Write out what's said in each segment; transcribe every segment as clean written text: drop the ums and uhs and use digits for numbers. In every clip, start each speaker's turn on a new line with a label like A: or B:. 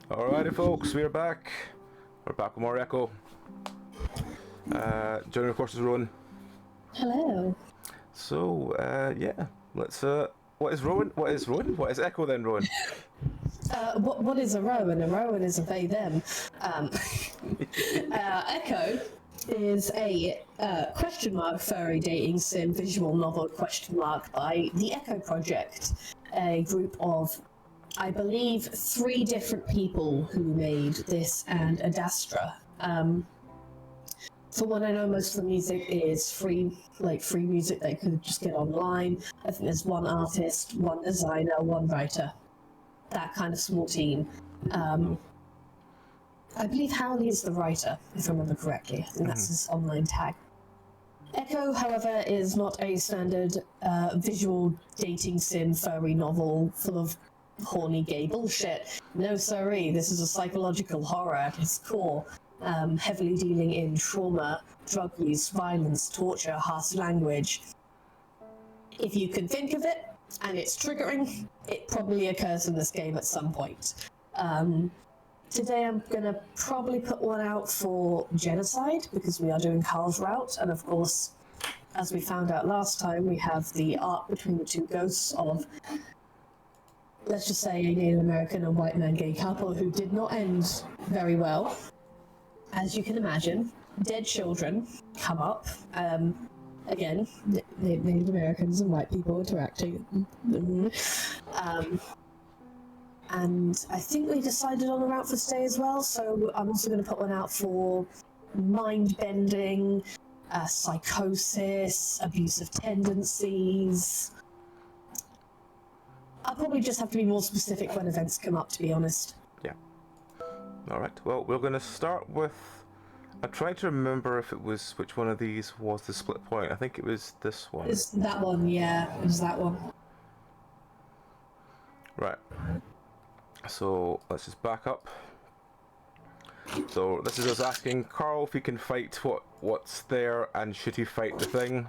A: Alrighty, folks, we're back. We're back with more Echo. Joining, of course, is Rowan.
B: Hello.
A: So, yeah, let's. What is Rowan? What is Rowan? What is Echo then, Rowan?
B: What is a Rowan? A Rowan is a they them. Echo is a question mark furry dating sim visual novel question mark by the Echo Project, a group of, I believe, 3 different people who made this and Adastra. For what I know, most of the music is free music that you could just get online. I think there's one artist, one designer, one writer. That kind of small team. I believe Howley is the writer, if I remember correctly. I think that's his online tag. Echo, however, is not a standard visual dating sim furry novel full of horny gay bullshit. No siree, this is a psychological horror at its core, heavily dealing in trauma, drug use, violence, torture, harsh language. If you can think of it, and it's triggering, it probably occurs in this game at some point. Today I'm going to probably put one out for genocide, because we are doing Carl's route, and of course, as we found out last time, we have the arc between the 2 ghosts of, let's just say, a Native American and white man gay couple who did not end very well. As you can imagine, dead children come up. Again, Native Americans and white people interacting. And I think we decided on a route for today as well, so I'm also going to put one out for mind-bending, psychosis, abusive tendencies. I'll probably just have to be more specific when events come up, to be honest.
A: Yeah. Alright, well, we're going to start with... I tried to remember if it was which one of these was the split point. I think it was this one.
B: It's that one, yeah. It was that one.
A: Right. So let's just back up. So this is us asking Carl if he can fight what's there, and should he fight the thing?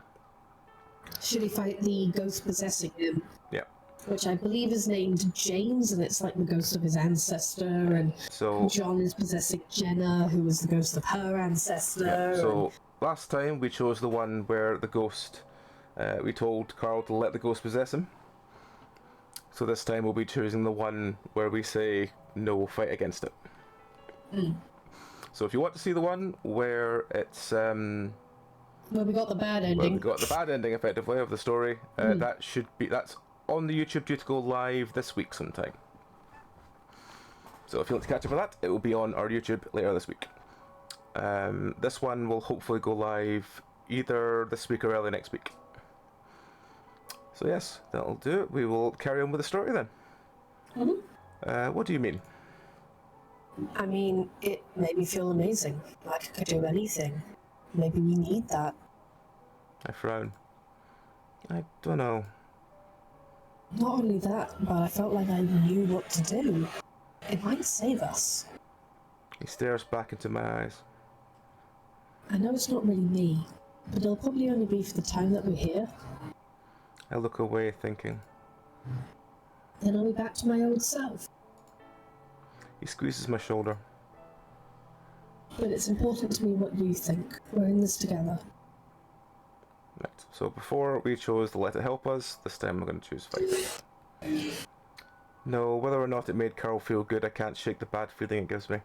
B: Should he fight the ghost possessing him?
A: Yeah.
B: Which I believe is named James, and it's like the ghost of his ancestor, and
A: so
B: John is possessing Jenna, who was the ghost of her ancestor.
A: Yeah, so last time we chose the one where the ghost, we told Carl to let the ghost possess him. So this time we'll be choosing the one where we say, no, fight against it. So if you want to see the one where it's... well,
B: we got the bad ending.
A: Well, we got the bad ending, effectively, of the story. That's on the YouTube, due to go live this week sometime. So if you want to catch up with that, it will be on our YouTube later this week. This one will hopefully go live either this week or early next week. So yes, that'll do it. We will carry on with the story then. What do you mean?
B: I mean, it made me feel amazing. Like I could do anything. Maybe we need that.
A: I frown. I don't know.
B: Not only that, but I felt like I knew what to do. It might save us.
A: He stares back into my eyes.
B: I know it's not really me, but it'll probably only be for the time that we're here.
A: I look away, thinking.
B: Then I'll be back to my old self.
A: He squeezes my shoulder.
B: But it's important to me what you think. We're in this together.
A: Right, so before we chose to let it help us, this time we're going to choose fight. No, whether or not it made Carl feel good, I can't shake the bad feeling it gives me.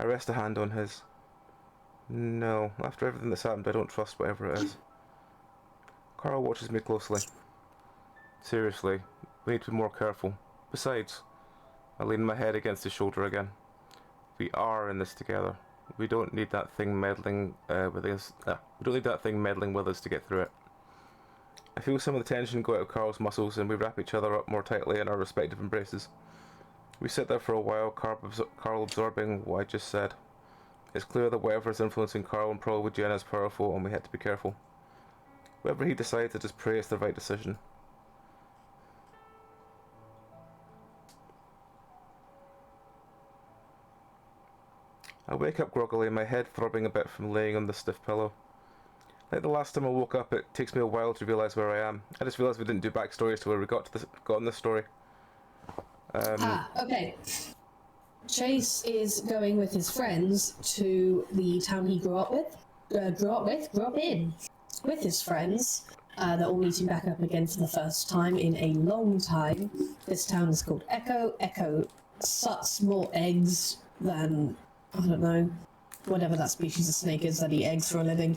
A: I rest a hand on his. No, after everything that's happened, I don't trust whatever it is. Carl watches me closely. Seriously, we need to be more careful. Besides, I lean my head against his shoulder again. We are in this together. We don't need that thing meddling with us. We don't need that thing meddling with us to get through it. I feel some of the tension go out of Carl's muscles, and we wrap each other up more tightly in our respective embraces. We sit there for a while, Carl absorbing what I just said. It's clear that whatever is influencing Carl and probably Jenna is powerful, and we had to be careful. Whatever he decides, I just pray it's the right decision. I wake up groggily, my head throbbing a bit from laying on the stiff pillow. Like the last time I woke up, it takes me a while to realise where I am. I just realised we didn't do backstories to where we got on this story.
B: Okay. Chase is going with his friends to the town he grew up in, with his friends. They're all meeting back up again for the first time in a long time. This town is called Echo. Echo sucks more eggs than, I don't know, whatever that species of snake is that eat eggs for a living.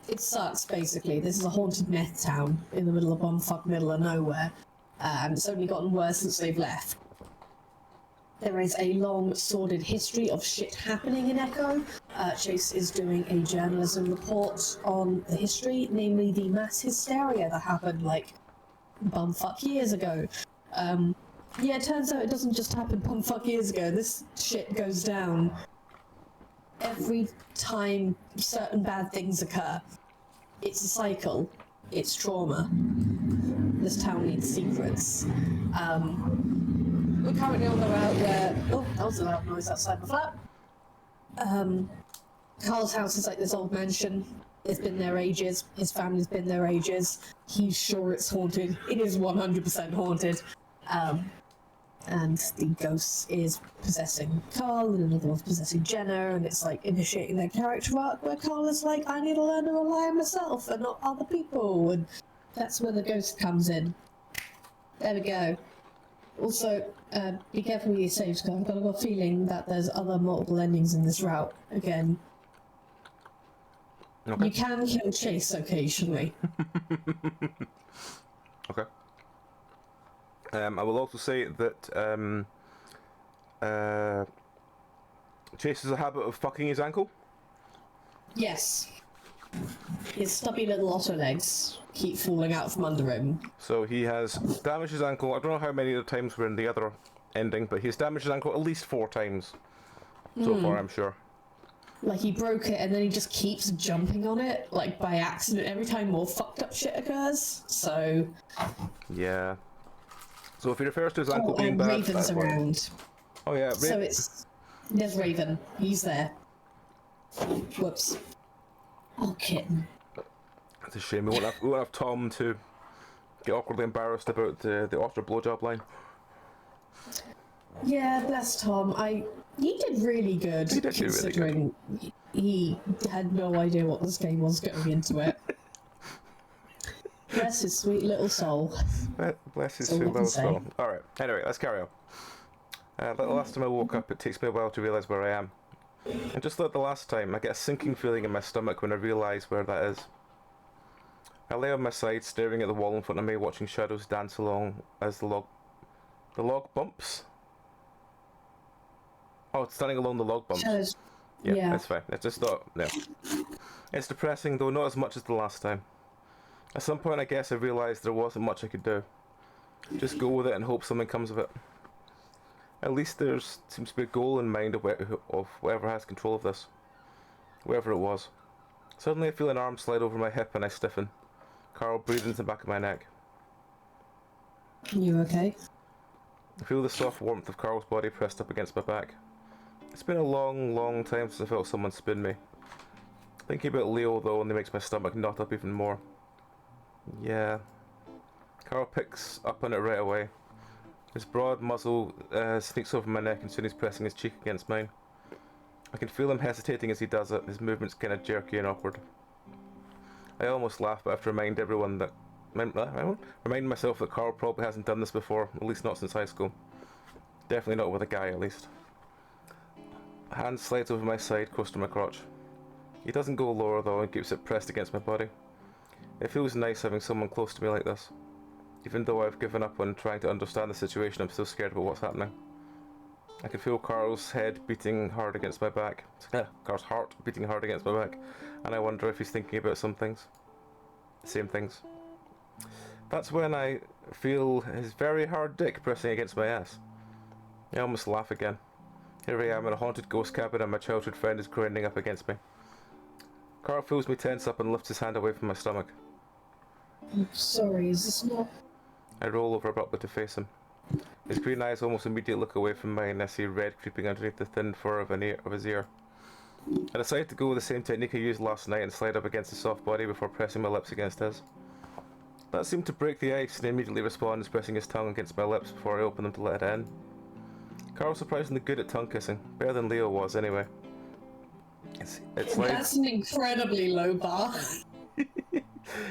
B: It sucks, basically. This is a haunted meth town in the middle of bumfuck middle of nowhere. And it's only gotten worse since they've left. There is a long, sordid history of shit happening in Echo. Chase is doing a journalism report on the history, namely the mass hysteria that happened, like, bumfuck years ago. Yeah, it turns out it doesn't just happen bumfuck years ago. This shit goes down every time certain bad things occur. It's a cycle. It's trauma. This town needs secrets. We're currently on the route where... Oh, that was a loud noise outside my flat. Carl's house is like this old mansion. It's been there ages. His family's been there ages. He's sure it's haunted. It is 100% haunted. And the ghost is possessing Carl, and another one's possessing Jenna, and it's like initiating their character arc where Carl is like, I need to learn to rely on myself and not other people, and that's where the ghost comes in. There we go. Also, be careful with your saves, because I've got a feeling that there's other multiple endings in this route. Again,
A: Okay.
B: you can kill Chase occasionally.
A: Okay. I will also say that Chase has a habit of fucking his ankle.
B: Yes. His stubby little otter legs keep falling out from under him.
A: So he has damaged his ankle. I don't know how many of the times were in the other ending, but he's damaged his ankle at least 4 times so far, I'm sure.
B: Like, he broke it and then he just keeps jumping on it, like, by accident every time more fucked up shit occurs, so...
A: Yeah. So if he refers to his ankle
B: Oh,
A: being
B: and
A: bad,
B: Raven's
A: that's why.
B: around.
A: Oh yeah,
B: So it's... There's Raven. He's there. Whoops. Oh, kitten.
A: It's a shame. We won't have Tom to get awkwardly embarrassed about the otter blowjob line.
B: Yeah, bless Tom. He did really good,
A: He did do really
B: considering he had no idea what this game was going into it. Bless his sweet little soul.
A: Bless his
B: So
A: sweet
B: what
A: little
B: to say?
A: soul. Alright, anyway, let's carry on. Like the last time I woke up, it takes me a while to realise where I am. And just like the last time, I get a sinking feeling in my stomach when I realise where that is. I lay on my side, staring at the wall in front of me, watching shadows dance along as the log bumps? Oh, it's standing along the log bumps.
B: Shadows.
A: Yeah,
B: Yeah.
A: that's fine. I just thought, no. It's depressing, though not as much as the last time. At some point, I guess I realised there wasn't much I could do. Just go with it and hope something comes of it. At least there seems to be a goal in mind of whoever has control of this. Whoever it was. Suddenly I feel an arm slide over my hip and I stiffen. Carl breathes into the back of my neck.
B: You okay?
A: I feel the soft warmth of Carl's body pressed up against my back. It's been a long, long time since I felt someone spin me. Thinking about Leo, though, only makes my stomach knot up even more. Yeah. Carl picks up on it right away. His broad muzzle sneaks over my neck and soon he's pressing his cheek against mine. I can feel him hesitating as he does it, his movements kind of jerky and awkward. I almost laugh, but I have to remind everyone that... remind myself that Carl probably hasn't done this before, at least not since high school. Definitely not with a guy, at least. A hand slides over my side, close to my crotch. He doesn't go lower though and keeps it pressed against my body. It feels nice having someone close to me like this. Even though I've given up on trying to understand the situation, I'm still scared about what's happening. I can feel Carl's head beating hard against my back. Carl's heart beating hard against my back. And I wonder if he's thinking about some things. Same things. That's when I feel his very hard dick pressing against my ass. I almost laugh again. Here I am in a haunted ghost cabin and my childhood friend is grinding up against me. Carl feels me tense up and lifts his hand away from my stomach.
B: I'm sorry, is this not...
A: I roll over abruptly to face him. His green eyes almost immediately look away from mine and I see red creeping underneath the thin fur of his ear. I decide to go with the same technique I used last night and slide up against his soft body before pressing my lips against his. That seemed to break the ice, and he immediately responds, pressing his tongue against my lips before I open them to let it in. Carl's surprisingly good at tongue kissing, better than Leo was anyway. It's like...
B: That's an incredibly low bar.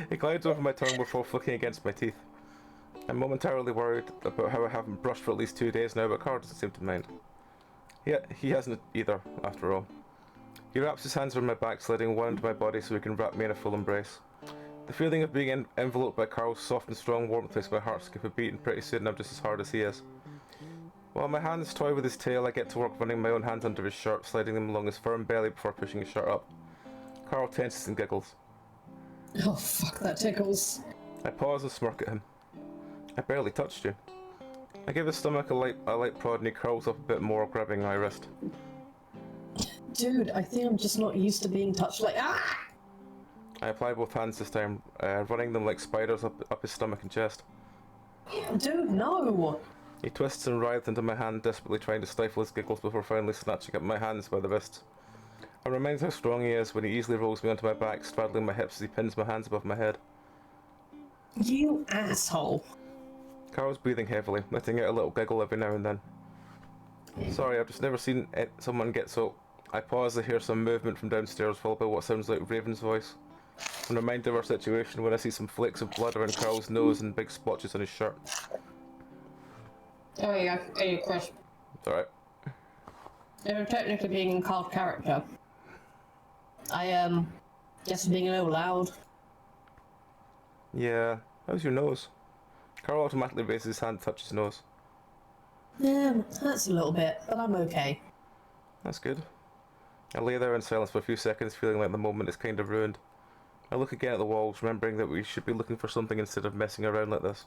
A: He glides over my tongue before flicking against my teeth. I'm momentarily worried about how I haven't brushed for at least 2 days now, but Carl doesn't seem to mind. He hasn't either, after all. He wraps his hands around my back, sliding one into my body so he can wrap me in a full embrace. The feeling of being enveloped by Carl's soft and strong warmth makes my heart skip a beat, and pretty soon I'm just as hard as he is. While my hands toy with his tail, I get to work running my own hands under his shirt, sliding them along his firm belly before pushing his shirt up. Carl tenses and giggles.
B: Oh fuck, that tickles.
A: I pause and smirk at him. I barely touched you. I give his stomach a light prod and he curls up a bit more, grabbing my wrist.
B: Dude, I think I'm just not used to being touched like ah!
A: I apply both hands this time, running them like spiders up his stomach and chest.
B: Dude, no!
A: He twists and writhes into my hand, desperately trying to stifle his giggles before finally snatching up my hands by the wrists. I'm reminded how strong he is when he easily rolls me onto my back, straddling my hips as he pins my hands above my head.
B: You asshole.
A: Carl's breathing heavily, letting out a little giggle every now and then. Sorry, I've just never seen someone get so... I pause to hear some movement from downstairs, followed by what sounds like Raven's voice. I'm reminded of our situation when I see some flakes of blood around Carl's nose and big splotches on his shirt.
B: Oh yeah, hey Chris.
A: It's alright.
B: If I'm technically being in Carl's character, I guess I'm being a little loud.
A: Yeah, how's your nose? Carl automatically raises his hand to touch his nose.
B: Yeah, that's a little bit, but I'm okay.
A: That's good. I lay there in silence for a few seconds, feeling like the moment is kind of ruined. I look again at the walls, remembering that we should be looking for something instead of messing around like this.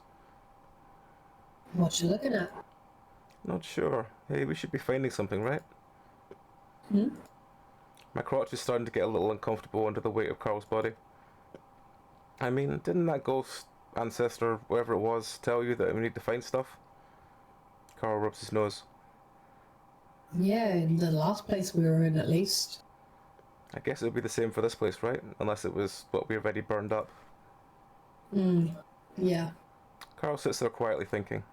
B: What you looking at?
A: Not sure. Hey, we should be finding something, right?
B: Hmm?
A: My crotch is starting to get a little uncomfortable under the weight of Carl's body. I mean, didn't that ghost, ancestor, whatever it was, tell you that we need to find stuff? Carl rubs his nose.
B: Yeah, in the last place we were in at least.
A: I guess it would be the same for this place, right? Unless it was what we already burned up.
B: Yeah.
A: Carl sits there quietly thinking.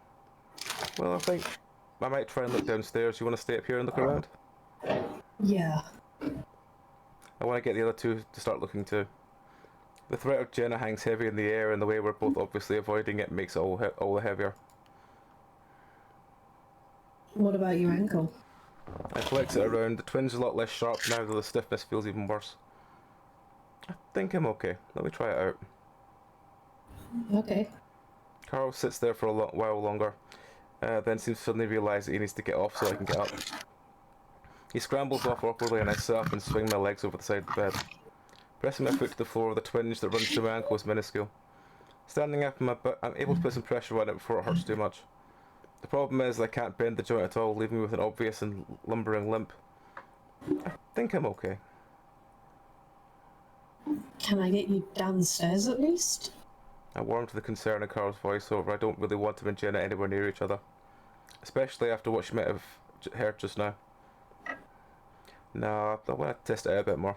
A: Well, I think I might try and look downstairs. You want to stay up here and look around?
B: Yeah.
A: I want to get the other two to start looking too. The threat of Jenna hangs heavy in the air, and the way we're both obviously avoiding it makes it all the heavier.
B: What about your ankle?
A: I flex it around. The twinge is a lot less sharp now, though the stiffness feels even worse. I think I'm okay. Let me try it out.
B: Okay.
A: Carl sits there for a while longer, then seems to suddenly realise that he needs to get off so I can get up. He scrambles off awkwardly and I sit up and swing my legs over the side of the bed. Pressing my foot to the floor, the twinge that runs through my ankle is minuscule. Standing up, I'm able to put some pressure on it before it hurts too much. The problem is I can't bend the joint at all, leaving me with an obvious and lumbering limp. I think I'm okay.
B: Can I get you downstairs at least?
A: I warm to the concern in Carl's voice, however I don't really want him and Jenna anywhere near each other. Especially after what she might have heard just now. No, I want to test it out a bit more.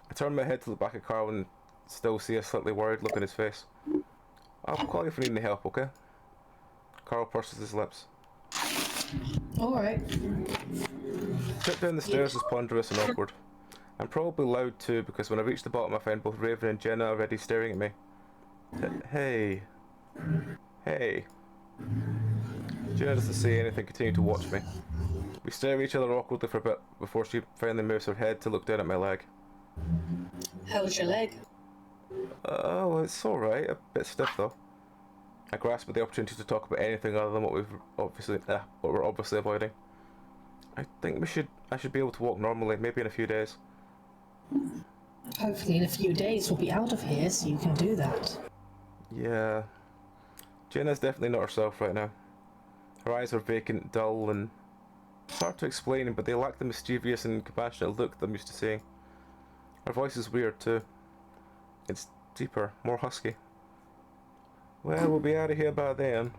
A: I turn my head to the back of Carl and still see a slightly worried look on his face. I'll call you if you need any help, okay? Carl purses his lips.
B: Alright.
A: Trip down the stairs is ponderous and awkward. I'm probably loud too, because when I reach the bottom I find both Raven and Jenna already staring at me. Hey. Hey. Jenna doesn't say anything, continuing to watch me. We stare at each other awkwardly for a bit before she finally moves her head to look down at my leg.
B: How's your leg?
A: Oh, it's alright. A bit stiff though. I grasp at the opportunity to talk about anything other than what we're obviously avoiding. I think I should be able to walk normally, maybe in a few days.
B: Hopefully in a few days we'll be out of here so you can do that.
A: Yeah. Jenna's definitely not herself right now. Her eyes are vacant, dull, and it's hard to explain, but they lack the mischievous and compassionate look that I'm used to seeing. Her voice is weird too. It's deeper, more husky. Well, we'll be out of here by then.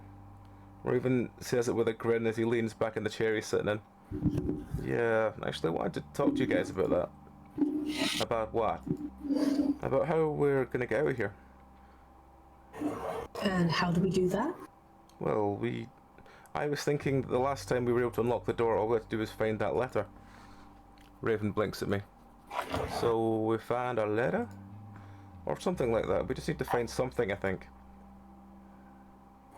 A: Or even says it with a grin as he leans back in the chair he's sitting in. Yeah, actually I wanted to talk to you guys about that. About what? About how we're gonna get out of here.
B: And how do we do that?
A: Well, I was thinking that the last time we were able to unlock the door, all we had to do was find that letter. Raven blinks at me. So we found a letter? Or something like that. We just need to find something, I think.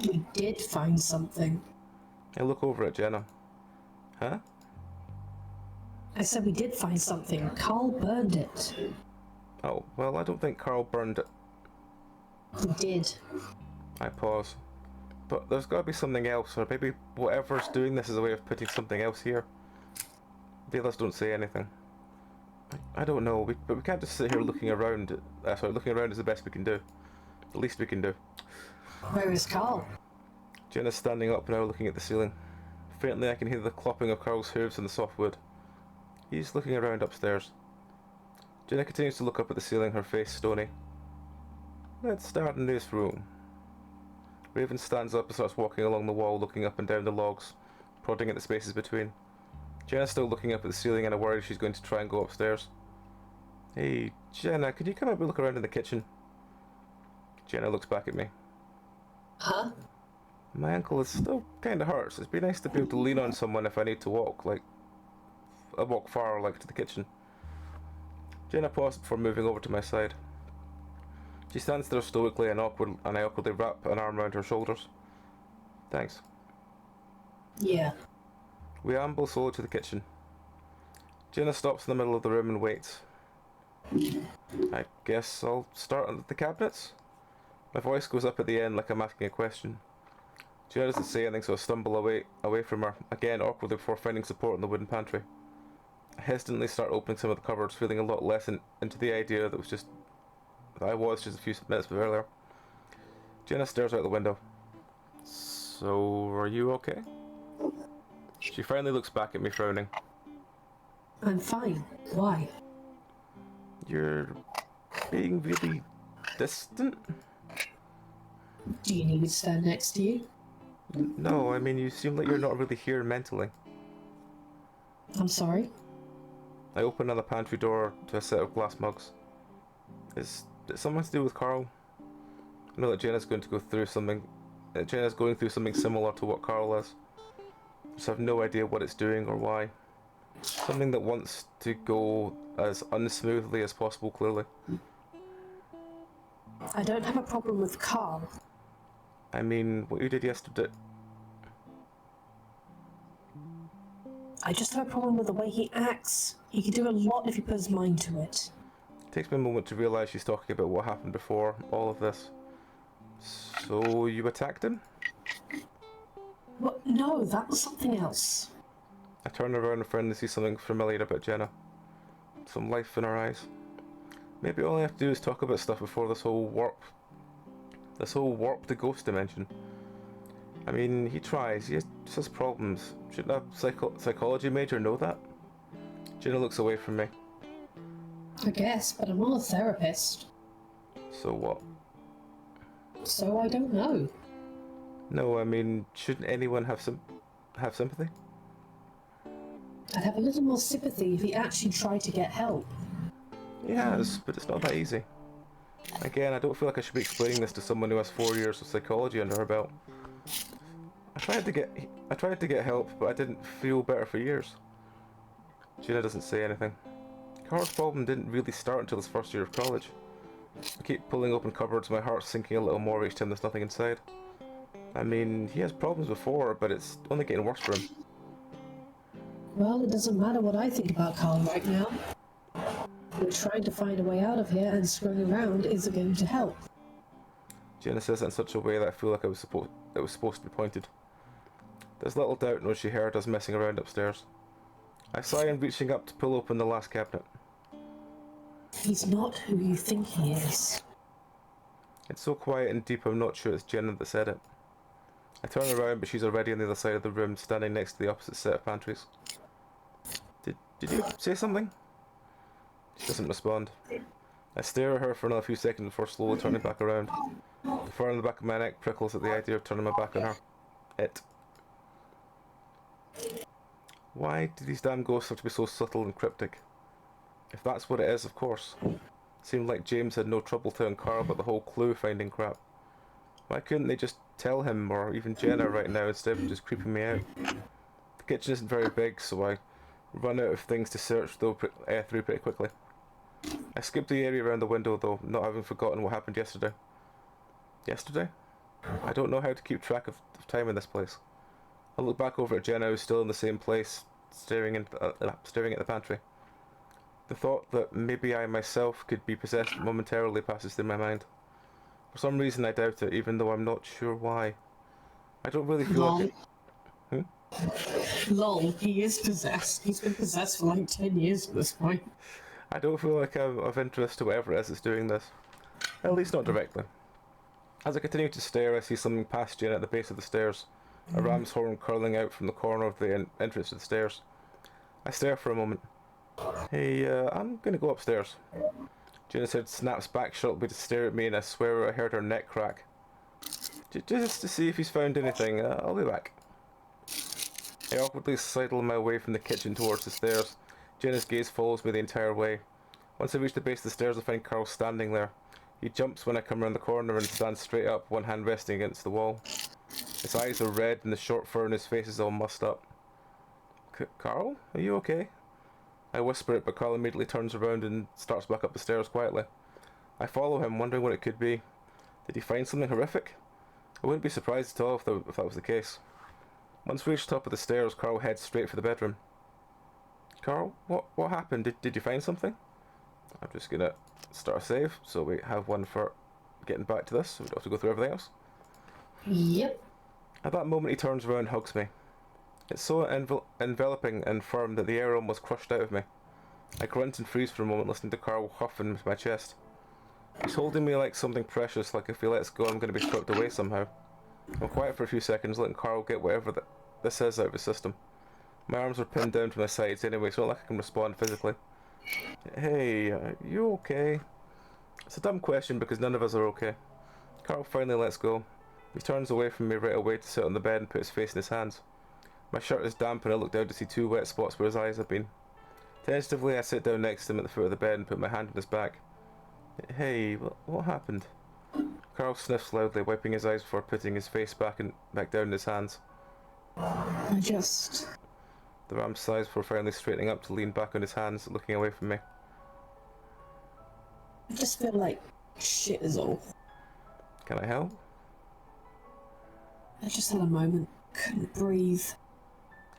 B: We did find something.
A: I look over at Jenna. Huh?
B: I said we did find something. Carl burned it.
A: Oh, well, I don't think Carl burned it.
B: He did.
A: I pause. But there's got to be something else, or maybe whatever's doing this is a way of putting something else here. The others don't say anything. I don't know, but we can't just sit here looking around. Looking around is the best we can do. The least we can do.
B: Where is Carl?
A: Jenna's standing up now, looking at the ceiling. Faintly, I can hear the clopping of Carl's hooves on the soft wood. He's looking around upstairs. Jenna continues to look up at the ceiling, her face stony. Let's start in this room. Raven stands up and starts walking along the wall, looking up and down the logs, prodding at the spaces between. Jenna's still looking up at the ceiling and I worry she's going to try and go upstairs. Hey, Jenna, could you come up and look around in the kitchen? Jenna looks back at me.
B: Huh?
A: My ankle is still kinda hurts. It'd be nice to be able to lean on someone if I need to walk, like I walk far, like to the kitchen. Jenna paused before moving over to my side. She stands there stoically and I awkwardly wrap an arm around her shoulders. Thanks.
B: Yeah.
A: We amble slowly to the kitchen. Jenna stops in the middle of the room and waits. I guess I'll start at the cabinets? My voice goes up at the end like I'm asking a question. Jenna doesn't say anything, so I stumble away from her, again awkwardly before finding support in the wooden pantry. I hesitantly start opening some of the cupboards, feeling a lot less into the idea that I was just a few minutes earlier. Jenna stares out the window. So, are you okay? She finally looks back at me, frowning.
B: I'm fine. Why?
A: You're being really distant?
B: Do you need me to stand next to you?
A: No, I mean, you seem like you're not really here mentally.
B: I'm sorry?
A: I open another pantry door to a set of glass mugs. Is it something to do with Carl? I know that Jenna's going through something similar to what Carl is. Just have no idea what it's doing or why. Something that wants to go as unsmoothly as possible, clearly.
B: I don't have a problem with Carl.
A: I mean, what you did yesterday...
B: I just have a problem with the way he acts. He can do a lot if he puts his mind to it.
A: It takes me a moment to realise she's talking about what happened before all of this. So, you attacked him?
B: What? No, that was something else.
A: I turn around and finally see something familiar about Jenna. Some life in her eyes. Maybe all I have to do is talk about stuff before this whole warp the ghost dimension. I mean, he tries, he just has problems. Shouldn't a psychology major know that? Jenna looks away from me.
B: I guess, but I'm not a therapist.
A: So what?
B: So I don't know.
A: No, I mean, shouldn't anyone have sympathy?
B: I'd have a little more sympathy if he actually tried to get help.
A: Yes, but it's not that easy. Again, I don't feel like I should be explaining this to someone who has 4 years of psychology under her belt. I tried to get help, but I didn't feel better for years. Jenna doesn't say anything. Carl's problem didn't really start until his first year of college. I keep pulling open cupboards, my heart's sinking a little more each time there's nothing inside. I mean, he has problems before, but it's only getting worse for him.
B: Well, it doesn't matter what I think about Carl right now. We're trying to find a way out of here, and screwing around isn't going to help.
A: Jenna says it in such a way that I feel like it was supposed to be pointed. There's little doubt when she heard us messing around upstairs. I sigh in reaching up to pull open the last cabinet.
B: He's not who you think he is.
A: It's so quiet and deep I'm not sure it's Jenna that said it. I turn around, but she's already on the other side of the room, standing next to the opposite set of pantries. Did you say something? She doesn't respond. I stare at her for another few seconds before slowly turning back around. The fur on the back of my neck prickles at the idea of turning my back on her. Why do these damn ghosts have to be so subtle and cryptic? If that's what it is, of course. It seemed like James had no trouble telling Carl about the whole clue finding crap. Why couldn't they just tell him, or even Jenna right now, instead of just creeping me out? The kitchen isn't very big, so I run out of things to search through pretty quickly. I skipped the area around the window though, not having forgotten what happened yesterday. Yesterday? I don't know how to keep track of time in this place. I look back over at Jenna, who's still in the same place, staring at the pantry. The thought that maybe I myself could be possessed momentarily passes through my mind. For some reason I doubt it, even though I'm not sure why. I don't really feel
B: Lol.
A: like it.
B: Lol, he is possessed. He's been possessed for like 10 years at this point.
A: I don't feel like I'm of interest to whatever it is that's doing this. At least not directly. As I continue to stare, I see something past Jen at the base of the stairs. A ram's horn curling out from the corner of the entrance to the stairs. I stare for a moment. Hey, I'm gonna go upstairs. Jenna's head snaps back sharply to stare at me, and I swear I heard her neck crack. Just to see if he's found anything, I'll be back. I awkwardly sidle my way from the kitchen towards the stairs. Jenna's gaze follows me the entire way. Once I reach the base of the stairs, I find Carl standing there. He jumps when I come around the corner and stands straight up, one hand resting against the wall. His eyes are red and the short fur on his face is all mussed up. Carl? Are you okay? I whisper it, but Carl immediately turns around and starts back up the stairs quietly. I follow him, wondering what it could be. Did he find something horrific? I wouldn't be surprised at all if that was the case. Once we reach the top of the stairs, Carl heads straight for the bedroom. Carl, what happened? Did you find something? I'm just gonna start a save, so we have one for getting back to this, so we don't have to go through everything else.
B: Yep.
A: At that moment he turns around and hugs me. It's so enveloping and firm that the air almost crushed out of me. I grunt and freeze for a moment, listening to Carl huff into my chest. He's holding me like something precious, like if he lets go I'm going to be swept away somehow. I'm quiet for a few seconds, letting Carl get whatever this is out of his system. My arms are pinned down to my sides anyway, so not like I can respond physically. Hey, you okay? It's a dumb question because none of us are okay. Carl finally lets go. He turns away from me right away to sit on the bed and put his face in his hands. My shirt is damp and I look down to see two wet spots where his eyes have been. Tentatively I sit down next to him at the foot of the bed and put my hand on his back. Hey, what happened? Carl sniffs loudly, wiping his eyes before putting his face back down in his hands. The ram sighs before finally straightening up to lean back on his hands, looking away from me.
B: I just feel like shit is all.
A: Can I help?
B: I just had a moment. Couldn't breathe.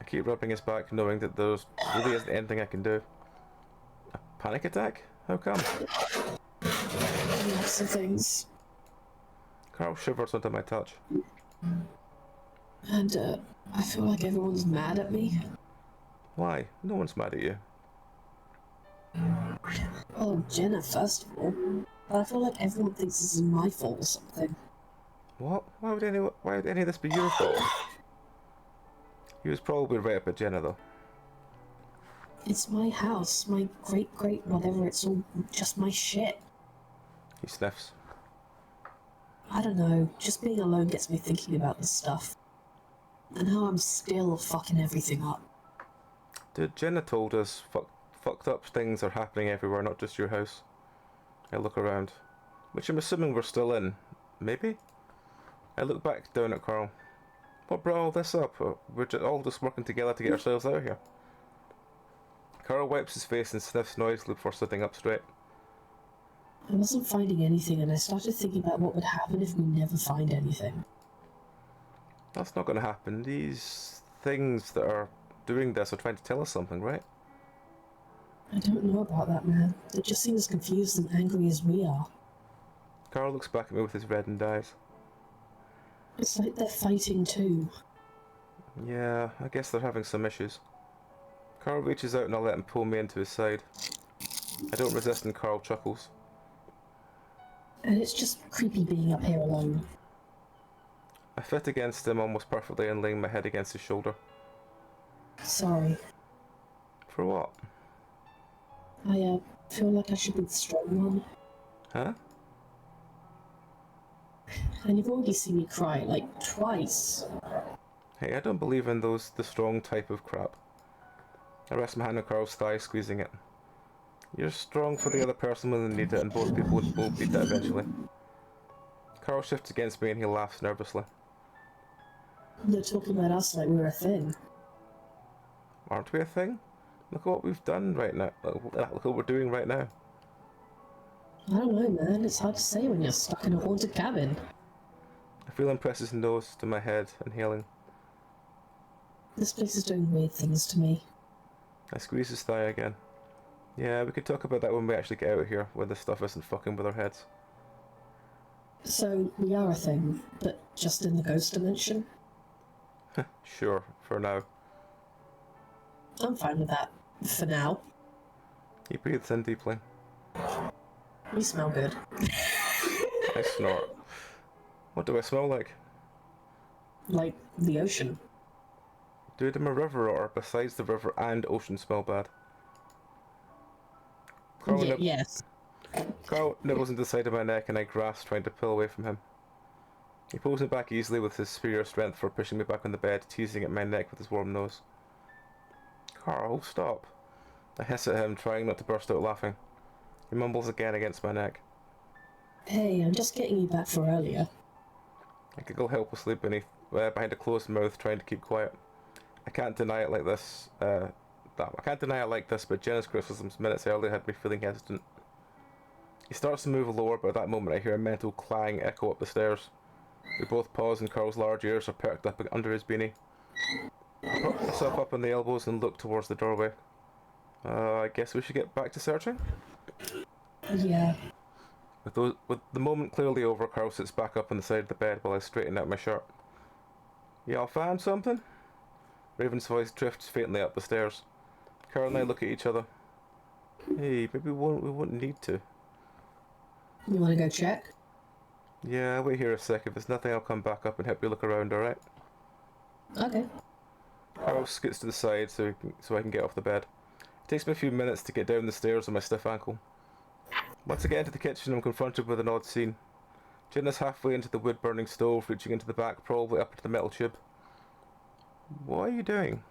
A: I keep rubbing his back, knowing that there really isn't anything I can do. A panic attack? How come?
B: Lots of things.
A: Carl shivers under my touch.
B: And, I feel like everyone's mad at me.
A: Why? No one's mad at you.
B: Oh, Jenna, first of all. But I feel like everyone thinks this is my fault or something.
A: What? Why would any of this be your fault? He was probably right up at Jenna, though.
B: It's my house, my great whatever, it's all just my shit.
A: He sniffs.
B: I don't know, just being alone gets me thinking about this stuff. And how I'm still fucking everything up.
A: Dude, Jenna told us fucked up things are happening everywhere, not just your house. I look around, which I'm assuming we're still in. Maybe? I look back down at Carl. What brought all this up? We're all just working together to get ourselves out of here. Carl wipes his face and sniffs noisily before sitting up straight.
B: I wasn't finding anything, and I started thinking about what would happen if we never find anything.
A: That's not going to happen. These things that are doing this are trying to tell us something, right?
B: I don't know about that, man. They just seem as confused and angry as we are.
A: Carl looks back at me with his reddened eyes.
B: It's like they're fighting too.
A: Yeah, I guess they're having some issues. Carl reaches out and I let him pull me into his side. I don't resist and Carl chuckles.
B: And it's just creepy being up here alone.
A: I fit against him almost perfectly and laying my head against his shoulder.
B: Sorry.
A: For what?
B: I feel like I should be the strong one.
A: Huh?
B: And you've already seen me cry, like, twice.
A: Hey, I don't believe in the strong type of crap. I rest my hand on Carl's thigh, squeezing it. You're strong for the other person when they need it, and both people will beat that eventually. Carl shifts against me and he laughs nervously.
B: They're talking about us like we're a thing.
A: Aren't we a thing? Look at what we've done right now. Look what we're doing right now.
B: I don't know, man. It's hard to say when you're stuck in a haunted cabin.
A: I feel him press his nose to my head, inhaling.
B: This place is doing weird things to me.
A: I squeeze his thigh again. Yeah, we could talk about that when we actually get out of here, when this stuff isn't fucking with our heads.
B: So, we are a thing, but just in the ghost dimension?
A: Sure, for now.
B: I'm fine with that. For now.
A: He breathes in deeply.
B: You smell good.
A: I snort. What do I smell like?
B: Like the ocean.
A: Do it in a river or besides the river and ocean smell bad?
B: Yes.
A: Carl nibbles into the side of my neck and I grasp, trying to pull away from him. He pulls me back easily with his superior strength for pushing me back on the bed, teasing at my neck with his warm nose. Carl, stop. I hiss at him, trying not to burst out laughing. He mumbles again against my neck.
B: Hey, I'm just getting you back for earlier.
A: I giggle helplessly behind a closed mouth, trying to keep quiet. I can't deny it like this, but Jenna's criticisms minutes earlier had me feeling hesitant. He starts to move lower, but at that moment I hear a mental clang echo up the stairs. We both pause and Carl's large ears are perked up under his beanie. I prop myself up on the elbows and look towards the doorway. I guess we should get back to searching?
B: Yeah.
A: With the moment clearly over, Carl sits back up on the side of the bed while I straighten out my shirt. Y'all found something? Raven's voice drifts faintly up the stairs. Carl and I look at each other. Hey, maybe we won't need to.
B: You want to go check?
A: Yeah, wait here a sec. If there's nothing, I'll come back up and help you look around, alright?
B: Okay.
A: Carl skits to the side so I can get off the bed. It takes me a few minutes to get down the stairs on my stiff ankle. Once I get into the kitchen, I'm confronted with an odd scene. Jenna's halfway into the wood-burning stove, reaching into the back, probably up into the metal tube. What are you doing?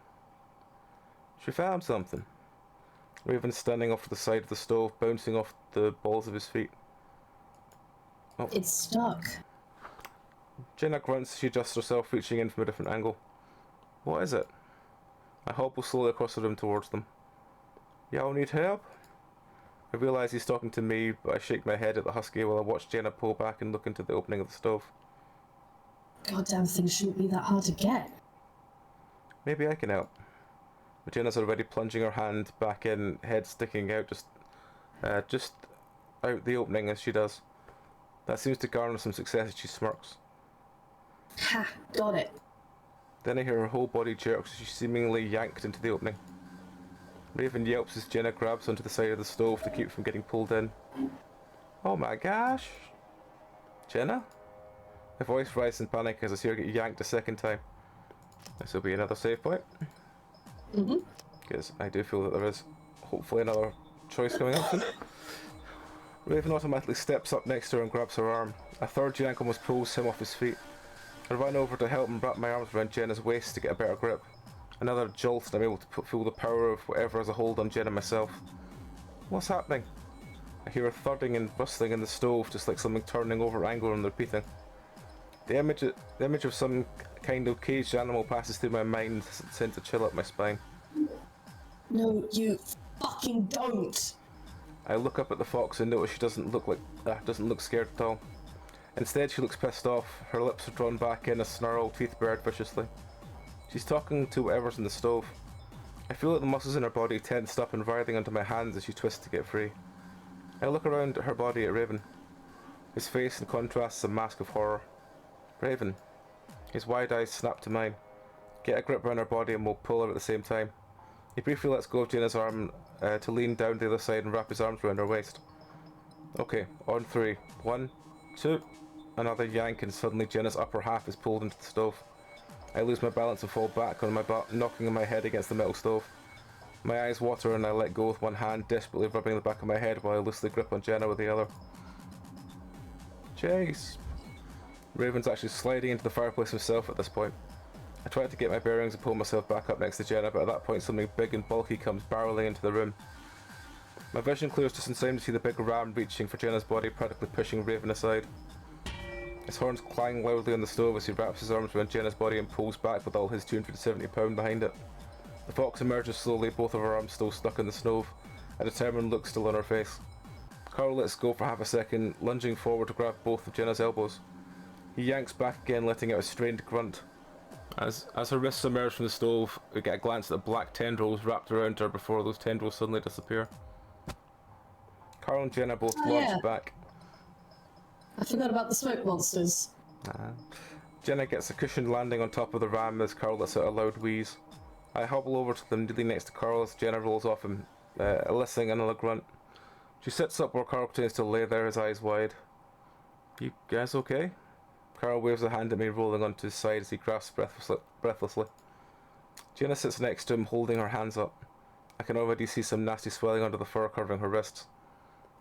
A: She found something. Raven's standing off to the side of the stove, bouncing off the balls of his feet. Oh.
B: It's stuck.
A: Jenna grunts as she adjusts herself, reaching in from a different angle. What is it? I hobble slowly across the room towards them. Y'all need help? I realise he's talking to me, but I shake my head at the husky while I watch Jenna pull back and look into the opening of the stove.
B: Goddamn thing shouldn't be that hard to get.
A: Maybe I can help. But Jenna's already plunging her hand back in, head sticking out just out the opening as she does. That seems to garner some success as she smirks.
B: Ha! Got it.
A: Then I hear her whole body jerk as she's seemingly yanked into the opening. Raven yelps as Jenna grabs onto the side of the stove to keep from getting pulled in. Oh my gosh! Jenna? My voice rises in panic as I see her get yanked a second time. This will be another save point. Because I do feel that there is hopefully another choice coming up soon. Raven automatically steps up next to her and grabs her arm. A third yank almost pulls him off his feet. I run over to help and wrap my arms around Jenna's waist to get a better grip. Another jolt and I'm able to feel the power of whatever has a hold on Jenna myself. What's happening? I hear a thudding and rustling in the stove, just like something turning over angle and repeating. The image of some kind of caged animal passes through my mind, sends a chill up my spine.
B: No, you fucking don't!
A: I look up at the fox and notice she doesn't look scared at all. Instead, she looks pissed off. Her lips are drawn back in a snarl, teeth bared viciously. She's talking to whatever's in the stove. I feel that the muscles in her body tensed up and writhing under my hands as she twists to get free. I look around at her body at Raven. His face, in contrast, is a mask of horror. Raven. His wide eyes snap to mine. Get a grip around her body and we'll pull her at the same time. He briefly lets go of Jenna's arm to lean down the other side and wrap his arms around her waist. Okay, on 3. 1, 2. Another yank and suddenly Jenna's upper half is pulled into the stove. I lose my balance and fall back on my butt, knocking my head against the metal stove. My eyes water and I let go with one hand, desperately rubbing the back of my head while I loosely grip on Jenna with the other. Chase! Raven's actually sliding into the fireplace himself at this point. I try to get my bearings and pull myself back up next to Jenna, but at that point something big and bulky comes barreling into the room. My vision clears just in time to see the big ram reaching for Jenna's body, practically pushing Raven aside. His horns clang loudly on the stove as he wraps his arms around Jenna's body and pulls back with all his 270 pound behind it. The fox emerges slowly, both of her arms still stuck in the stove, a determined look still on her face. Carl lets go for half a second, lunging forward to grab both of Jenna's elbows. He yanks back again, letting out a strained grunt. As her wrists emerge from the stove, we get a glance at the black tendrils wrapped around her before those tendrils suddenly disappear. Carl and Jenna both launch back.
B: I forgot about the smoke monsters.
A: Jenna gets a cushioned landing on top of the ram as Carl lets out a loud wheeze. I hobble over to them, nearly next to Carl as Jenna rolls off him, eliciting another grunt. She sits up while Carl continues to lay there, his eyes wide. You guys okay? Carl waves a hand at me, rolling onto his side as he grasps breathlessly. Jenna sits next to him, holding her hands up. I can already see some nasty swelling under the fur covering her wrists.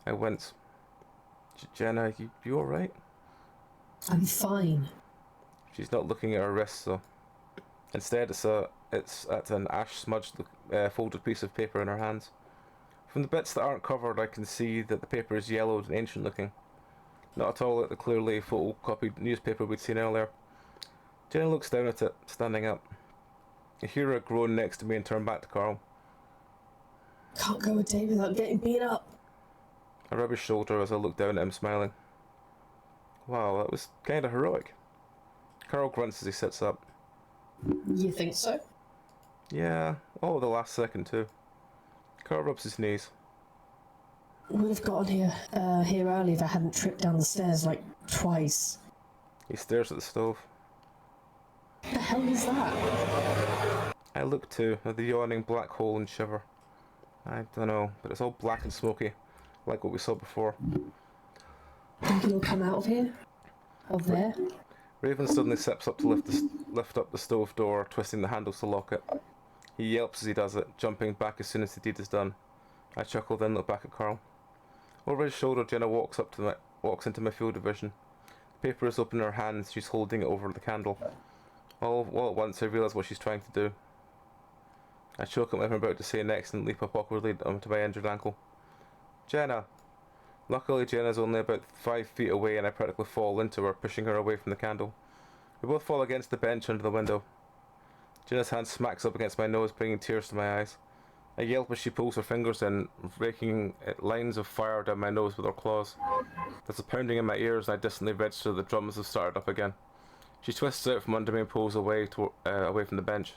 A: I wince. Jenna, you alright?
B: I'm fine.
A: She's not looking at her wrists, though. Instead, it's at an ash-smudged folded piece of paper in her hands. From the bits that aren't covered, I can see that the paper is yellowed and ancient-looking. Not at all like the clearly photocopied newspaper we'd seen earlier. Jenna looks down at it, standing up. I hear her groan next to me and turn back to Carl.
B: Can't go a day without getting beat up.
A: I rub his shoulder as I look down at him, smiling. Wow, that was kinda heroic. Carl grunts as he sits up.
B: You think so?
A: Yeah, all of the last second too. Carl rubs his knees.
B: Would have gotten here early if I hadn't tripped down the stairs like twice.
A: He stares at the stove.
B: What the hell is that?
A: I look too, at the yawning black hole and shiver. I don't know, but it's all black and smoky, like what we saw before.
B: Think it'll come out of here? Of there?
A: Raven suddenly steps up to lift up the stove door, twisting the handles to lock it. He yelps as he does it, jumping back as soon as the deed is done. I chuckle, then look back at Carl. Over his shoulder, Jenna walks into my field of vision. The paper is open in her hands, she's holding it over the candle. All at once, I realise what she's trying to do. I choke at what I'm about to say next and leap up awkwardly onto my injured ankle. Jenna! Luckily, Jenna's only about 5 feet away and I practically fall into her, pushing her away from the candle. We both fall against the bench under the window. Jenna's hand smacks up against my nose, bringing tears to my eyes. I yelp as she pulls her fingers in, raking lines of fire down my nose with her claws. There's a pounding in my ears and I distantly register the drums have started up again. She twists out from under me and pulls away from the bench.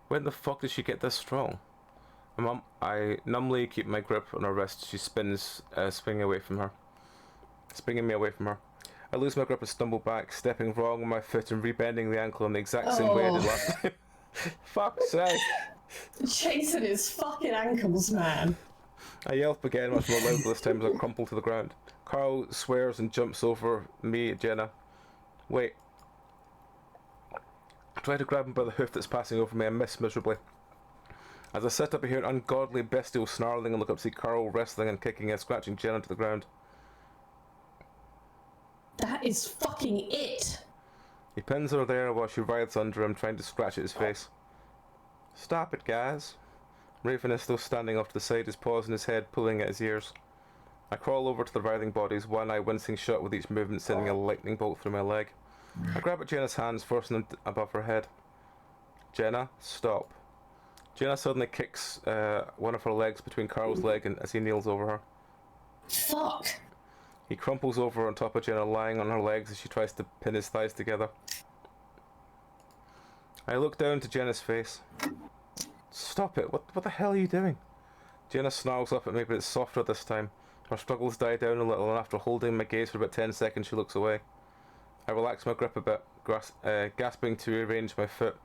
A: When the fuck did she get this strong? I numbly keep my grip on her wrist. She spins, springing me away from her. I lose my grip and stumble back, stepping wrong on my foot and rebending the ankle in the exact same way I did last time. Fuck's sake!
B: Chasing his fucking ankles, man.
A: I yelp again, much more loudly this time as I crumple to the ground. Carl swears and jumps over me at Jenna. Wait. I try to grab him by the hoof that's passing over me and miss miserably. As I sit up, I hear an ungodly bestial snarling and look up to see Carl wrestling and kicking and scratching Jenna to the ground.
B: That is fucking it!
A: He pins her there while she writhes under him, trying to scratch at his face. Stop it, guys. Raven is still standing off to the side, his paws in his head, pulling at his ears. I crawl over to the writhing bodies, one eye wincing shut with each movement, sending a lightning bolt through my leg. I grab at Jenna's hands, forcing them above her head. Jenna, stop. Jenna suddenly kicks one of her legs between Carl's leg as he kneels over her.
B: Fuck!
A: He crumples over on top of Jenna, lying on her legs as she tries to pin his thighs together. I look down to Jenna's face. Stop it, what the hell are you doing? Jenna snarls up at me, but it's softer this time. Her struggles die down a little, and after holding my gaze for about 10 seconds, she looks away. I relax my grip a bit, gasping to rearrange my foot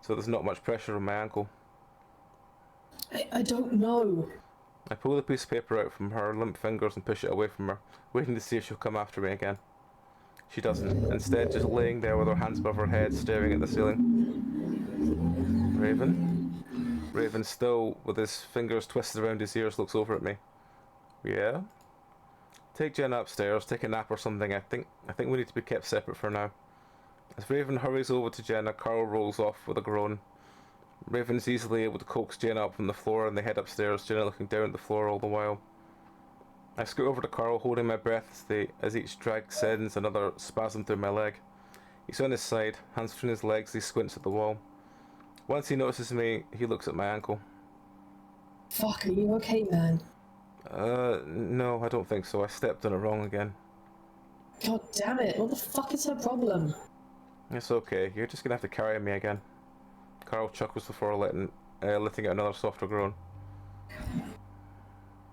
A: so there's not much pressure on my ankle.
B: I don't know.
A: I pull the piece of paper out from her limp fingers and push it away from her, waiting to see if she'll come after me again. She doesn't, instead just laying there with her hands above her head, staring at the ceiling. Raven? Raven, still with his fingers twisted around his ears, looks over at me. Yeah? Take Jenna upstairs, take a nap or something. I think we need to be kept separate for now. As Raven hurries over to Jenna, Carl rolls off with a groan. Raven's easily able to coax Jenna up from the floor and they head upstairs, Jenna looking down at the floor all the while. I scoot over to Carl, holding my breath as each drag sends another spasm through my leg. He's on his side, hands between his legs, he squints at the wall. Once he notices me, he looks at my ankle.
B: Fuck, are you okay, man?
A: No, I don't think so. I stepped on it wrong again.
B: God damn it, what the fuck is her problem?
A: It's okay, you're just gonna have to carry me again. Carl chuckles before letting out another softer groan.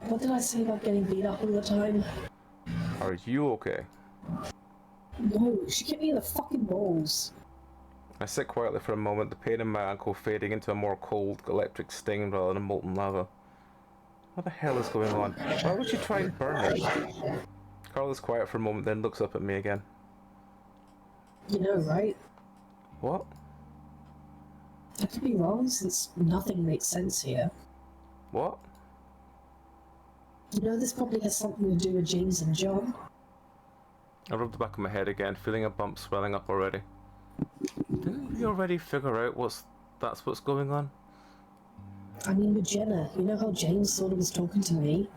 B: What did I say about getting beat up all the time?
A: Are you okay?
B: No, she hit me in the fucking balls.
A: I sit quietly for a moment, the pain in my ankle fading into a more cold, electric sting rather than molten lava. What the hell is going on? Why would you try and burn me? Carl is quiet for a moment, then looks up at me again.
B: You know, right?
A: What?
B: I could be wrong since nothing makes sense here.
A: What?
B: You know, this probably has something to do with James and John.
A: I rubbed the back of my head again, feeling a bump swelling up already. Didn't we already figure out that's what's going on?
B: I mean, with Jenna, you know how James sort of was talking to me?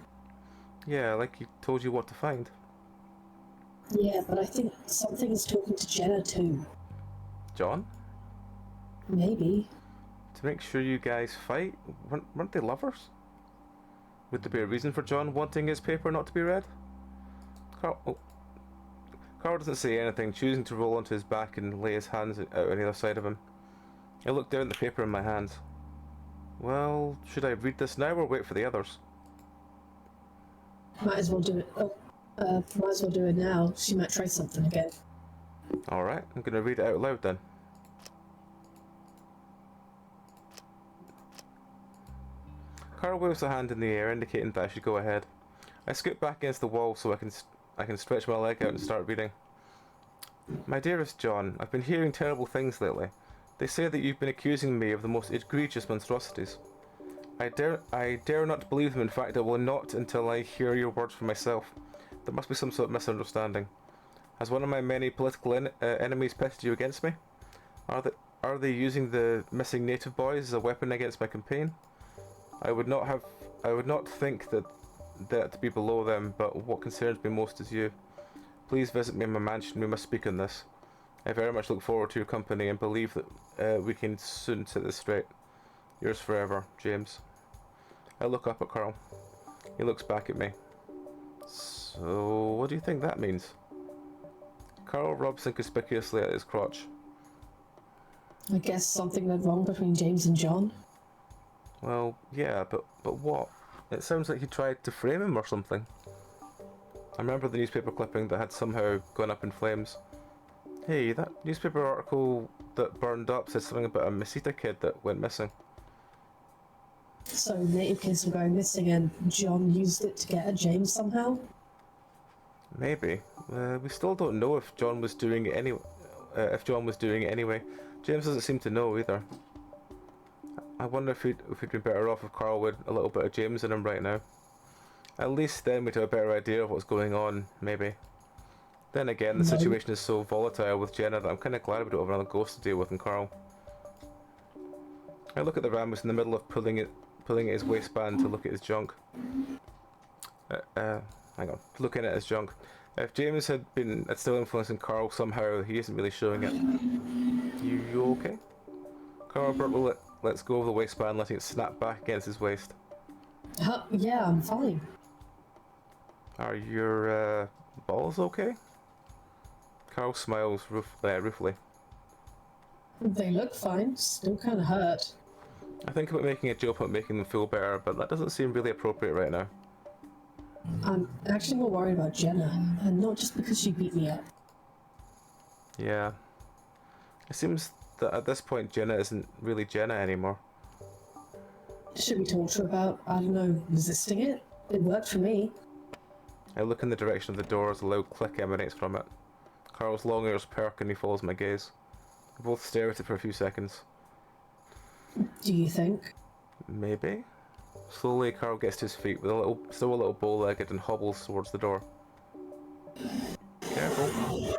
A: Yeah, like he told you what to find.
B: Yeah, but I think something is talking to Jenna too.
A: John?
B: Maybe.
A: To make sure you guys fight? Weren't they lovers? Would there be a reason for John wanting his paper not to be read? Carl doesn't say anything, choosing to roll onto his back and lay his hands out on either side of him. I look down at the paper in my hands. Well, should I read this now or wait for the others?
B: Might as well do it. Might as well do it now. She might try something again.
A: Alright, I'm gonna read it out loud then. Carl waves a hand in the air, indicating that I should go ahead. I scoot back against the wall so I can stretch my leg out and start reading. My dearest John, I've been hearing terrible things lately. They say that you've been accusing me of the most egregious monstrosities. I dare not believe them. In fact, I will not until I hear your words for myself. There must be some sort of misunderstanding. Has one of my many political enemies pitted you against me? Are they using the missing native boys as a weapon against my campaign? I would not think that to be below them, but what concerns me most is you. Please visit me in my mansion. We must speak on this. I very much look forward to your company and believe that we can soon set this straight. Yours forever, James. I look up at Carl. He looks back at me. So, what do you think that means? Carl rubs inconspicuously at his crotch.
B: I guess something went wrong between James and John.
A: Well, yeah, but what? It sounds like he tried to frame him or something. I remember the newspaper clipping that had somehow gone up in flames. Hey, that newspaper article that burned up said something about a Mesita kid that went missing.
B: So native kids were going missing and John used it to get at James somehow?
A: Maybe. We still don't know if John was doing it anyway. James doesn't seem to know either. I wonder if he'd been better off if Carl with a little bit of James in him right now. At least then we'd have a better idea of what's going on, maybe. Then again, the situation is so volatile with Jenna that I'm kind of glad we don't have another ghost to deal with in Carl. I look at the ram who's in the middle of pulling at his waistband to look at his junk. Hang on, looking at his junk. If James had still influencing Carl somehow, he isn't really showing it. You okay? Carl abruptly lets go of the waistband, letting it snap back against his waist.
B: Yeah, I'm fine.
A: Are your balls okay? Carl smiles ruefully.
B: They look fine, still kind of hurt.
A: I think about making a joke about making them feel better, but that doesn't seem really appropriate right now.
B: I'm actually more worried about Jenna, and not just because she beat me up.
A: Yeah. It seems that at this point Jenna isn't really Jenna anymore.
B: Should we talk to her about, I don't know, resisting it? It worked for me.
A: I look in the direction of the door as a loud click emanates from it. Carl's long ears perk and he follows my gaze. We both stare at it for a few seconds.
B: Do you think?
A: Maybe? Slowly, Carl gets to his feet, still a little bow-legged, and hobbles towards the door. Careful.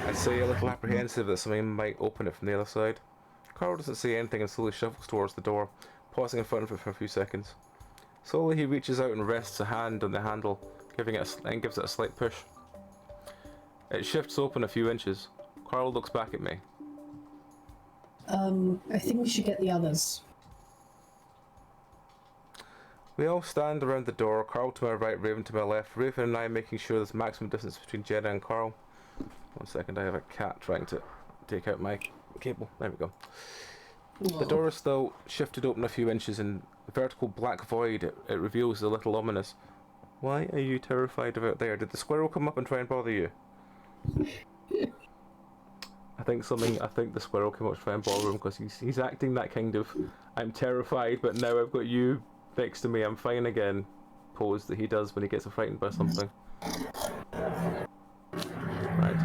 A: I say, a little apprehensive that something might open it from the other side. Carl doesn't say anything and slowly shuffles towards the door, pausing in front of it for a few seconds. Slowly he reaches out and rests a hand on the handle, and gives it a slight push. It shifts open a few inches. Carl looks back at me.
B: I think we should get the others.
A: We all stand around the door, Carl to my right, Raven to my left, Raven and I making sure there's maximum distance between Jenna and Carl. 1 second, I have a cat trying to take out my cable. There we go. The door is still shifted open a few inches in a vertical black void. It reveals a little ominous. Why are you terrified of out there? Did the squirrel come up and try and bother you? I think the squirrel came up to try and bother him because he's acting that kind of I'm terrified but now I've got you next to me, I'm fine again pose that he does when he gets frightened by something. Right.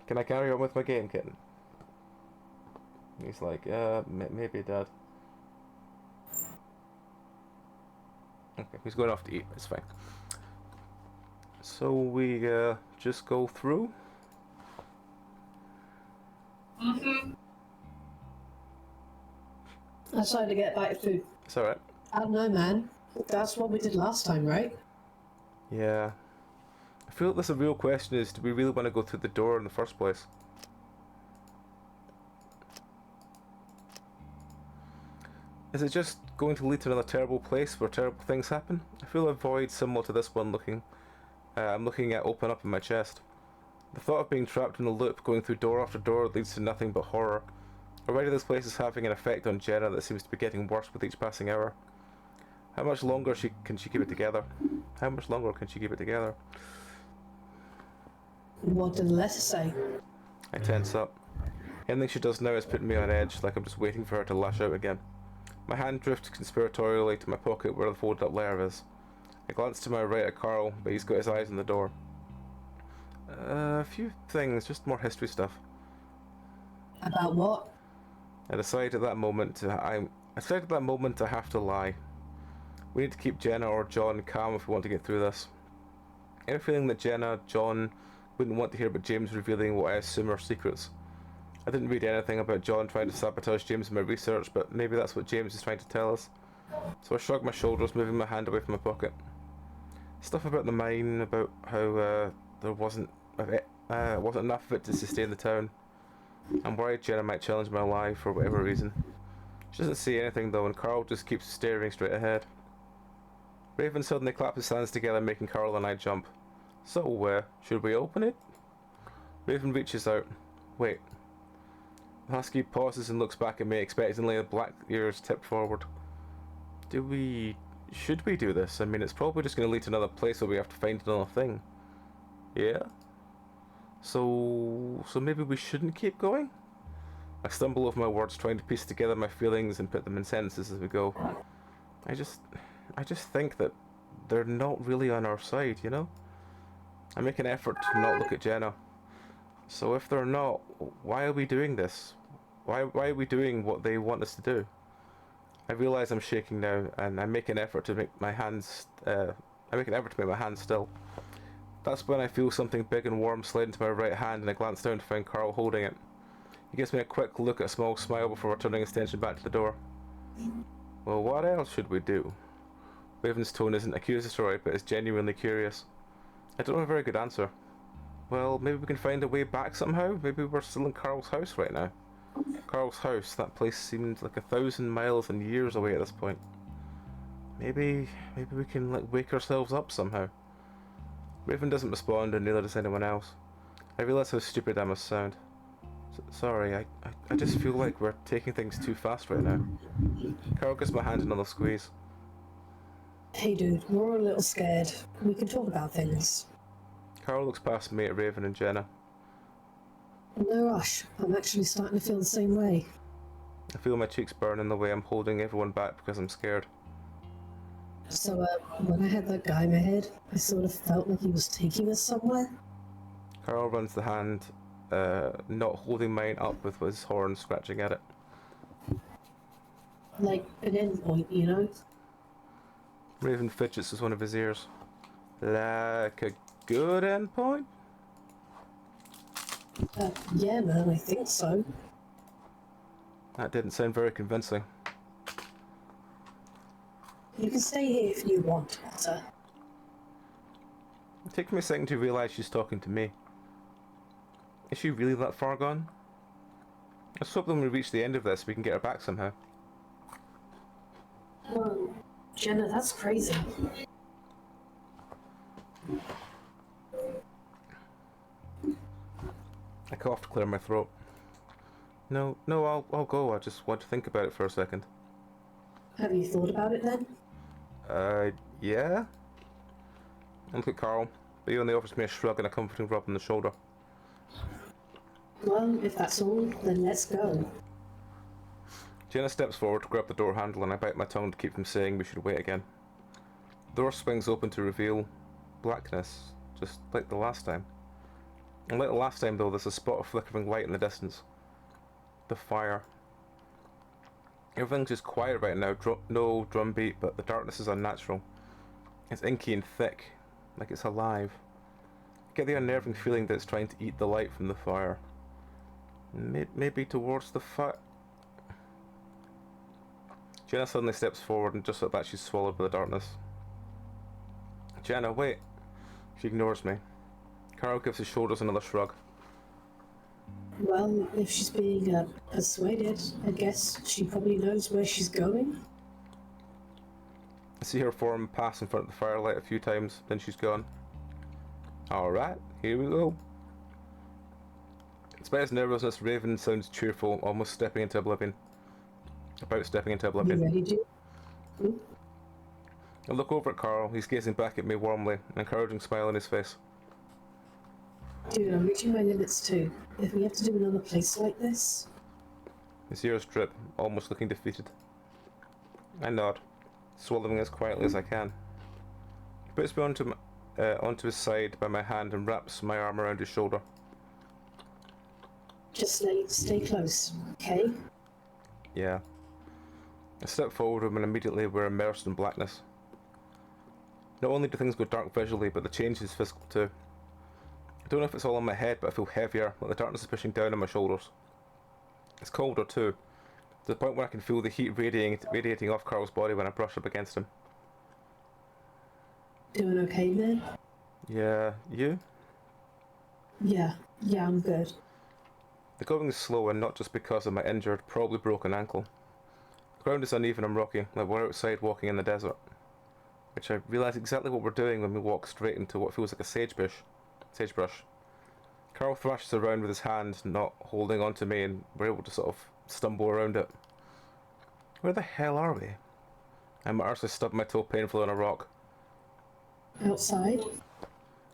A: Can I carry on with my game, kitten? He's like, maybe Dad. Okay, he's going off to eat, it's fine. So we just go through?
B: I decided to get a bite of food.
A: It's alright.
B: I don't know, man. That's what we did last time, right?
A: Yeah. I feel like the real question is, do we really want to go through the door in the first place? Is it just going to lead to another terrible place where terrible things happen? I feel a void similar to this one I'm looking at open up in my chest. The thought of being trapped in a loop, going through door after door, leads to nothing but horror. Already this place is having an effect on Jenna that seems to be getting worse with each passing hour. How much longer can she keep it together? How much longer can she keep it together?
B: What did the letter say?
A: I tense up. Anything she does now is putting me on edge, like I'm just waiting for her to lash out again. My hand drifts conspiratorially to my pocket where the folded up letter is. I glance to my right at Carl, but he's got his eyes on the door. A few things, just more history stuff.
B: About what?
A: I decide at that moment I have to lie. We need to keep Jenna or John calm if we want to get through this. I have a feeling that Jenna, John, wouldn't want to hear about James revealing what I assume are secrets. I didn't read anything about John trying to sabotage James in my research, but maybe that's what James is trying to tell us. So I shrug my shoulders, moving my hand away from my pocket. Stuff about the mine, about how there wasn't enough of it to sustain the town. I'm worried Jenna might challenge my lie for whatever reason. She doesn't say anything though, and Carl just keeps staring straight ahead. Raven suddenly claps his hands together, making Carl and I jump. So, should we open it? Raven reaches out. Wait. The husky pauses and looks back at me, expectantly, the black ears tipped forward. Should we do this? I mean, it's probably just going to lead to another place where we have to find another thing. Yeah? So maybe we shouldn't keep going? I stumble over my words, trying to piece together my feelings and put them in sentences as we go. I just think that they're not really on our side, you know? I make an effort to not look at Jenna. So if they're not, why are we doing this? Why are we doing what they want us to do? I realise I'm shaking now, and I make an effort to make my hands still. That's when I feel something big and warm slide into my right hand, and I glance down to find Carl holding it. He gives me a quick look, a small smile before returning his attention back to the door. Well, what else should we do? Raven's tone isn't accusatory, but is genuinely curious. I don't have a very good answer. Well, maybe we can find a way back somehow? Maybe we're still in Carl's house right now. Carl's house, that place seemed like 1,000 miles and years away at this point. Maybe we can wake ourselves up somehow. Raven doesn't respond, and neither does anyone else. I realise how stupid I must sound. Sorry, I just feel like we're taking things too fast right now. Carl gives my hand another squeeze.
B: Hey dude, we're all a little scared. We can talk about things.
A: Carl looks past me at Raven and Jenna.
B: No rush. I'm actually starting to feel the same way.
A: I feel my cheeks burn in the way I'm holding everyone back because I'm scared.
B: So, when I had that guy in my head, I sort of felt like he was taking us somewhere.
A: Carl runs the hand, not holding mine up with his horn scratching at it.
B: Like an endpoint, you know?
A: Raven fidgets with one of his ears. Like a good endpoint?
B: Yeah man, I think so.
A: That didn't sound very convincing.
B: You can stay here if you want, Potter.
A: Takes me a second to realise she's talking to me. Is she really that far gone? Let's hope when we reach the end of this we can get her back somehow.
B: Whoa, Jenna, that's crazy.
A: I coughed to clear my throat. No, I'll go. I just want to think about it for a second.
B: Have you thought about it then?
A: Yeah? I look at Carl, but he only offers me a shrug and a comforting rub on the shoulder.
B: Well, if that's all, then let's go.
A: Jenna steps forward to grab the door handle and I bite my tongue to keep from saying we should wait again. The door swings open to reveal blackness, just like the last time. And like the last time though, there's a spot of flickering light in the distance. The fire. Everything's just quiet right now, no drum beat, but the darkness is unnatural. It's inky and thick, like it's alive. I get the unnerving feeling that it's trying to eat the light from the fire. Maybe towards the fire. Jenna suddenly steps forward and just like that she's swallowed by the darkness. Jenna, wait. She ignores me. Carl gives his shoulders another shrug.
B: Well, if she's being persuaded, I guess she probably knows where she's going.
A: I see her form pass in front of the firelight a few times, then she's gone. Alright, here we go. Despite his nervousness, Raven sounds cheerful, almost stepping into oblivion. About stepping into oblivion.
B: You ready to?
A: I look over at Carl, he's gazing back at me warmly, an encouraging smile on his face.
B: Dude, I'm reaching my limits too. If we have to do another place like this...
A: His ears drip, almost looking defeated. I nod, swallowing as quietly as I can. He puts me onto his side by my hand and wraps my arm around his shoulder.
B: Just stay close, okay?
A: Yeah. I step forward and immediately we're immersed in blackness. Not only do things go dark visually, but the change is physical too. I don't know if it's all in my head, but I feel heavier, like the darkness is pushing down on my shoulders. It's colder too, to the point where I can feel the heat radiating off Carl's body when I brush up against him.
B: Doing okay, man?
A: Yeah, you?
B: Yeah, I'm good.
A: The going is slow and not just because of my injured, probably broken ankle. The ground is uneven and rocky, like we're outside walking in the desert. Which I realise exactly what we're doing when we walk straight into what feels like a sagebrush. Carl thrashes around with his hand, not holding on to me, and we're able to sort of stumble around it. Where the hell are we? I actually stubbed my toe painfully on a rock.
B: Outside?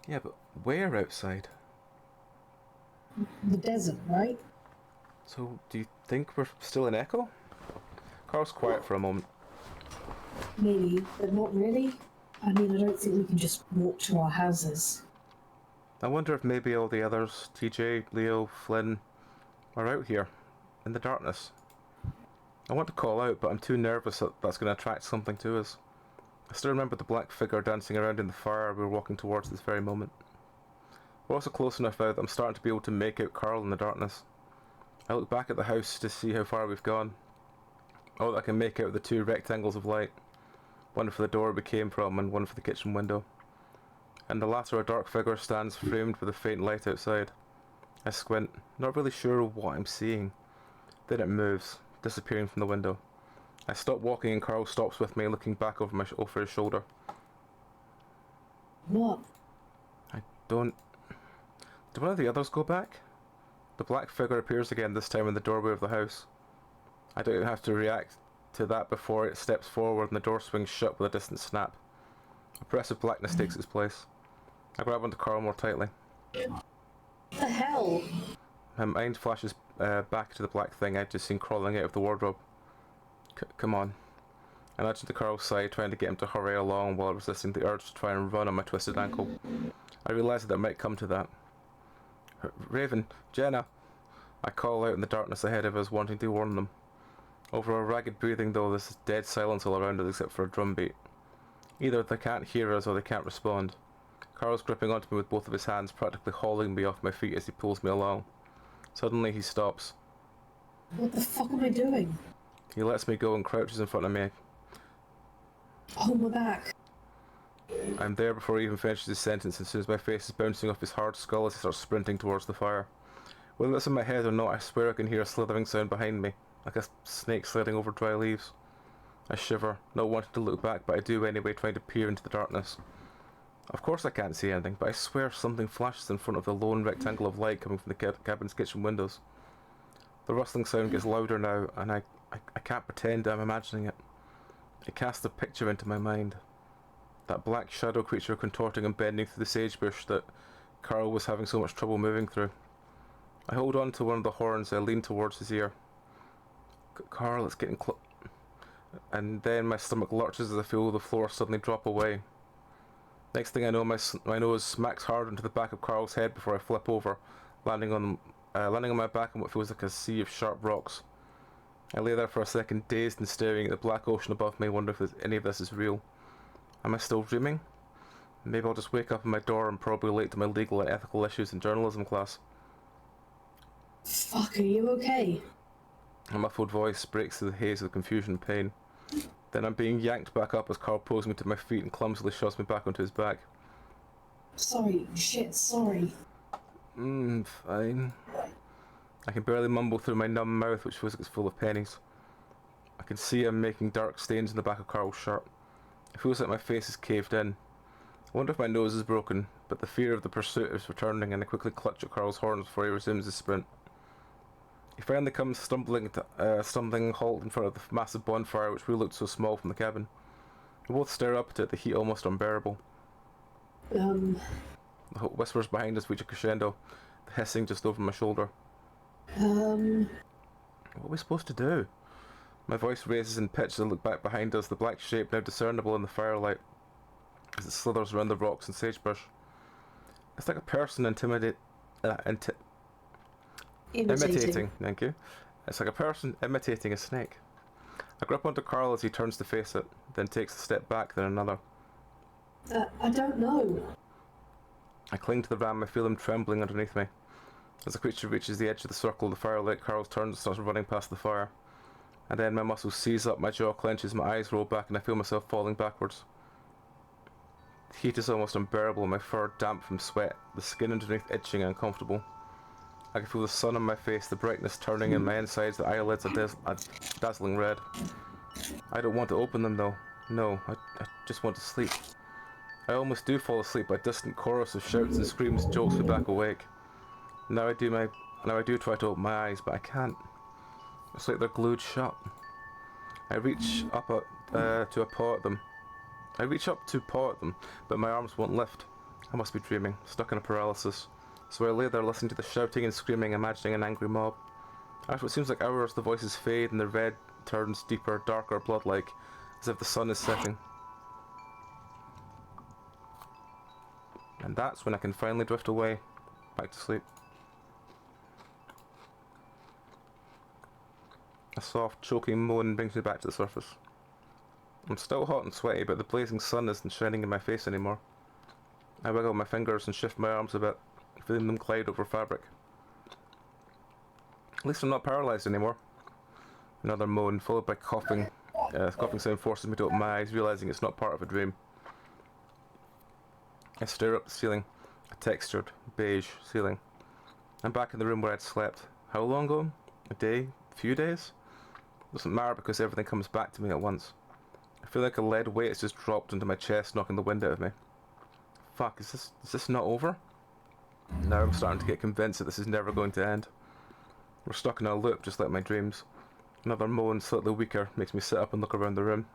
A: Yeah, but where outside?
B: The desert, right?
A: So, do you think we're still in Echo? Carl's quiet for a moment.
B: Maybe, but not really. I mean, I don't think we can just walk to our houses.
A: I wonder if maybe all the others, TJ, Leo, Flynn, are out here, in the darkness. I want to call out, but I'm too nervous that that's going to attract something to us. I still remember the black figure dancing around in the fire we were walking towards this very moment. We're also close enough now that I'm starting to be able to make out Carl in the darkness. I look back at the house to see how far we've gone. Oh, I can make out the two rectangles of light. One for the door we came from and one for the kitchen window. And the latter a dark figure stands framed with a faint light outside. I squint, not really sure what I'm seeing. Then it moves, disappearing from the window. I stop walking and Carl stops with me, looking back over his shoulder.
B: What?
A: I don't... Do one of the others go back? The black figure appears again, this time in the doorway of the house. I don't even have to react to that before it steps forward and the door swings shut with a distant snap. Oppressive blackness takes its place. I grab onto Carl more tightly.
B: What the hell?
A: My mind flashes back to the black thing I'd just seen crawling out of the wardrobe. Come on. I nudge into Carl's side, trying to get him to hurry along while resisting the urge to try and run on my twisted ankle. I realise that it might come to that. Raven, Jenna! I call out in the darkness ahead of us, wanting to warn them. Over our ragged breathing though, there's dead silence all around us except for a drum beat. Either they can't hear us or they can't respond. Carl's gripping onto me with both of his hands, practically hauling me off my feet as he pulls me along. Suddenly he stops.
B: What the fuck am I doing?
A: He lets me go and crouches in front of me.
B: Oh, my back.
A: I'm there before he even finishes his sentence, as soon as my face is bouncing off his hard skull as he starts sprinting towards the fire. Whether it's in my head or not, I swear I can hear a slithering sound behind me, like a snake sliding over dry leaves. I shiver, not wanting to look back, but I do anyway, trying to peer into the darkness. Of course I can't see anything, but I swear something flashes in front of the lone rectangle of light coming from the cabin's kitchen windows. The rustling sound gets louder now, and I can't pretend I'm imagining it. It casts a picture into my mind. That black shadow creature contorting and bending through the sagebush that Carl was having so much trouble moving through. I hold on to one of the horns and I lean towards his ear. Carl, it's getting close. And then my stomach lurches as I feel the floor suddenly drop away. Next thing I know, my nose smacks hard into the back of Carl's head before I flip over, landing on my back on what feels like a sea of sharp rocks. I lay there for a second, dazed and staring at the black ocean above me, wondering if any of this is real. Am I still dreaming? Maybe I'll just wake up in my dorm, probably late to my legal and ethical issues in journalism class.
B: Fuck, are you okay?
A: A muffled voice breaks through the haze of confusion and pain. Then I'm being yanked back up as Carl pulls me to my feet and clumsily shoves me back onto his back.
B: Sorry, shit, sorry.
A: Fine. I can barely mumble through my numb mouth, which feels like it's full of pennies. I can see him making dark stains in the back of Carl's shirt. It feels like my face is caved in. I wonder if my nose is broken, but the fear of the pursuit is returning, and I quickly clutch at Carl's horns before he resumes his sprint. He finally comes stumbling halt in front of the massive bonfire which really looked so small from the cabin. We both stare up at it, the heat almost unbearable. The whispers behind us reach a crescendo, the hissing just over my shoulder. What are we supposed to do? My voice raises in pitch as I look back behind us, the black shape now discernible in the firelight as it slithers around the rocks and sagebrush. It's like a person imitating. Thank you. It's like a person imitating a snake. I grip onto Carl as he turns to face it, then takes a step back, then another.
B: I don't know.
A: I cling to the ram, I feel him trembling underneath me. As the creature reaches the edge of the circle of the firelight, Carl turns and starts running past the fire. And then my muscles seize up, my jaw clenches, my eyes roll back, and I feel myself falling backwards. The heat is almost unbearable, my fur damp from sweat, the skin underneath itching and uncomfortable. I can feel the sun on my face, the brightness turning in my insides, the eyelids are dazzling red. I don't want to open them though. No, I just want to sleep. I almost do fall asleep, but a distant chorus of shouts and screams jolts me back awake. Now I do try to open my eyes, but I can't. It's like they're glued shut. I reach up to paw at them, but my arms won't lift. I must be dreaming, stuck in a paralysis. So I lay there listening to the shouting and screaming, imagining an angry mob. After what seems like hours, the voices fade and the red turns deeper, darker, blood-like, as if the sun is setting. And that's when I can finally drift away, back to sleep. A soft, choking moan brings me back to the surface. I'm still hot and sweaty, but the blazing sun isn't shining in my face anymore. I wiggle my fingers and shift my arms a bit, feeling them glide over fabric. At least I'm not paralysed anymore. Another moan, followed by coughing. Coughing sound forces me to open my eyes, realising it's not part of a dream. I stare up at the ceiling, a textured, beige ceiling. I'm back in the room where I'd slept. How long ago? A day? A few days? Doesn't matter because everything comes back to me at once. I feel like a lead weight has just dropped into my chest, knocking the wind out of me. Fuck, is this not over? Now I'm starting to get convinced that this is never going to end. We're stuck in a loop just like my dreams. Another moan, slightly weaker, makes me sit up and look around the room.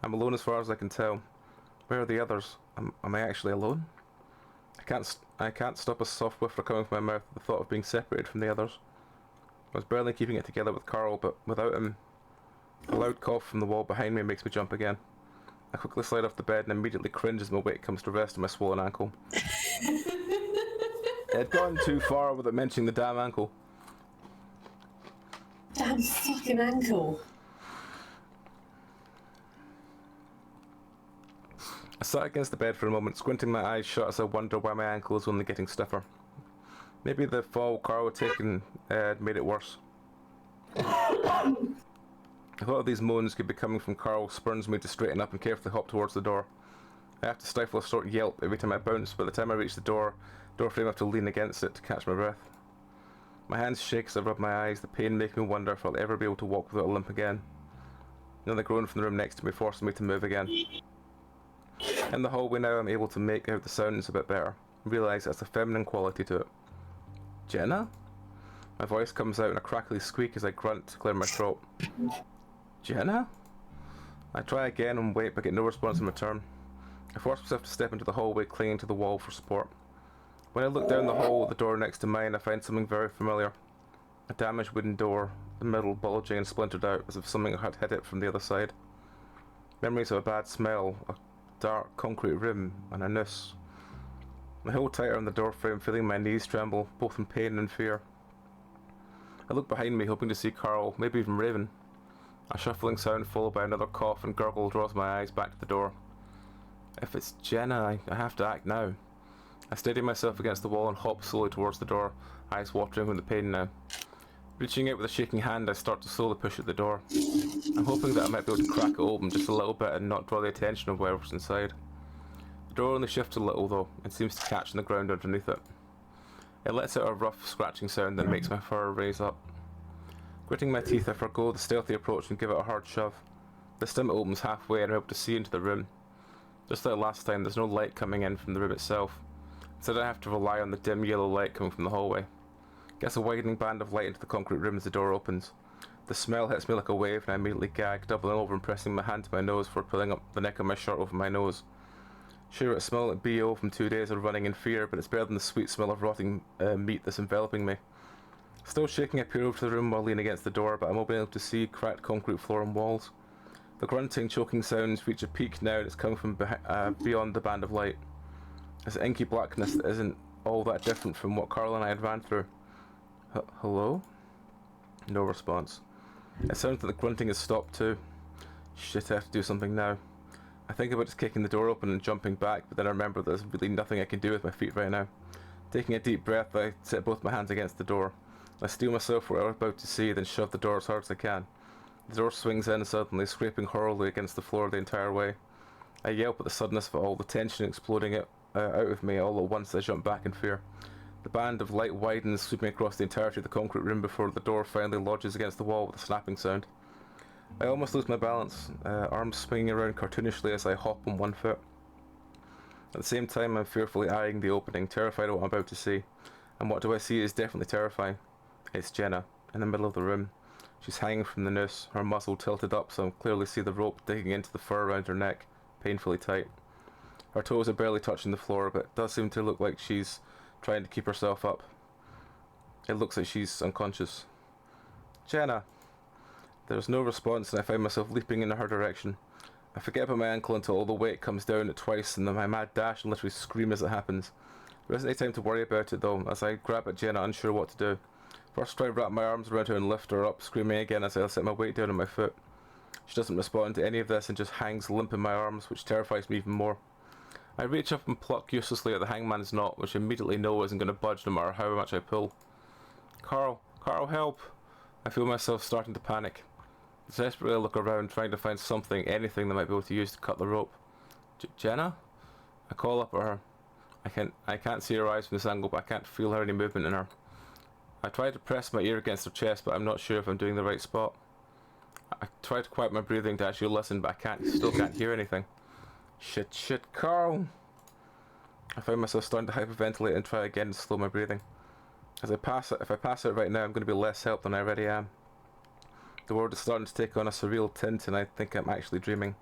A: I'm alone as far as I can tell. Where are the others? Am I actually alone? I can't stop a soft whiffer coming from my mouth at the thought of being separated from the others. I was barely keeping it together with Carl, but without him, a loud cough from the wall behind me makes me jump again. I quickly slide off the bed and immediately cringe as my weight comes to rest on my swollen ankle. It had gone too far without mentioning the damn ankle.
B: Damn fucking ankle.
A: I sat against the bed for a moment, squinting my eyes shut as I wonder why my ankle is only getting stiffer. Maybe the fall Carl had taken made it worse. The thought of these moans could be coming from Carl spurns me to straighten up and carefully hop towards the door. I have to stifle a short yelp every time I bounce. By the time I reach the door frame I have to lean against it to catch my breath. My hands shake as I rub my eyes, the pain making me wonder if I'll ever be able to walk without a limp again. Another groan from the room next to me forcing me to move again. In the hallway now I'm able to make out the sounds a bit better. I realise there's a feminine quality to it. Jenna? My voice comes out in a crackly squeak as I grunt to clear my throat. Jenna? I try again and wait but get no response in return. I force myself to step into the hallway, clinging to the wall for support. When I look down the hall at the door next to mine, I find something very familiar. A damaged wooden door, the middle bulging and splintered out as if something had hit it from the other side. Memories of a bad smell, a dark concrete room, and a noose. I hold tighter on the door frame, feeling my knees tremble, both in pain and fear. I look behind me, hoping to see Carl, maybe even Raven. A shuffling sound followed by another cough and gurgle draws my eyes back to the door. If it's Jenna, I have to act now. I steady myself against the wall and hop slowly towards the door, eyes watering from the pain now. Reaching out with a shaking hand, I start to slowly push at the door. I'm hoping that I might be able to crack it open just a little bit and not draw the attention of whoever's inside. The door only shifts a little though, and seems to catch in the ground underneath it. It lets out a rough scratching sound that makes my fur raise up. Gritting my teeth, I forgo the stealthy approach and give it a hard shove. This time it opens halfway and I'm able to see into the room. Just like last time, there's no light coming in from the room itself. Instead I have to rely on the dim yellow light coming from the hallway. Gets a widening band of light into the concrete room as the door opens. The smell hits me like a wave and I immediately gag, doubling over and pressing my hand to my nose before pulling up the neck of my shirt over my nose. Sure, it smells like BO from 2 days of running in fear, but it's better than the sweet smell of rotting meat that's enveloping me. Still shaking, I peer over to the room while leaning against the door, but I'm only able to see cracked concrete floor and walls. The grunting, choking sounds reach a peak now and it's coming from beyond the band of light. It's an inky blackness that isn't all that different from what Carl and I had ran through. Hello? No response. It sounds like the grunting has stopped too. Shit, I have to do something now. I think about just kicking the door open and jumping back, but then I remember there's really nothing I can do with my feet right now. Taking a deep breath, I set both my hands against the door. I steel myself for what I'm about to see, then shove the door as hard as I can. The door swings in suddenly, scraping horribly against the floor the entire way. I yelp at the suddenness of it all, the tension exploding out of me all at once as I jump back in fear. The band of light widens, sweeping across the entirety of the concrete room before the door finally lodges against the wall with a snapping sound. I almost lose my balance, arms swinging around cartoonishly as I hop on one foot. At the same time, I'm fearfully eyeing the opening, terrified of what I'm about to see. And what do I see is definitely terrifying. It's Jenna, in the middle of the room. She's hanging from the noose, her muzzle tilted up so I can clearly see the rope digging into the fur around her neck, painfully tight. Her toes are barely touching the floor, but it does seem to look like she's trying to keep herself up. It looks like she's unconscious. Jenna! There's no response and I find myself leaping in her direction. I forget about my ankle until all the weight comes down at twice and then my mad dash and literally scream as it happens. There isn't any time to worry about it though, as I grab at Jenna unsure what to do. First try to wrap my arms around her and lift her up, screaming again as I set my weight down on my foot. She doesn't respond to any of this and just hangs limp in my arms, which terrifies me even more. I reach up and pluck uselessly at the hangman's knot, which I immediately know isn't going to budge no matter how much I pull. Carl, help! I feel myself starting to panic. Desperately I look around, trying to find something, anything that I might be able to use to cut the rope. Jenna? I call up at her. I can't see her eyes from this angle, but I can't feel any movement in her. I try to press my ear against her chest, but I'm not sure if I'm doing the right spot. I try to quiet my breathing to actually listen, but still can't hear anything. Shit, Carl! I find myself starting to hyperventilate and try again to slow my breathing. If I pass it right now, I'm going to be less help than I already am. The world is starting to take on a surreal tint and I think I'm actually dreaming.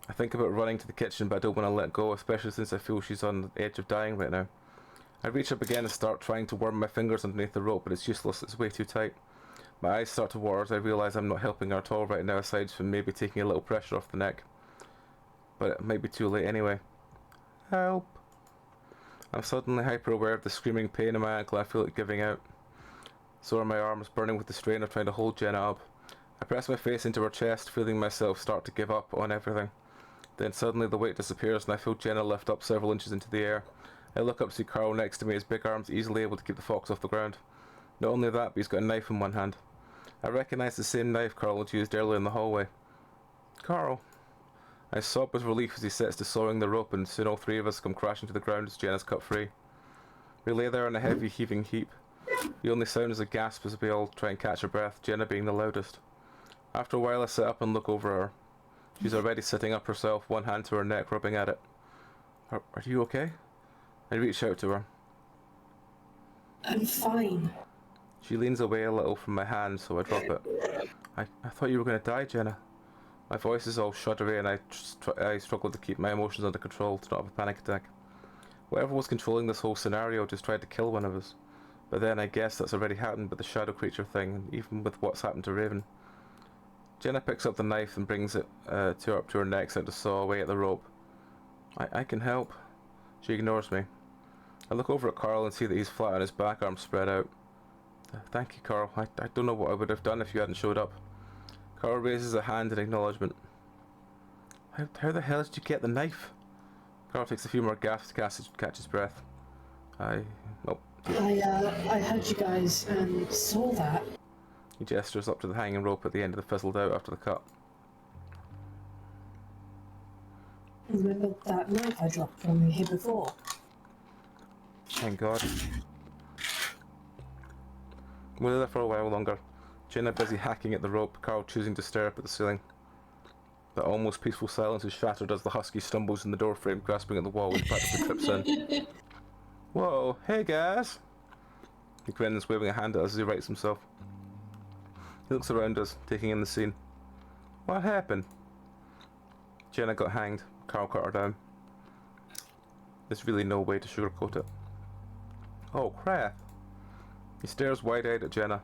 A: I think about running to the kitchen, but I don't want to let go, especially since I feel she's on the edge of dying right now. I reach up again and start trying to worm my fingers underneath the rope, but it's useless, it's way too tight. My eyes start to water as I realise I'm not helping her at all right now, aside from maybe taking a little pressure off the neck. But it might be too late anyway. Help! I'm suddenly hyper aware of the screaming pain in my ankle. I feel it giving out. So are my arms, burning with the strain of trying to hold Jenna up. I press my face into her chest, feeling myself start to give up on everything. Then suddenly the weight disappears and I feel Jenna lift up several inches into the air. I look up to see Carl next to me, his big arms easily able to keep the fox off the ground. Not only that, but he's got a knife in one hand. I recognise the same knife Carl had used earlier in the hallway. Carl! I sob with relief as he sets to sawing the rope, and soon all three of us come crashing to the ground as Jenna's cut free. We lay there in a heavy, heaving heap. The only sound is a gasp as we all try and catch our breath, Jenna being the loudest. After a while I sit up and look over her. She's already sitting up herself, one hand to her neck, rubbing at it. Are you okay? I reach out to her.
B: I'm fine.
A: She leans away a little from my hand, so I drop it. I thought you were going to die, Jenna. My voice is all shuddery and I struggle to keep my emotions under control, to not have a panic attack. Whatever was controlling this whole scenario just tried to kill one of us. But then I guess that's already happened with the shadow creature thing, and even with what's happened to Raven. Jenna picks up the knife and brings it up to her neck so to saw away at the rope. I can help. She ignores me. I look over at Carl and see that he's flat on his back, arms spread out. Thank you, Carl. I don't know what I would have done if you hadn't showed up. Carl raises a hand in acknowledgement. How the hell did you get the knife? Carl takes a few more gasps to catch his breath. I
B: heard you guys and saw that.
A: He gestures up to the hanging rope at the end of the fizzled out after the cut.
B: Remember that knife I dropped from you here before?
A: Thank God. We lay there for a while longer. Jenna busy hacking at the rope, Carl choosing to stare up at the ceiling. The almost peaceful silence is shattered as the husky stumbles in the doorframe, grasping at the wall and practically trips in. Whoa, hey guys! He grins, waving a hand at us as he rights himself. He looks around us, taking in the scene. What happened? Jenna got hanged. Carl cut her down. There's really no way to sugarcoat it. Oh crap! He stares wide-eyed at Jenna.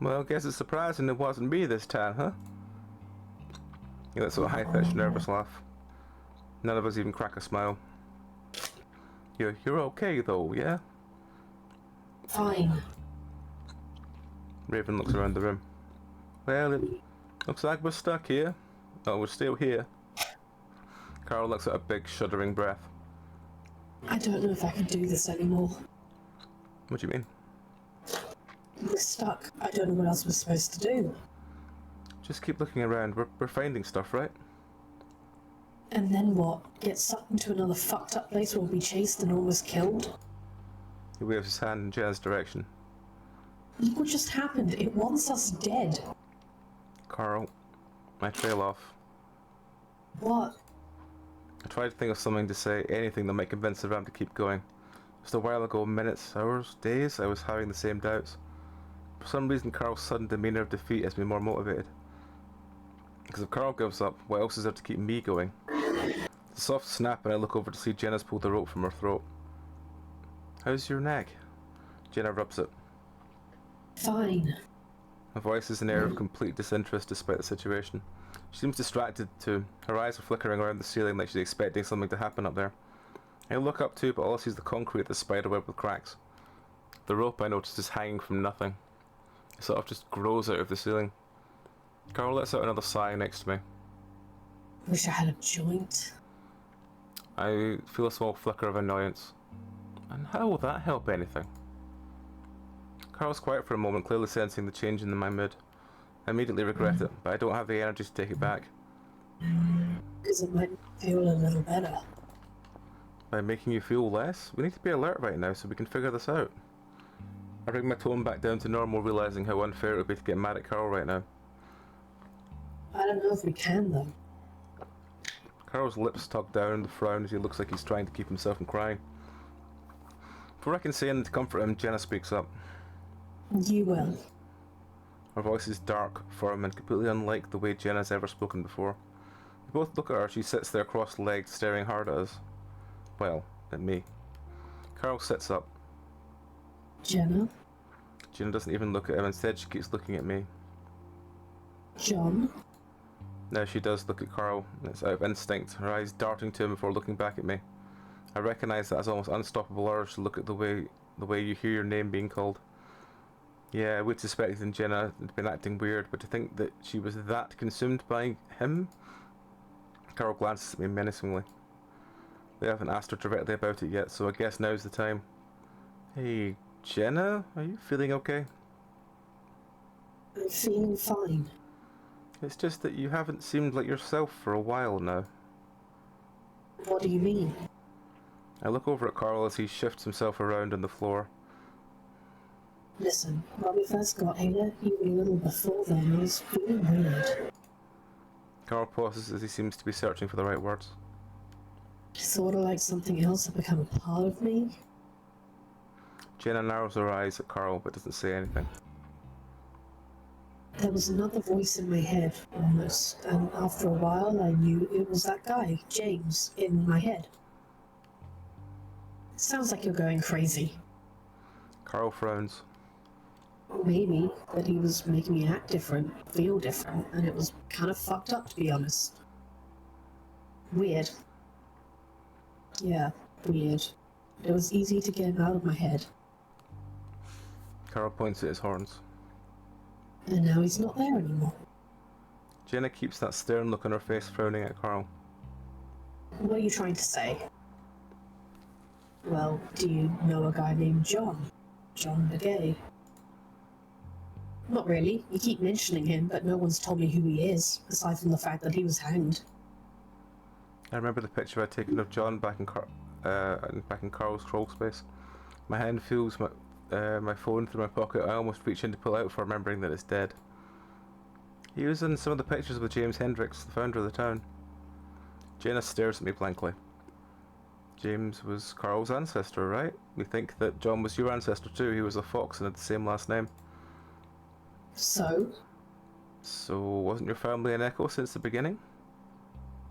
A: Well, guess it's surprising it wasn't me this time, huh? He lets out a high-pitched, nervous laugh. None of us even crack a smile. You're okay though, yeah?
B: Fine.
A: Raven looks around the room. Well, it looks like we're stuck here. Oh, we're still here. Carl looks at a big, shuddering breath.
B: I don't know if I can do this anymore.
A: What do you mean?
B: We're stuck. I don't know what else we're supposed to do.
A: Just keep looking around. We're finding stuff, right?
B: And then what? Get sucked into another fucked up place where we'll be chased and almost killed?
A: He waves his hand in Jenna's direction.
B: Look what just happened. It wants us dead.
A: Carl, I trail off.
B: What?
A: I try to think of something to say, anything that might convince the ram to keep going. Just a while ago, minutes, hours, days, I was having the same doubts. For some reason, Carl's sudden demeanour of defeat has me more motivated. Because if Carl gives up, what else is there to keep me going? It's a soft snap and I look over to see Jenna's pulled the rope from her throat. How's your neck? Jenna rubs it.
B: Fine.
A: Her voice is an air of complete disinterest despite the situation. She seems distracted too. Her eyes are flickering around the ceiling like she's expecting something to happen up there. I look up too, but all I see is the concrete, the spiderweb with cracks. The rope, I noticed, is hanging from nothing. It sort of just grows out of the ceiling. Carl lets out another sigh next to me.
B: Wish I had a joint.
A: I feel a small flicker of annoyance. And how will that help anything? Carl's quiet for a moment, clearly sensing the change in my mood. I immediately regret it, but I don't have the energy to take it back.
B: Because it might feel a little better.
A: By making you feel less? We need to be alert right now so we can figure this out. I bring my tone back down to normal, realising how unfair it would be to get mad at Carl right now.
B: I don't know if we can, though.
A: Carl's lips tug down the frown as he looks like he's trying to keep himself from crying. Before I can say anything to comfort him, Jenna speaks up.
B: You will.
A: Her voice is dark, firm, and completely unlike the way Jenna's ever spoken before. We both look at her. She sits there cross-legged, staring hard at us. Well, at me. Carl sits up.
B: Jenna?
A: Jenna doesn't even look at him. Instead, she keeps looking at me.
B: John?
A: Now she does look at Carl. It's out of instinct, her eyes darting to him before looking back at me. I recognise that as almost unstoppable urge to look at the way you hear your name being called. Yeah, I would suspect that Jenna had been acting weird, but to think that she was that consumed by him? Carl glances at me menacingly. They haven't asked her directly about it yet, so I guess now's the time. Hey, Jenna, are you feeling okay?
B: I'm feeling fine.
A: It's just that you haven't seemed like yourself for a while now.
B: What do you mean?
A: I look over at Carl as he shifts himself around on the floor.
B: Listen, when we first got here, even a little before then, I was feeling weird.
A: Carl pauses as he seems to be searching for the right words.
B: Sort of like something else had become a part of me.
A: Jenna narrows her eyes at Carl but doesn't say anything.
B: There was another voice in my head, almost, and after a while I knew it was that guy, James, in my head. Sounds like you're going crazy.
A: Carl frowns.
B: Maybe, but he was making me act different, feel different, and it was kind of fucked up, to be honest. Weird. Yeah, weird. It was easy to get him out of my head.
A: Carl points at his horns.
B: And now he's not there anymore.
A: Jenna keeps that stern look on her face, frowning at Carl.
B: What are you trying to say? Well, do you know a guy named John? John the Gay? Not really. You keep mentioning him, but no one's told me who he is, aside from the fact that he was hanged.
A: I remember the picture I'd taken of John back in Carl's crawl space. My hand feels my phone through my pocket. I almost reach in to pull out for remembering that it's dead. He was in some of the pictures with James Hendricks, the founder of the town. Jenna stares at me blankly. James was Carl's ancestor, right? We think that John was your ancestor too. He was a fox and had the same last name.
B: So?
A: So wasn't your family an echo since the beginning?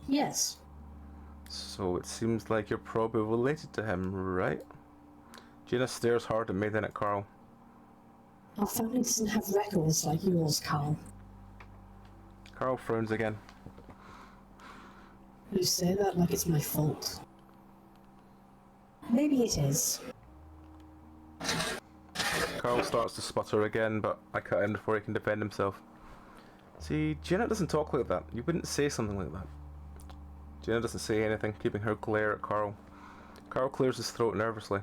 B: Yes.
A: So it seems like you're probably related to him, right? Jenna stares hard at me, then at Carl.
B: Our family doesn't have records like yours, Carl.
A: Carl frowns again.
B: You say that like it's my fault. Maybe it is.
A: Carl starts to sputter again, but I cut in before he can defend himself. See, Jenna doesn't talk like that. You wouldn't say something like that. Jenna doesn't say anything, keeping her glare at Carl. Carl clears his throat nervously.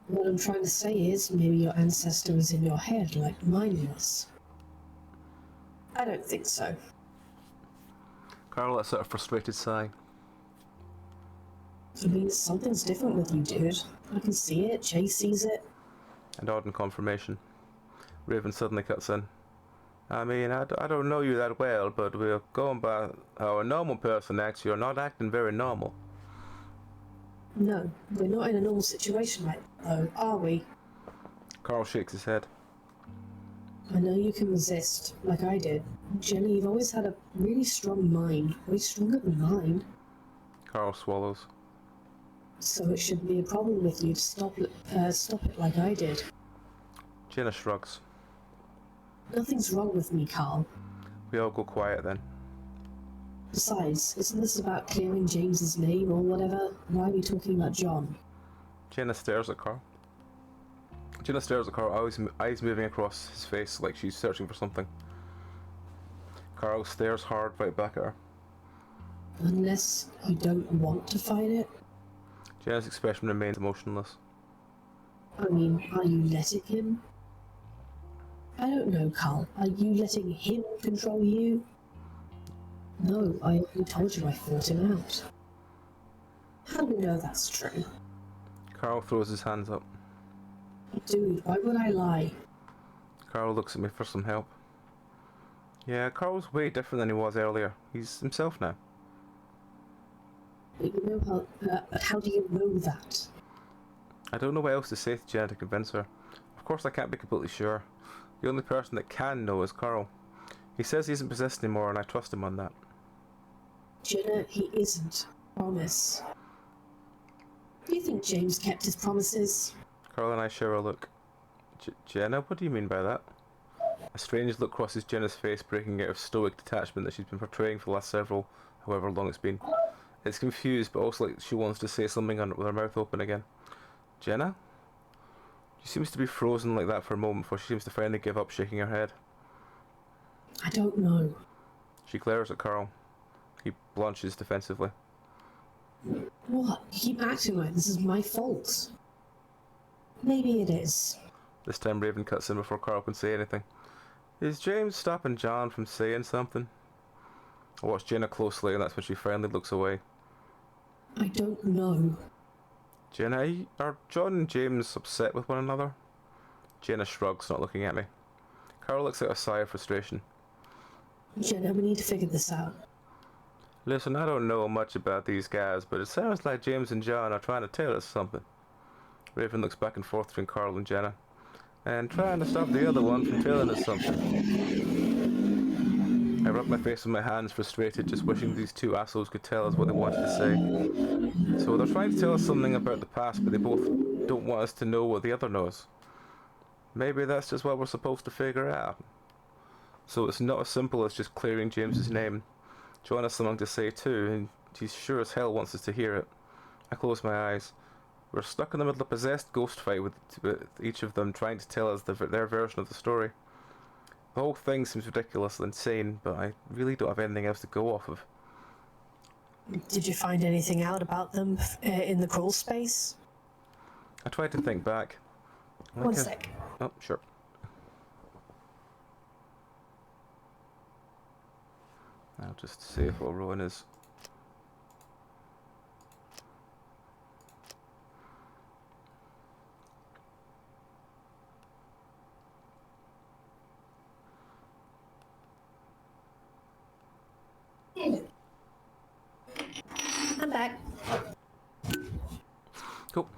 B: What I'm trying to say is, maybe your ancestor is in your head like mine was. I don't think so.
A: Carl lets out a frustrated sigh.
B: I mean, something's different with you, dude. I can see it, Chase sees it.
A: And odd in confirmation. Raven suddenly cuts in. I mean, I don't know you that well, but we're going by how a normal person acts. You're not acting very normal.
B: No, we're not in a normal situation right now, though, are we?
A: Carl shakes his head.
B: I know you can resist, like I did. Jenny, you've always had a really strong mind, way stronger than mine.
A: Carl swallows.
B: So it shouldn't be a problem with you to stop it like I did.
A: Jenna shrugs.
B: Nothing's wrong with me, Carl.
A: We all go quiet then.
B: Besides, isn't this about clearing James's name or whatever? Why are we talking about John?
A: Jenna stares at Carl. Eyes moving across his face like she's searching for something. Carl stares hard right back at her.
B: Unless you don't want to fight it?
A: Jenna's expression remains emotionless.
B: I mean, are you letting him? I don't know, Carl. Are you letting him control you? No, I already told you I fought him out. How do we know that's true?
A: Carl throws his hands up.
B: Dude, why would I lie?
A: Carl looks at me for some help. Yeah, Carl's way different than he was earlier. He's himself now.
B: But you know how do you know that?
A: I don't know what else to say to Jenna to convince her. Of course I can't be completely sure. The only person that can know is Carl. He says he isn't possessed anymore and I trust him on that.
B: Jenna, he isn't. Promise. Do you think James kept his promises?
A: Carl and I share a look. Jenna, what do you mean by that? A strange look crosses Jenna's face, breaking out of stoic detachment that she's been portraying for the last however long it's been. It's confused, but also like she wants to say something with her mouth open again. Jenna? She seems to be frozen like that for a moment before she seems to finally give up, shaking her head.
B: I don't know.
A: She glares at Carl. He blanches defensively.
B: What? You keep acting like this is my fault. Maybe it is.
A: This time Raven cuts in before Carl can say anything. Is James stopping John from saying something? I watch Jenna closely, and that's when she finally looks away.
B: I don't know.
A: Jenna, are John and James upset with one another? Jenna shrugs, not looking at me. Carol looks out a sigh of frustration.
B: Jenna, we need to figure this out.
A: Listen, I don't know much about these guys, but it sounds like James and John are trying to tell us something. Raven looks back and forth between Carl and Jenna, and trying to stop the other one from telling us something. I rub my face with my hands, frustrated, just wishing these two assholes could tell us what they wanted to say. So they're trying to tell us something about the past, but they both don't want us to know what the other knows. Maybe that's just what we're supposed to figure out. So it's not as simple as just clearing James's name. John has something to say too, and he sure as hell wants us to hear it. I close my eyes. We're stuck in the middle of a possessed ghost fight with each of them trying to tell us their version of the story. The whole thing seems ridiculous and insane, but I really don't have anything else to go off of.
B: Did you find anything out about them in the crawl space?
A: I tried to think back.
B: One sec.
A: Oh, sure. I'll just see if what Rowan is.
B: I'm back.
A: Cool.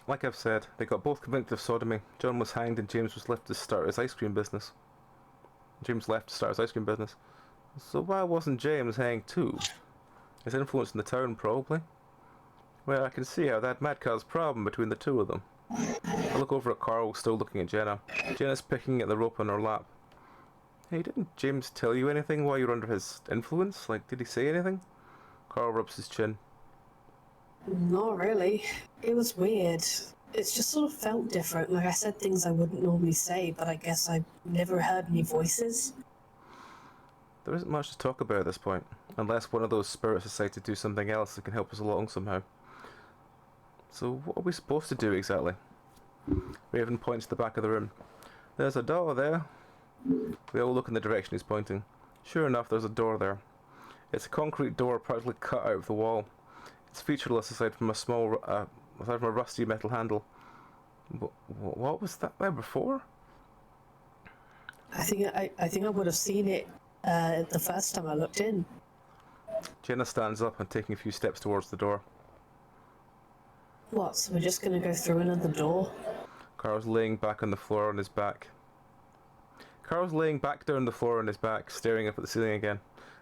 A: Like I've said, they got both convicted of sodomy. John was hanged and James was left to start his ice cream business. So why wasn't James hanged too? His influence in the town, probably. Well, I can see how that might cause a problem between the two of them. I look over at Carl, still looking at Jenna. Jenna's picking at the rope on her lap. Hey, didn't James tell you anything while you were under his influence? Like, did he say anything? Carl rubs his chin.
B: Not really. It was weird. It's just sort of felt different. Like I said things I wouldn't normally say, but I guess I never heard any voices.
A: There isn't much to talk about at this point, unless one of those spirits decide to do something else that can help us along somehow. So what are we supposed to do exactly? Raven points to the back of the room. There's a door there. We all look in the direction he's pointing. Sure enough, there's a door there. It's a concrete door practically cut out of the wall. It's featureless aside from a rusty metal handle. What was that there before?
B: I think I would have seen it the first time I looked in.
A: Jenna stands up and taking a few steps towards the door.
B: What? So we're just gonna go through another door?
A: Carl's laying back on the floor on his back. Carl's laying back down on the floor on his back, staring up at the ceiling again.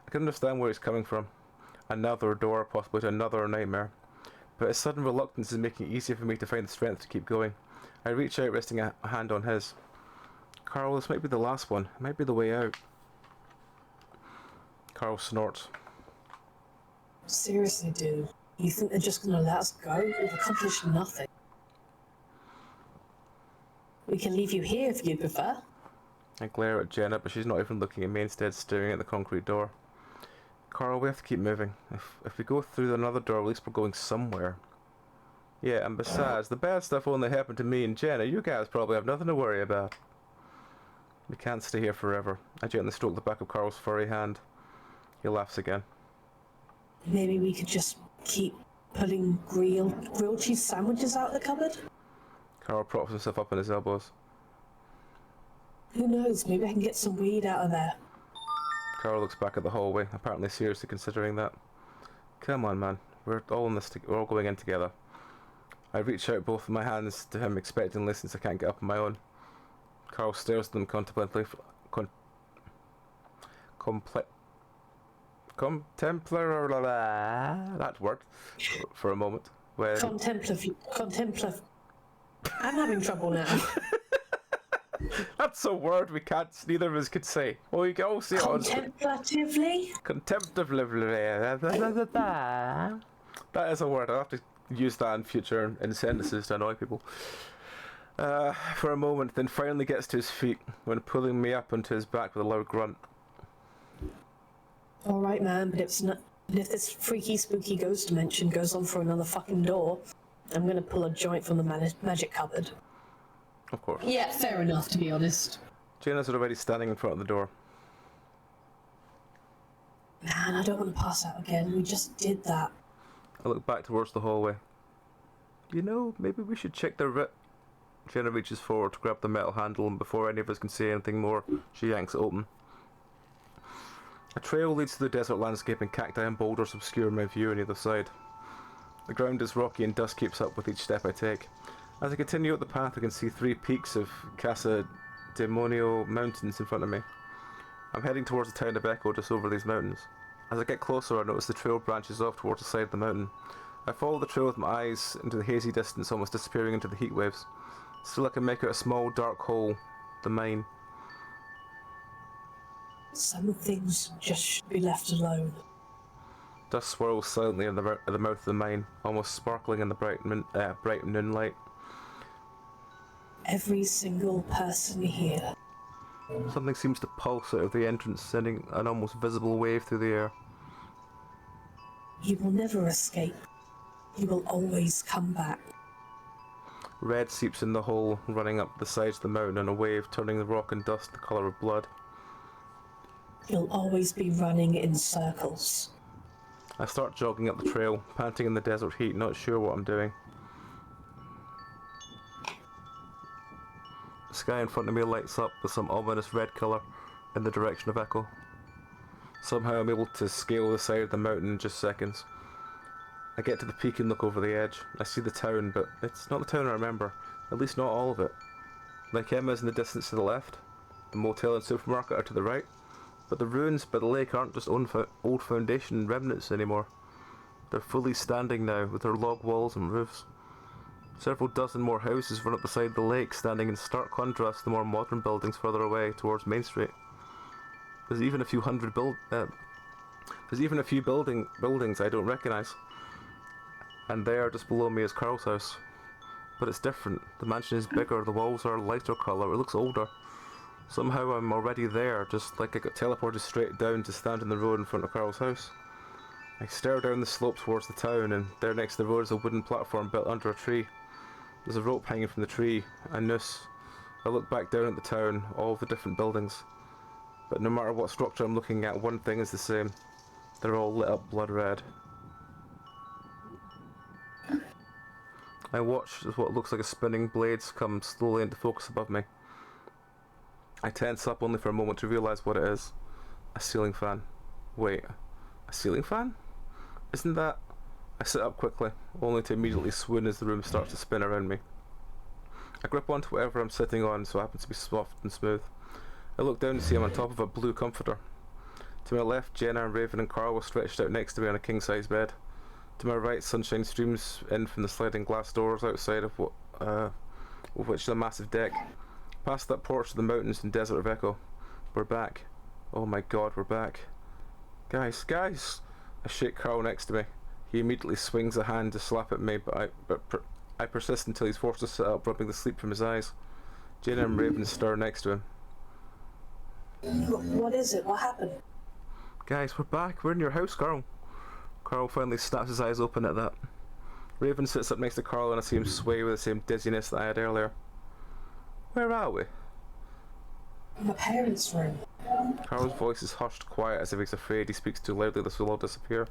A: I can understand where he's coming from. Another door, possibly to another nightmare. But his sudden reluctance is making it easier for me to find the strength to keep going. I reach out, resting a hand on his. Carl, this might be the last one. It might be the way out. Carl snorts.
B: Seriously, dude. You think they're just gonna let us go? We've accomplished nothing. We can leave you here if you'd prefer.
A: I glare at Jenna, but she's not even looking at me, instead staring at the concrete door. Carl, we have to keep moving. If we go through another door, at least we're going somewhere. Yeah, and besides, the bad stuff only happened to me and Jenna. You guys probably have nothing to worry about. We can't stay here forever. I gently stroke the back of Carl's furry hand. He laughs again.
B: Maybe we could just keep putting grilled cheese sandwiches out of the cupboard?
A: Carl props himself up on his elbows.
B: Who knows, maybe I can get some weed out of there.
A: Carl looks back at the hallway, apparently seriously considering that. Come on, man. We're all going in together. I reach out both of my hands to him expectantly since I can't get up on my own. Carl stares at them contemplatively that word for a moment.
B: Contemplative. I'm having trouble now.
A: That's a word neither of us could say. Well, you can all say it on...
B: Contemplatively?
A: Contemplatively. That is a word. I'll have to use that in future in sentences to annoy people. For a moment, then finally gets to his feet when pulling me up onto his back with a loud grunt.
B: Alright, man, but if this freaky spooky ghost dimension goes on for another fucking door, I'm gonna pull a joint from the magic cupboard.
A: Of course.
B: Yeah, fair enough, to be honest.
A: Jaina's already standing in front of the door.
B: Man, I don't want to pass out again. We just did that.
A: I look back towards the hallway. You know, maybe we should check the writ. Jaina reaches forward to grab the metal handle, and before any of us can say anything more, she yanks it open. A trail leads to the desert landscape, and cacti and boulders obscure my view on either side. The ground is rocky and dust keeps up with each step I take. As I continue up the path, I can see 3 peaks of Casa Demonio mountains in front of me. I'm heading towards the town of Echo just over these mountains. As I get closer, I notice the trail branches off towards the side of the mountain. I follow the trail with my eyes into the hazy distance, almost disappearing into the heat waves. Still I can make out a small dark hole, the mine.
B: Some things just should be left alone.
A: Dust swirls silently at the mouth of the mine, almost sparkling in the bright moonlight.
B: Every single person here.
A: Something seems to pulse out of the entrance, sending an almost visible wave through the air.
B: You will never escape. You will always come back.
A: Red seeps in the hole, running up the sides of the mountain in a wave, turning the rock and dust the colour of blood.
B: You'll always be running in circles.
A: I start jogging up the trail, panting in the desert heat, not sure what I'm doing. The sky in front of me lights up with some ominous red colour in the direction of Echo. Somehow I'm able to scale the side of the mountain in just seconds. I get to the peak and look over the edge. I see the town, but it's not the town I remember, at least not all of it. Like Emma's in the distance to the left, the motel and supermarket are to the right, but the ruins by the lake aren't just old foundation remnants anymore. They're fully standing now, with their log walls and roofs. Several dozen more houses run up the side of the lake, standing in stark contrast to the more modern buildings further away towards Main Street. There's even a few buildings I don't recognise. And there, just below me, is Carl's house. But it's different. The mansion is bigger, the walls are lighter colour, it looks older. Somehow I'm already there, just like I got teleported straight down to stand in the road in front of Carl's house. I stare down the slope towards the town, and there next to the road is a wooden platform built under a tree. There's a rope hanging from the tree, a noose. I look back down at the town, all of the different buildings. But no matter what structure I'm looking at, one thing is the same. They're all lit up blood red. I watch as what looks like a spinning blades come slowly into focus above me. I tense up only for a moment to realise what it is. A ceiling fan. Wait, a ceiling fan? Isn't that... I sit up quickly, only to immediately swoon as the room starts to spin around me. I grip onto whatever I'm sitting on, so it happens to be soft and smooth. I look down to see I'm on top of a blue comforter. To my left, Jenna and Raven and Carl were stretched out next to me on a king-size bed. To my right, sunshine streams in from the sliding glass doors outside of which is a massive deck. Past that porch to the mountains and desert of Echo. We're back. Oh my god, we're back. Guys! I shake Carl next to me. He immediately swings a hand to slap at me, but I persist until he's forced to sit up, rubbing the sleep from his eyes. Jenna and Raven stir next to him.
B: What is it? What happened?
A: Guys, we're back. We're in your house, Carl. Carl finally snaps his eyes open at that. Raven sits up next to Carl and I see him sway with the same dizziness that I had earlier. Where are we?
B: My parents' room.
A: Carl's voice is hushed quiet as if he's afraid he speaks too loudly this will all disappear.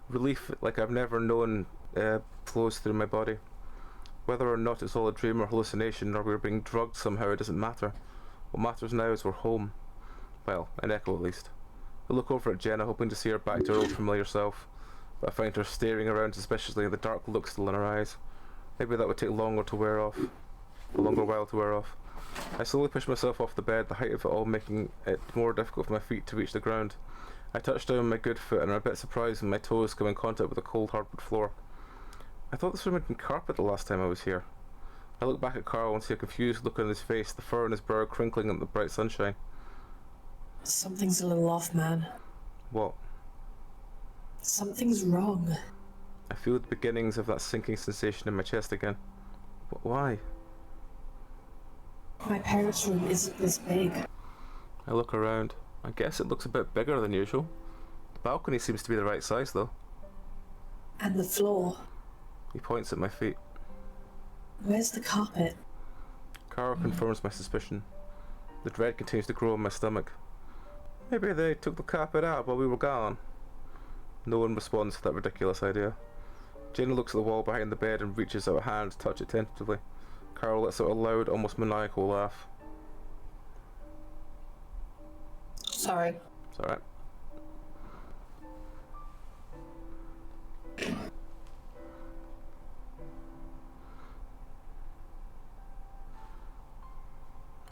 A: Relief like I've never known flows through my body. Whether or not it's all a dream or hallucination or we're being drugged somehow, it doesn't matter. What matters now is we're home. Well, in Echo at least. I look over at Jenna, hoping to see her back to her old familiar self, but I find her staring around suspiciously, the dark look still in her eyes. Maybe that would take a longer while to wear off. I slowly push myself off the bed, the height of it all making it more difficult for my feet to reach the ground. I touch down my good foot and I'm a bit surprised when my toes come in contact with the cold hardwood floor. I thought this room had been carpet the last time I was here. I look back at Carl and see a confused look on his face, the fur on his brow crinkling in the bright sunshine.
B: Something's a little off, man.
A: What?
B: Something's wrong.
A: I feel the beginnings of that sinking sensation in my chest again. But why?
B: My parents' room isn't this big.
A: I look around. I guess it looks a bit bigger than usual. The balcony seems to be the right size though.
B: And the floor.
A: He points at my feet.
B: Where's the carpet?
A: Carl confirms my suspicion. The dread continues to grow in my stomach. Maybe they took the carpet out while we were gone. No one responds to that ridiculous idea. Jenna looks at the wall behind the bed and reaches out a hand to touch it tentatively. Carl lets out a loud, almost maniacal laugh.
B: Sorry.
A: It's alright.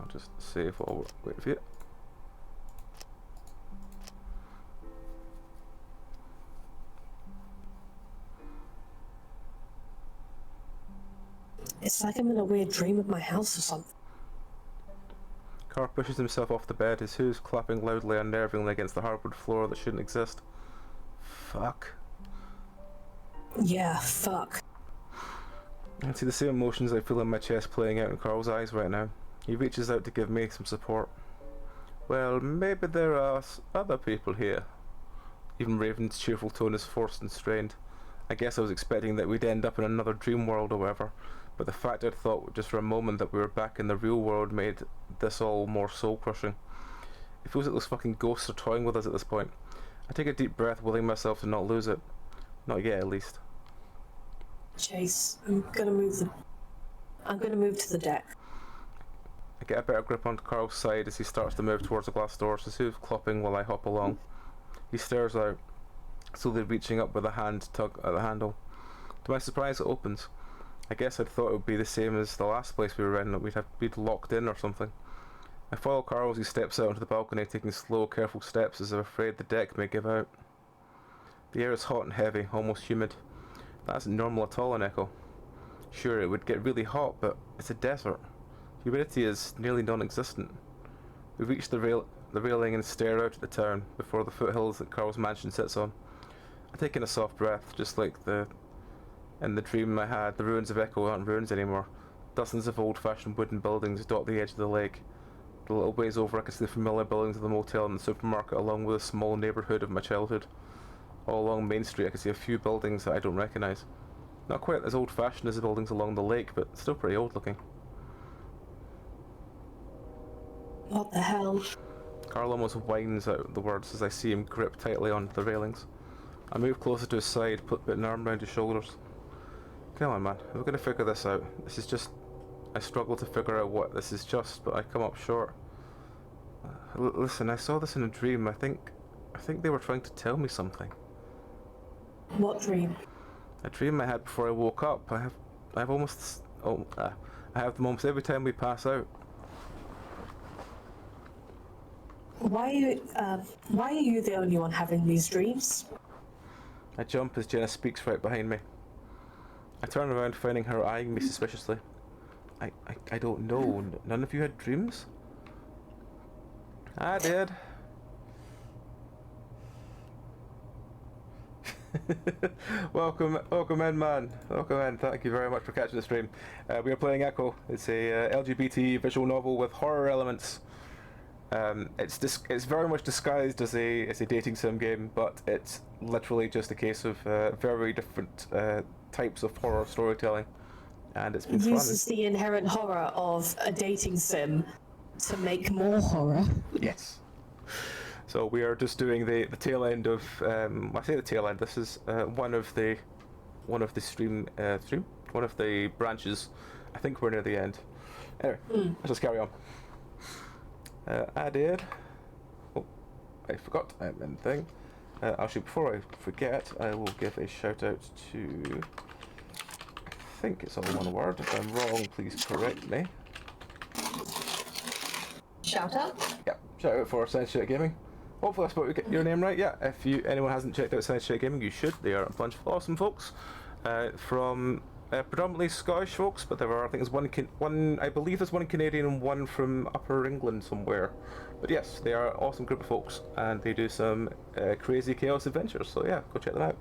A: I'll just save while we're waiting for you.
B: It's like I'm in a weird dream of my house or something.
A: Carl pushes himself off the bed, his hooves clapping loudly unnervingly against the hardwood floor that shouldn't exist. Fuck.
B: Yeah, fuck.
A: I can see the same emotions I feel in my chest playing out in Carl's eyes right now. He reaches out to give me some support. Well, maybe there are other people here. Even Raven's cheerful tone is forced and strained. I guess I was expecting that we'd end up in another dream world or whatever, but the fact I'd thought just for a moment that we were back in the real world made this all more soul-crushing. It feels like those fucking ghosts are toying with us at this point. I take a deep breath, willing myself to not lose it. Not yet, at least.
B: Chase, I'm gonna move to the deck.
A: I get a better grip onto Carl's side as he starts to move towards the glass doors, his hooves clopping while I hop along. He stares out, slowly reaching up with a hand to tug at the handle. To my surprise, it opens. I guess I'd thought it would be the same as the last place we were in, that we'd locked in or something. I follow Carl as he steps out onto the balcony, taking slow, careful steps as I'm afraid the deck may give out. The air is hot and heavy, almost humid. That isn't normal at all in Echo. Sure, it would get really hot, but it's a desert. Humidity is nearly non-existent. We reach the railing and stare out at the town before the foothills that Carl's mansion sits on. I take in a soft breath, just like in the dream I had. The ruins of Echo aren't ruins anymore. Dozens of old-fashioned wooden buildings dot the edge of the lake. A little ways over I can see the familiar buildings of the motel and the supermarket along with a small neighbourhood of my childhood. All along Main Street I can see a few buildings that I don't recognise. Not quite as old-fashioned as the buildings along the lake, but still pretty old-looking.
B: What the hell?
A: Carl almost whines out the words as I see him grip tightly onto the railings. I move closer to his side, put an arm around his shoulders. Come on, man, we're going to figure this out. This is just... I struggle to figure out what this is just, but I come up short. Listen, I saw this in a dream. I think they were trying to tell me something.
B: What dream?
A: A dream I had before I woke up. I have almost... I have them almost every time we pass out.
B: Why are you the only one having these dreams?
A: I jump as Jenna speaks right behind me. I turn around, finding her eyeing me suspiciously. I don't know. None of you had dreams? I did. Welcome in, man. Welcome in. Thank you very much for catching the stream. We are playing Echo. It's a LGBT visual novel with horror elements. It's very much disguised as a dating sim game, but it's literally just a case of very different types of horror storytelling, and it's been fun.
B: Uses the inherent horror of a dating sim to make more horror.
A: Yes. So we are just doing the tail end of I say the tail end. This is one of the branches. I think we're near the end. Anyway, let's just carry on. I did. Oh, I forgot. I'm in the thing. Actually, before I forget, I will give a shout out to. I think it's all one word. If I'm wrong, please correct me.
B: Shout out?
A: Yeah, shout out for Science Shit Gaming. Hopefully I spoke your name right. Yeah, if anyone hasn't checked out Science Shit Gaming, you should. They are a bunch of awesome folks from predominantly Scottish folks, but there are, I think there's one, I believe there's one Canadian and one from Upper England somewhere. But yes, they are an awesome group of folks, and they do some crazy chaos adventures. So yeah, go check them out.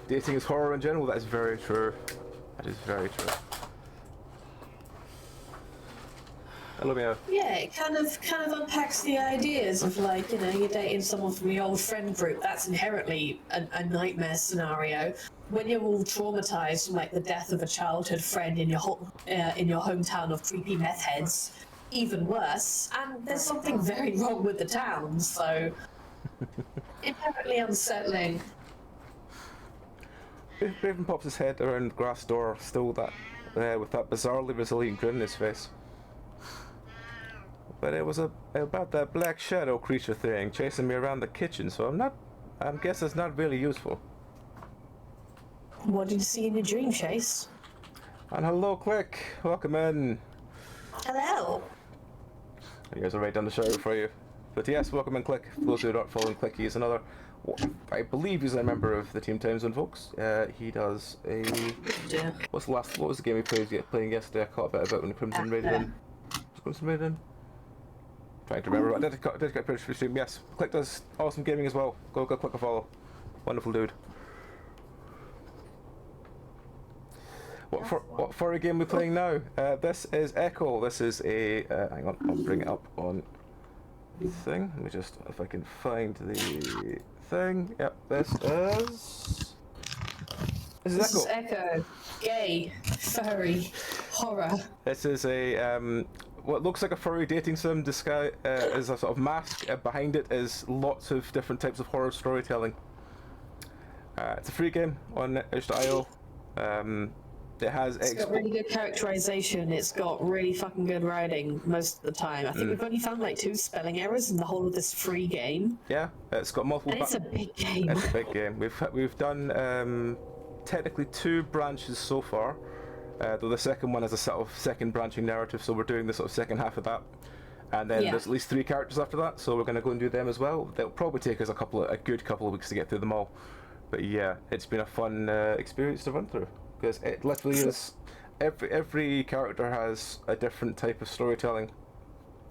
A: Dating is horror in general. That is very true. That is very true. Hello, Mia.
B: Yeah, it kind of unpacks the ideas of like, you're dating someone from your old friend group. That's inherently a nightmare scenario. When you're all traumatized from like the death of a childhood friend in your hometown of creepy meth heads, even worse. And there's something very wrong with the town, so inherently unsettling.
A: Raven pops his head around the glass door, still with that bizarrely resilient grin on his face. But it was about that black shadow creature thing chasing me around the kitchen, so I guess it's not really useful.
B: What did you see in your dream, Chase?
A: And hello, Click. Welcome in.
B: Hello.
A: You guys are right down the shower for you. But yes, welcome in, Click. For those who are not following Click, he's another... I believe he's a member of the Team Time Zone, folks. He does a...
B: Yeah.
A: What was the game he playing yesterday? I caught a bit about when Crimson Raided in. Was Crimson Raided in? Trying to remember. I did get pretty sure stream. Yes, Click does awesome gaming as well. Go Click a follow. Wonderful dude. What furry game are we playing now? This is Echo. This is a... hang on, I'll bring it up on the thing. Let me just... if I can find the thing. Yep, this is Echo.
B: This is Echo. Gay. Furry. Horror.
A: This is a... what looks like a furry dating sim disguise is a sort of mask. Behind it is lots of different types of horror storytelling. It's a free game on itch.io. It's
B: got really good characterization. It's got really fucking good writing most of the time. I think we've only found like 2 spelling errors in the whole of this free game.
A: Yeah, it's got multiple...
B: And it's a big game.
A: It's a big game. We've done technically 2 branches so far. Though the second one is a sort of second branching narrative, so we're doing the sort of second half of that. And then there's at least 3 characters after that, so we're going to go and do them as well. They'll probably take us a good couple of weeks to get through them all. But yeah, it's been a fun experience to run through. Because it literally is... Every character has a different type of storytelling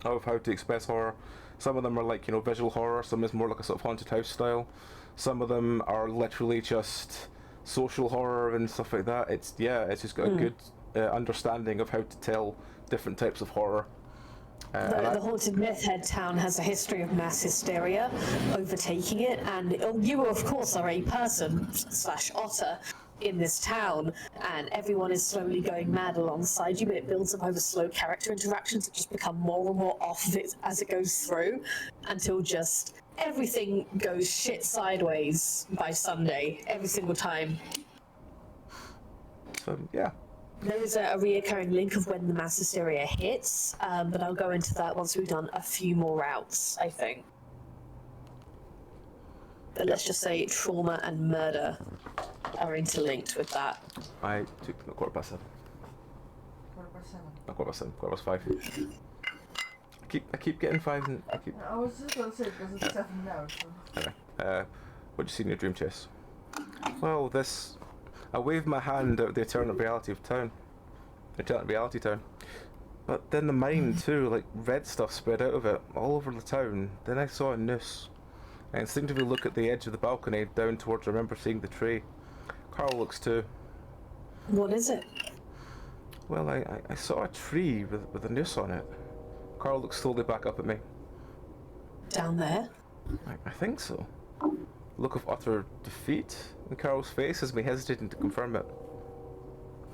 A: of how to express horror. Some of them are like, visual horror, some is more like a sort of haunted house style. Some of them are literally just social horror and stuff like that. It's just got a good understanding of how to tell different types of horror.
B: The haunted myth head town has a history of mass hysteria overtaking it, and you of course are a person / otter in this town, and everyone is slowly going mad alongside you, but it builds up over slow character interactions that just become more and more off of it as it goes through, until just everything goes shit sideways by Sunday, every single time.
A: So, yeah.
B: There is a reoccurring link of when the mass hysteria hits, but I'll go into that once we've done a few more routes, I think. But let's just say trauma and murder are interlinked with that.
A: I took the 7:15.
C: 7:15.
A: Not 7:15, 5:15. I keep getting 5 and I keep...
C: I was just gonna say because it's 7 now. So.
A: Anyway, what do you see in your dream chest? Well, I waved my hand out the alternate reality town. But then the mine too, like red stuff spread out of it, all over the town. Then I saw a noose. I instinctively look at the edge of the balcony down towards, I remember seeing the tree. Carl looks too.
B: What is it?
A: Well, I saw a tree with a noose on it. Carl looks slowly back up at me.
B: Down there?
A: I think so. Look of utter defeat in Carl's face as me hesitating to confirm it.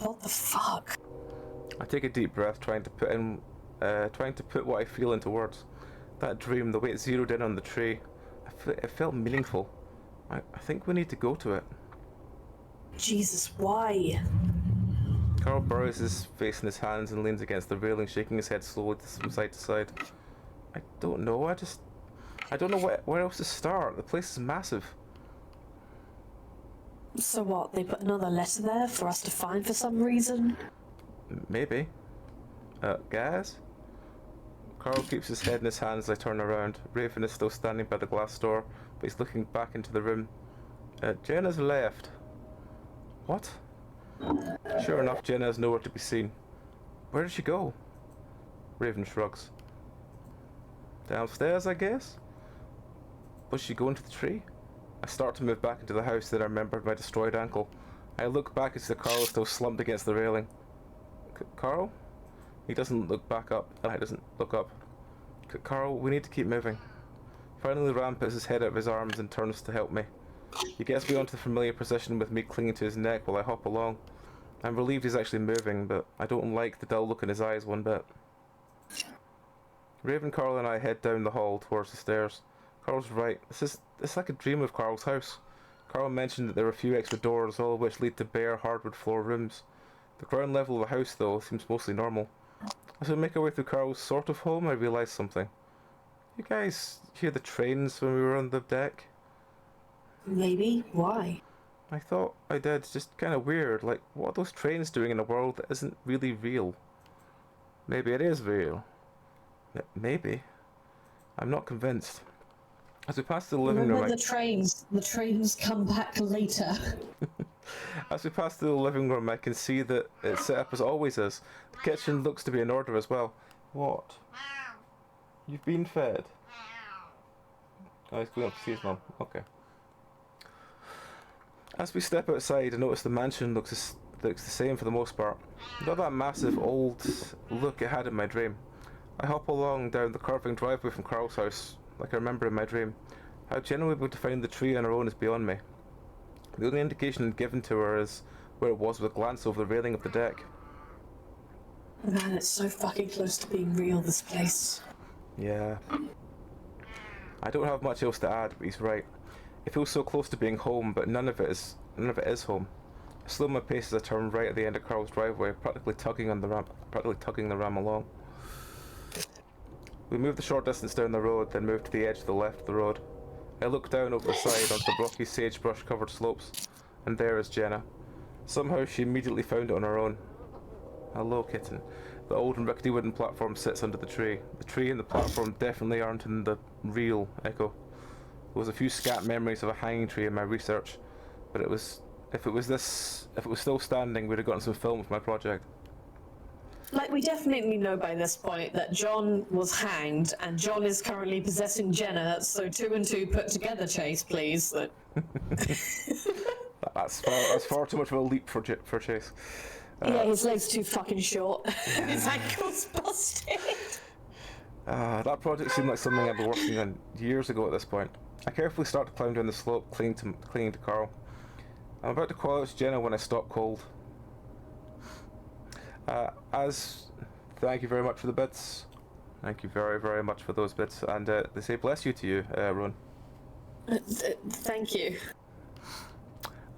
B: What the fuck?
A: I take a deep breath, trying to put what I feel into words. That dream, the way it zeroed in on the tree, it felt meaningful. I think we need to go to it.
B: Jesus, why?
A: Carl burrows his face in his hands and leans against the railing, shaking his head slowly from side to side. I don't know, I don't know where else to start. The place is massive.
B: So what, they put another letter there for us to find for some reason?
A: Maybe. Guys? Carl keeps his head in his hands as I turn around. Raven is still standing by the glass door, but he's looking back into the room. Jenna's left. What? Sure enough, Jenna is nowhere to be seen. Where did she go? Raven shrugs. Downstairs, I guess? Was she going to the tree? I start to move back into the house, then I remembered my destroyed ankle. I look back as the Carl is still slumped against the railing. Carl? He doesn't look back up. He doesn't look up. Carl, we need to keep moving. Finally, Ram puts his head out of his arms and turns to help me. He gets me onto the familiar position with me clinging to his neck while I hop along. I'm relieved he's actually moving, but I don't like the dull look in his eyes one bit. Raven, Carl and I head down the hall towards the stairs. Carl's right. It's like a dream of Carl's house. Carl mentioned that there are a few extra doors, all of which lead to bare hardwood floor rooms. The ground level of the house, though, seems mostly normal. As we make our way through Carl's sort of home, I realise something. You guys hear the trains when we were on the deck?
B: Maybe. Why?
A: I thought I did. Just kind of weird. Like, what are those trains doing in a world that isn't really real? Maybe it is real. Maybe. I'm not convinced. As we pass through the living room...
B: Remember the trains come back later.
A: As we pass through the living room, I can see that it's set up as it always is. The kitchen looks to be in order as well. What? You've been fed? Oh, he's going up to see his mum. Okay. As we step outside, I notice the mansion looks the same for the most part. Not that massive old look it had in my dream. I hop along down the curving driveway from Carl's house, like I remember in my dream. How Jenna was able to find the tree on her own is beyond me. The only indication given to her is where it was with a glance over the railing of the deck.
B: Man, it's so fucking close to being real, this place.
A: Yeah. I don't have much else to add, but he's right. It feels so close to being home, but none of it is home. I slow my pace as I turn right at the end of Carl's driveway, practically tugging the ram along. We move the short distance down the road, then move to the edge to the left of the road. I look down over the side onto the rocky sagebrush covered slopes, and there is Jenna. Somehow she immediately found it on her own. Hello, kitten. The old and rickety wooden platform sits under the tree. The tree and the platform definitely aren't in the real Echo. There was a few scant memories of a hanging tree in my research, but if it was still standing, we'd have gotten some film for my project.
B: Like, we definitely know by this point that John was hanged, and John is currently possessing Jenna, so 2 and 2 put together, Chase, please.
A: That's far too much of a leap for Chase.
B: Yeah, his leg's too fucking short. His ankle's busted.
A: That project seemed like something I'd been working on years ago at this point. I carefully start to climb down the slope, clinging to Carl. I'm about to call out to Jenna when I stop cold. Thank you very much for the bits. Thank you very, very much for those bits. And they say bless you to you, Rowan.
B: Thank you.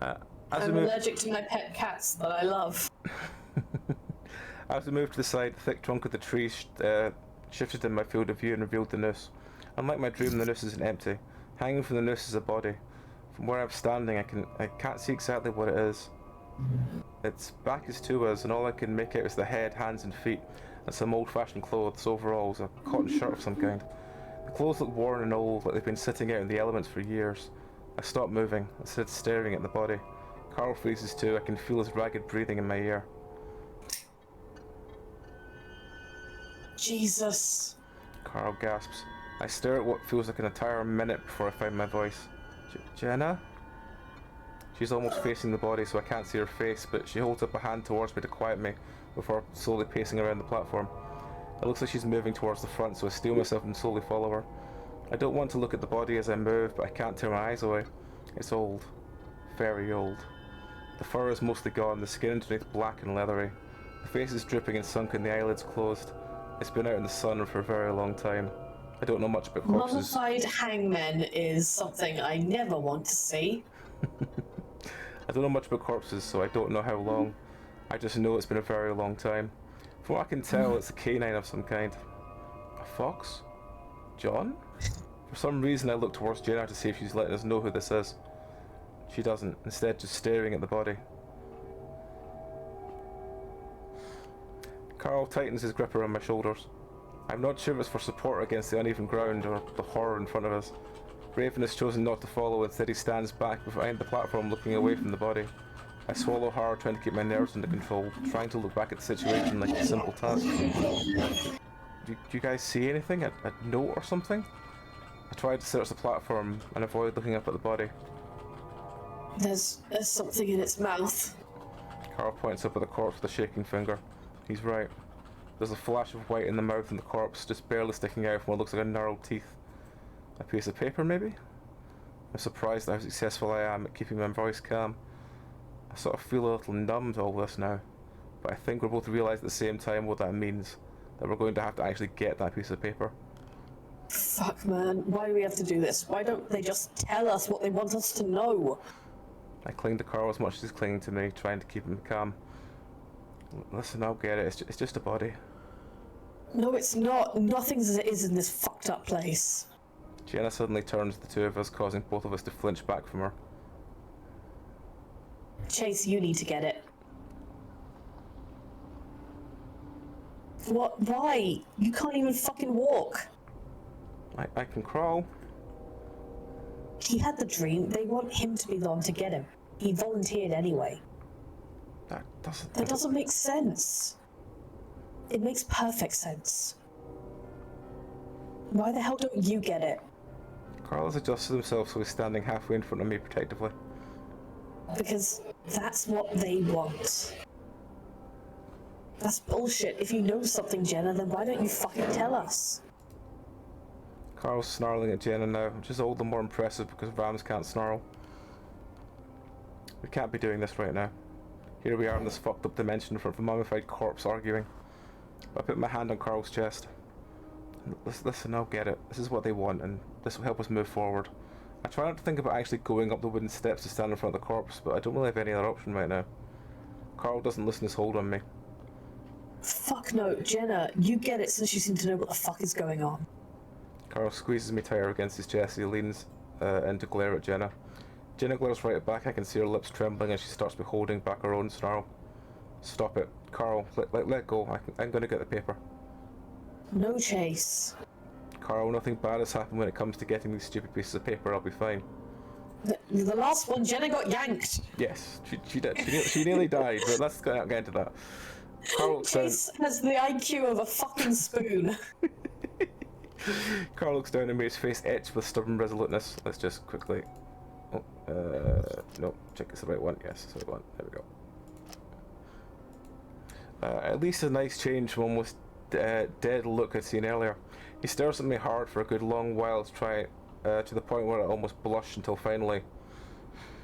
A: I'm
B: allergic to my pet cats that I love.
A: As we moved to the side, the thick trunk of the tree shifted in my field of view and revealed the noose. Unlike my dream, the noose isn't empty. Hanging from the noose is a body. From where I'm standing, I can't see exactly what it is. Its back is to us, and all I can make out is the head, hands and feet, and some old-fashioned clothes, overalls, a cotton shirt of some kind. The clothes look worn and old, like they've been sitting out in the elements for years. I stop moving, I sit staring at the body. Carl freezes too. I can feel his ragged breathing in my ear.
B: Jesus.
A: Carl gasps. I stare at what feels like an entire minute before I find my voice. Jenna? She's almost facing the body, so I can't see her face, but she holds up a hand towards me to quiet me before slowly pacing around the platform. It looks like she's moving towards the front, so I steel myself and slowly follow her. I don't want to look at the body as I move, but I can't tear my eyes away. It's old. Very old. The fur is mostly gone, the skin underneath black and leathery. The face is dripping and sunken, the eyelids closed. It's been out in the sun for a very long time. I don't know much about corpses.
B: Mummified hangmen is something I never want to see.
A: I don't know much about corpses, so I don't know how long. I just know it's been a very long time. From what I can tell, it's a canine of some kind. A fox? John? For some reason I look towards Jenna to see if she's letting us know who this is. She doesn't, instead just staring at the body. Carl tightens his grip around my shoulders. I'm not sure if it's for support against the uneven ground or the horror in front of us. Raven has chosen not to follow, instead he stands back behind the platform looking away from the body. I swallow hard, trying to keep my nerves under control, trying to look back at the situation like a simple task. Do you guys see anything? A note or something? I try to search the platform and avoid looking up at the body.
B: There's something in its mouth.
A: Carl points up at the corpse with a shaking finger. He's right. There's a flash of white in the mouth and the corpse, just barely sticking out from what looks like a gnarled teeth. A piece of paper, maybe? I'm surprised at how successful I am at keeping my voice calm. I sort of feel a little numb to all this now, but I think we're both realising at the same time what that means. That we're going to have to actually get that piece of paper.
B: Fuck, man. Why do we have to do this? Why don't they just tell us what they want us to know?
A: I cling to Carl as much as he's clinging to me, trying to keep him calm. Listen, I'll get it. It's just a body.
B: No, it's not. Nothing's as it is in this fucked up place.
A: Jenna suddenly turns to the two of us, causing both of us to flinch back from her.
B: Chase, you need to get it. What? Why? You can't even fucking walk.
A: I can crawl.
B: He had the dream. They want him to be the one to get him. He volunteered anyway.
A: That
B: That doesn't make sense. It makes perfect sense. Why the hell don't you get it?
A: Carl has adjusted himself so he's standing halfway in front of me protectively.
B: Because that's what they want. That's bullshit. If you know something, Jenna, then why don't you fucking tell us?
A: Carl's snarling at Jenna now, which is all the more impressive because Rams can't snarl. We can't be doing this right now. Here we are in this fucked up dimension in front of a mummified corpse arguing. I put my hand on Carl's chest. Listen, I'll get it. This is what they want, and this will help us move forward. I try not to think about actually going up the wooden steps to stand in front of the corpse, but I don't really have any other option right now. Carl doesn't loosen his hold on me.
B: Fuck no, Jenna, you get it since you seem to know what the fuck is going on.
A: Carl squeezes me tighter against his chest as he leans in to glare at Jenna. Jenna glares right back. I can see her lips trembling as she starts to holding back her own snarl. Stop it. Carl, let go. I'm going to get the paper.
B: No, Chase.
A: Carl, nothing bad has happened when it comes to getting these stupid pieces of paper. I'll be fine.
B: The last one, Jenna got yanked.
A: Yes, she did. She nearly died, but let's get into that. Carl looks down.
B: Chase has the IQ of a fucking spoon.
A: Carl looks down at me, his face etched with stubborn resoluteness. Let's just quickly... Oh, no, check it's the right one. Yes, it's the right one. There we go. At least a nice change from almost dead look I'd seen earlier. He stares at me hard for a good long while to try to the point where I almost blush until finally...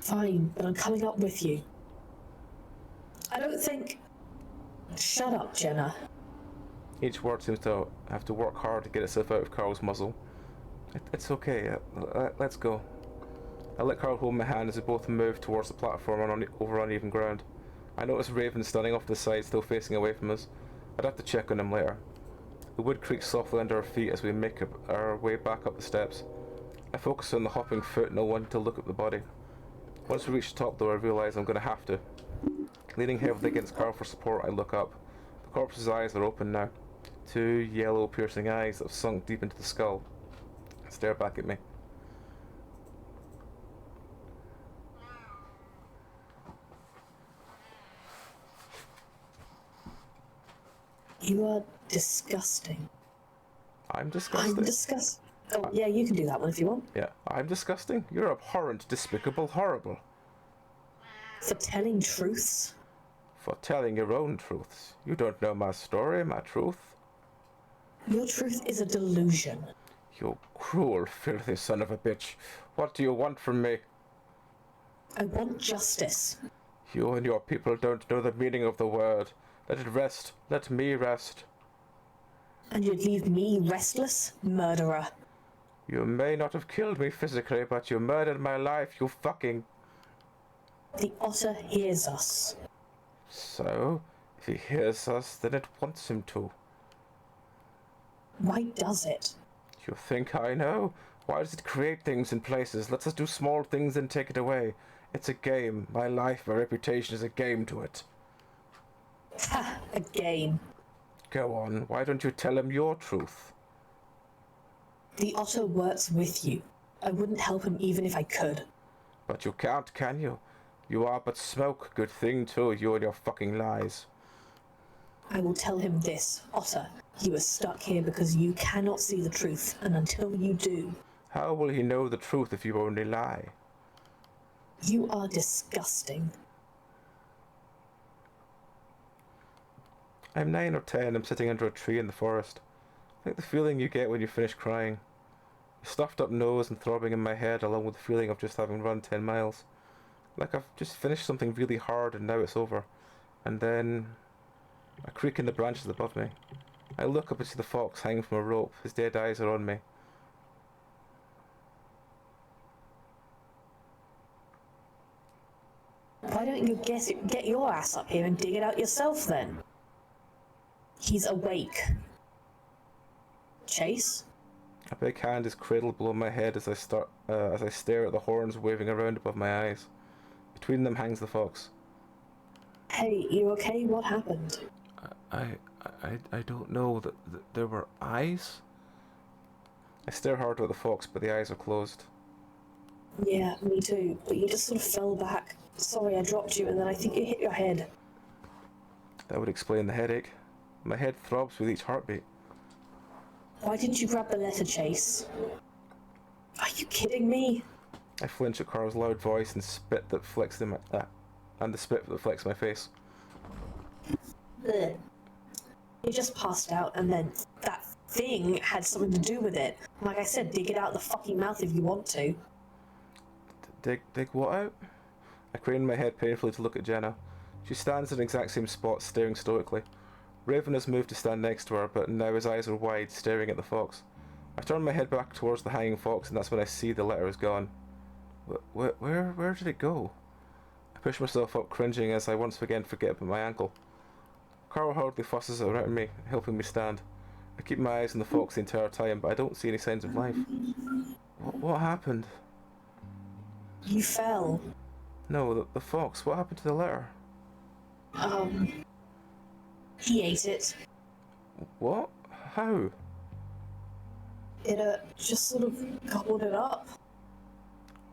B: Fine, but I'm coming up with you. I don't think... Shut up, Jenna.
A: Each word seems to have to work hard to get itself out of Carl's muzzle. It's okay, let's go. I let Carl hold my hand as we both moved towards the platform over uneven ground. I noticed Raven standing off to the side, still facing away from us. I'd have to check on him later. The wood creaks softly under our feet as we make our way back up the steps. I focus on the hopping foot, not wanting to look at the body. Once we reach the top though, I realise I'm going to have to. Leaning heavily against Carl for support, I look up. The corpse's eyes are open now. Two yellow piercing eyes that have sunk deep into the skull. Stare back at me.
B: You are disgusting.
A: I'm disgusting.
B: I'm disgusting. Oh, yeah, you can do that one if you want.
A: Yeah, I'm disgusting? You're abhorrent, despicable, horrible.
B: For telling truths?
A: For telling your own truths. You don't know my story, my truth.
B: Your truth is a delusion.
A: You cruel, filthy son of a bitch. What do you want from me?
B: I want justice.
A: You and your people don't know the meaning of the word. Let it rest. Let me rest.
B: And you'd leave me restless? Murderer.
A: You may not have killed me physically, but you murdered my life, you fucking...
B: The otter hears us.
A: So, if he hears us, then it wants him to.
B: Why does it?
A: You think I know? Why does it create things in places? Lets us do small things and take it away. It's a game. My life, my reputation is a game to it.
B: Ha! A game.
A: Go on, why don't you tell him your truth?
B: The otter works with you. I wouldn't help him even if I could.
A: But you can't, can you? You are but smoke. Good thing too, you and your fucking lies.
B: I will tell him this, Otter. You are stuck here because you cannot see the truth, and until you do...
A: How will he know the truth if you only lie?
B: You are disgusting.
A: I'm 9 or 10, I'm sitting under a tree in the forest. Like the feeling you get when you finish crying. A stuffed up nose and throbbing in my head along with the feeling of just having run 10 miles. Like I've just finished something really hard and now it's over. And then a creak in the branches above me. I look up and see the fox hanging from a rope. His dead eyes are on me.
B: Why don't you get your ass up here and dig it out yourself then? He's awake. Chase?
A: A big hand is cradled below my head as I stare at the horns waving around above my eyes. Between them hangs the fox.
B: Hey, you okay? What happened?
A: I don't know. There were eyes? I stare hard at the fox, but the eyes are closed.
B: Yeah, me too. But you just sort of fell back. Sorry, I dropped you, and then I think you hit your head.
A: That would explain the headache. My head throbs with each heartbeat.
B: Why didn't you grab the letter, Chase? Are you kidding me?
A: I flinch at Carl's loud voice and the spit that flicks my face.
B: Ugh. You just passed out, and then that thing had something to do with it. Like I said, dig it out the fucking mouth if you want to.
A: Dig what out? I crane my head painfully to look at Jenna. She stands in the exact same spot, staring stoically. Raven has moved to stand next to her, but now his eyes are wide, staring at the fox. I turn my head back towards the hanging fox, and that's when I see the letter is gone. Where did it go? I push myself up, cringing as I once again forget about my ankle. Carl hardly fusses around me, helping me stand. I keep my eyes on the fox the entire time, but I don't see any signs of life. What happened?
B: You fell.
A: No, the fox. What happened to the letter?
B: He ate it.
A: What? How?
B: It, just sort of gobbled it up.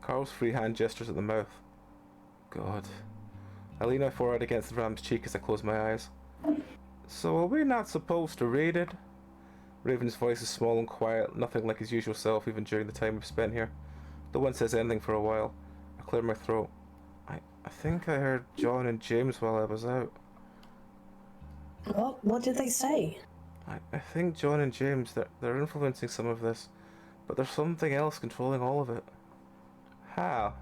A: Carl's free hand gestures at the mouth. God. I lean my forehead against the ram's cheek as I close my eyes. So are we not supposed to read it? Raven's voice is small and quiet, nothing like his usual self even during the time we've spent here. No one says anything for a while. I clear my throat. I think I heard John and James while I was out.
B: What did they say?
A: I think John and James, they're influencing some of this, but there's something else controlling all of it. How?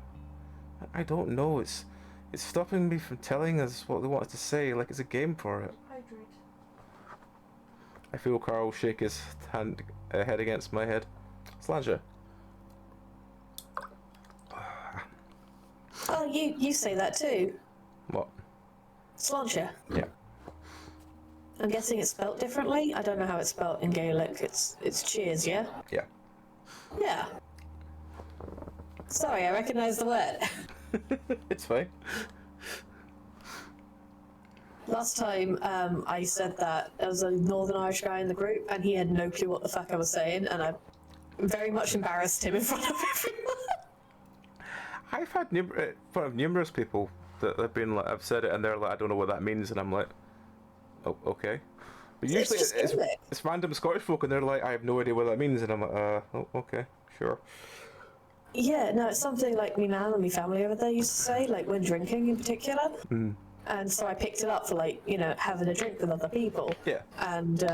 A: I don't know. It's stopping me from telling us what they wanted to say, like it's a game for it.
C: Hydrate.
A: I feel Carl shake his head against my head. Slanger.
B: Oh, you say that too.
A: What?
B: Sláinte.
A: Yeah.
B: I'm guessing it's spelt differently. I don't know how it's spelt in Gaelic. It's cheers, yeah?
A: Yeah.
B: Yeah. Sorry, I recognise the word.
A: It's fine.
B: Last time I said that, there was a Northern Irish guy in the group, and he had no clue what the fuck I was saying, and I very much embarrassed him in front of everyone.
A: I've had in front of numerous people that have been like, I've said it and they're like, I don't know what that means, and I'm like, oh, okay. But usually it's random Scottish folk and they're like, I have no idea what that means, and I'm like, oh, okay, sure.
B: Yeah, no, it's something like me nan and my family over there used to say, like when drinking in particular.
A: Mm.
B: And so I picked it up for like, you know, having a drink with other people.
A: Yeah.
B: And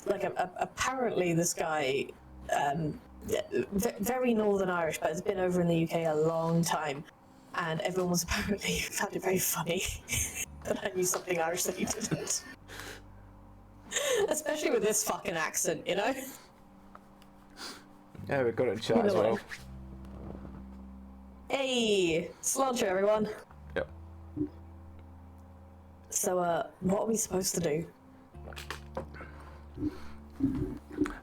B: like apparently this guy, very Northern Irish, but has been over in the UK a long time, and everyone was apparently found it very funny that I knew something Irish that he didn't. Especially with this fucking accent, you know?
A: Yeah, we got it in chat as well.
B: Hey, Sláinte, everyone.
A: Yep.
B: So, what are we supposed to do?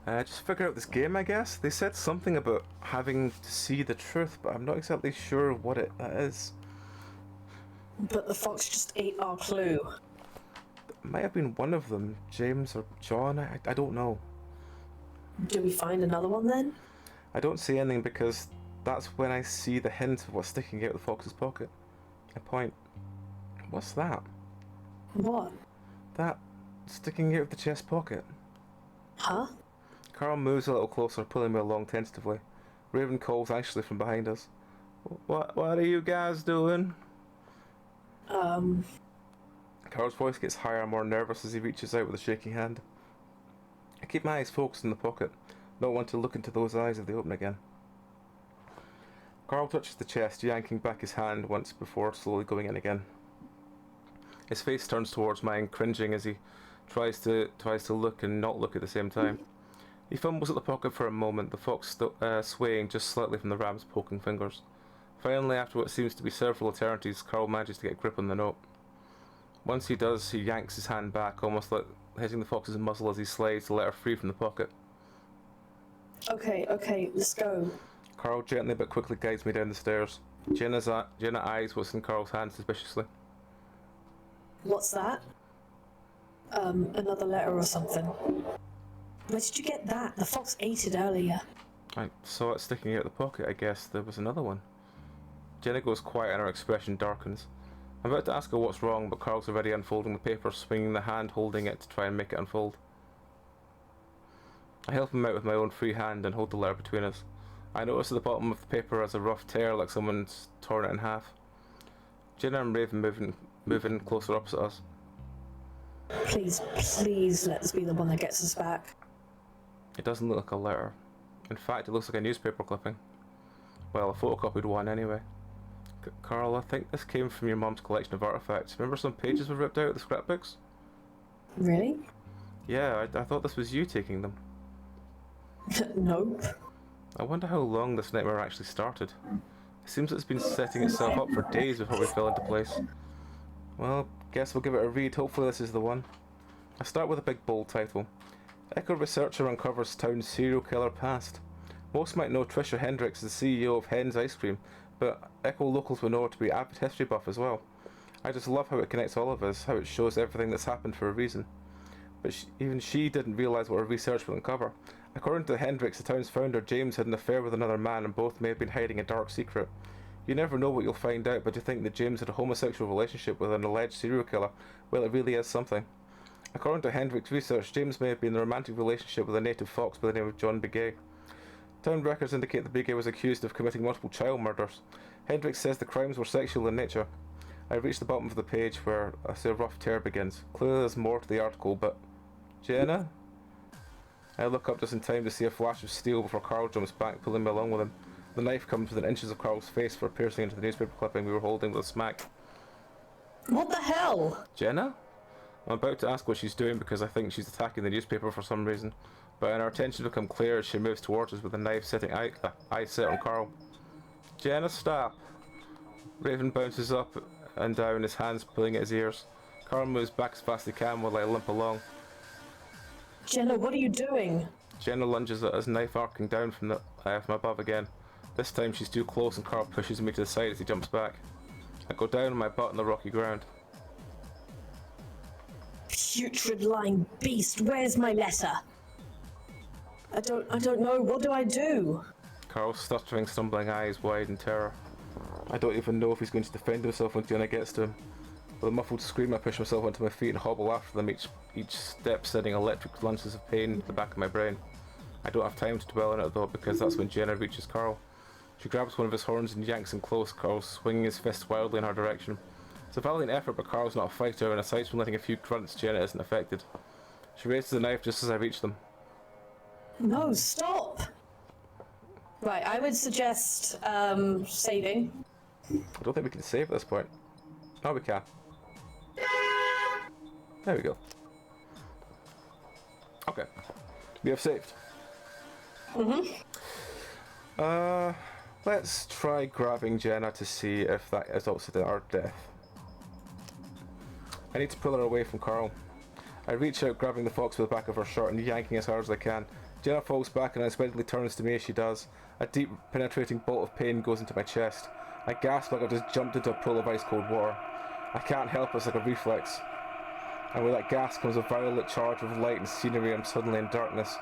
A: Just figure out this game, I guess. They said something about having to see the truth, but I'm not exactly sure what that is.
B: But the fox just ate our clue.
A: It might have been one of them, James or John, I don't know.
B: Do we find another one then?
A: I don't see anything because that's when I see the hint of what's sticking out of the fox's pocket. I point. What's that?
B: What?
A: That sticking out of the chest pocket.
B: Huh?
A: Carl moves a little closer, pulling me along tentatively. Raven calls anxiously from behind us. What are you guys doing?
B: Kind
A: Carl's voice gets higher and more nervous as he reaches out with a shaking hand. I keep my eyes focused in the pocket, not want to look into those eyes if they open again. Carl touches the chest, yanking back his hand once before slowly going in again. His face turns towards mine, cringing as he tries to look and not look at the same time. He fumbles at the pocket for a moment, the fox swaying just slightly from the ram's poking fingers. Finally, after what seems to be several eternities, Carl manages to get a grip on the note. Once he does, he yanks his hand back, almost like hitting the fox's muzzle as he slides the letter free from the pocket.
B: Okay, let's go.
A: Carl gently but quickly guides me down the stairs. Jenna eyes what's in Carl's hand suspiciously.
B: What's that? Another letter or something. Where did you get that? The fox ate it earlier.
A: I saw it sticking out of the pocket. I guess there was another one. Jenna goes quiet and her expression darkens. I'm about to ask her what's wrong, but Carl's already unfolding the paper, swinging the hand holding it to try and make it unfold. I help him out with my own free hand and hold the letter between us. I notice at the bottom of the paper has a rough tear like someone's torn it in half. Jenna and Raven moving closer opposite us.
B: Please let this be the one that gets us back.
A: It doesn't look like a letter. In fact, it looks like a newspaper clipping. Well, a photocopied one anyway. Carl, I think this came from your mom's collection of artifacts. Remember some pages were ripped out of the scrapbooks?
B: Really?
A: Yeah, I thought this was you taking them.
B: Nope.
A: I wonder how long this nightmare actually started. It seems it's been setting itself up for days before we fell into place. Well, guess we'll give it a read. Hopefully this is the one. I start with a big bold title. Echo researcher uncovers town's serial killer past. Most might know Trisha Hendricks is the CEO of Hen's Ice Cream, but Echo locals will know her to be avid history buff as well. I just love how it connects all of us, how it shows everything that's happened for a reason. But even she didn't realise what her research would uncover. According to Hendricks, the town's founder, James, had an affair with another man and both may have been hiding a dark secret. You never know what you'll find out, but to think that James had a homosexual relationship with an alleged serial killer, well, it really is something. According to Hendricks' research, James may have been in a romantic relationship with a native fox by the name of John Begay. Town records indicate that Begay was accused of committing multiple child murders. Hendricks says the crimes were sexual in nature. I reach the bottom of the page where a rough tear begins. Clearly there's more to the article, but... Jenna? I look up just in time to see a flash of steel before Carl jumps back, pulling me along with him. The knife comes within inches of Carl's face for piercing into the newspaper clipping we were holding with a smack.
B: What the hell?
A: Jenna? I'm about to ask what she's doing because I think she's attacking the newspaper for some reason, but in her attention to become clear as she moves towards us with the knife setting eye set on Carl. Jenna, stop! Raven bounces up and down, his hands pulling at his ears. Carl moves back as fast as he can while I limp along.
B: Jenna, what are you doing?
A: Jenna lunges at his knife arcing down from above again. This time she's too close and Carl pushes me to the side as he jumps back. I go down on my butt on the rocky ground.
B: Putrid lying beast, where's my letter? I don't know, what do I do?
A: Carl's stuttering, stumbling eyes wide in terror. I don't even know if he's going to defend himself when Jenna gets to him. With a muffled scream, I push myself onto my feet and hobble after them, each step sending electric lunges of pain to the back of my brain. I don't have time to dwell on it though, because that's when Jenna reaches Carl. She grabs one of his horns and yanks him close, Carl swinging his fist wildly in her direction. It's a valiant effort, but Carl's not a fighter, and aside from letting a few grunts, Jenna isn't affected. She raises the knife just as I reach them.
B: No, stop! Right, I would suggest, saving.
A: I don't think we can save at this point. Oh, we can. There we go. Okay. We have saved. Let's try grabbing Jenna to see if that is also our death. I need to pull her away from Carl. I reach out, grabbing the fox with the back of her shirt and yanking as hard as I can. Jenna falls back and unexpectedly turns to me as she does. A deep, penetrating bolt of pain goes into my chest. I gasp like I've just jumped into a pool of ice-cold water. I can't help it, it's like a reflex. And with that gasp comes a violet charge of light and scenery. I'm suddenly in darkness.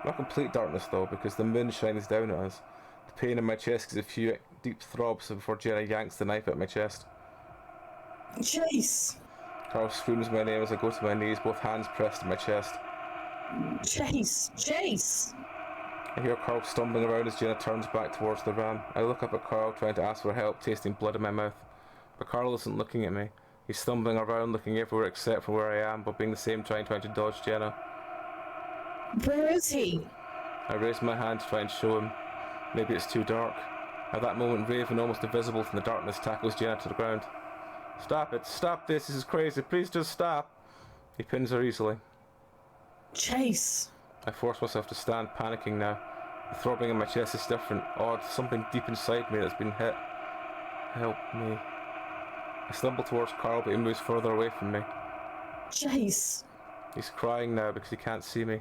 A: Not complete darkness though, because the moon shines down at us. The pain in my chest gives a few deep throbs before Jenna yanks the knife at my chest.
B: Chase!
A: Carl screams my name as I go to my knees, both hands pressed to my chest.
B: Chase! Chase!
A: I hear Carl stumbling around as Jenna turns back towards the ram. I look up at Carl, trying to ask for help, tasting blood in my mouth. But Carl isn't looking at me. He's stumbling around, looking everywhere except for where I am, but being the same, trying to dodge Jenna.
B: Where is he?
A: I raise my hand to try and show him. Maybe it's too dark. At that moment, Raven, almost invisible from the darkness, tackles Jenna to the ground. Stop it! Stop this! This is crazy! Please just stop! He pins her easily.
B: Chase.
A: I force myself to stand, panicking now. The throbbing in my chest is different, odd, something deep inside me that's been hit. Help me. I stumble towards Carl, but he moves further away from me.
B: Chase.
A: He's crying now because he can't see me.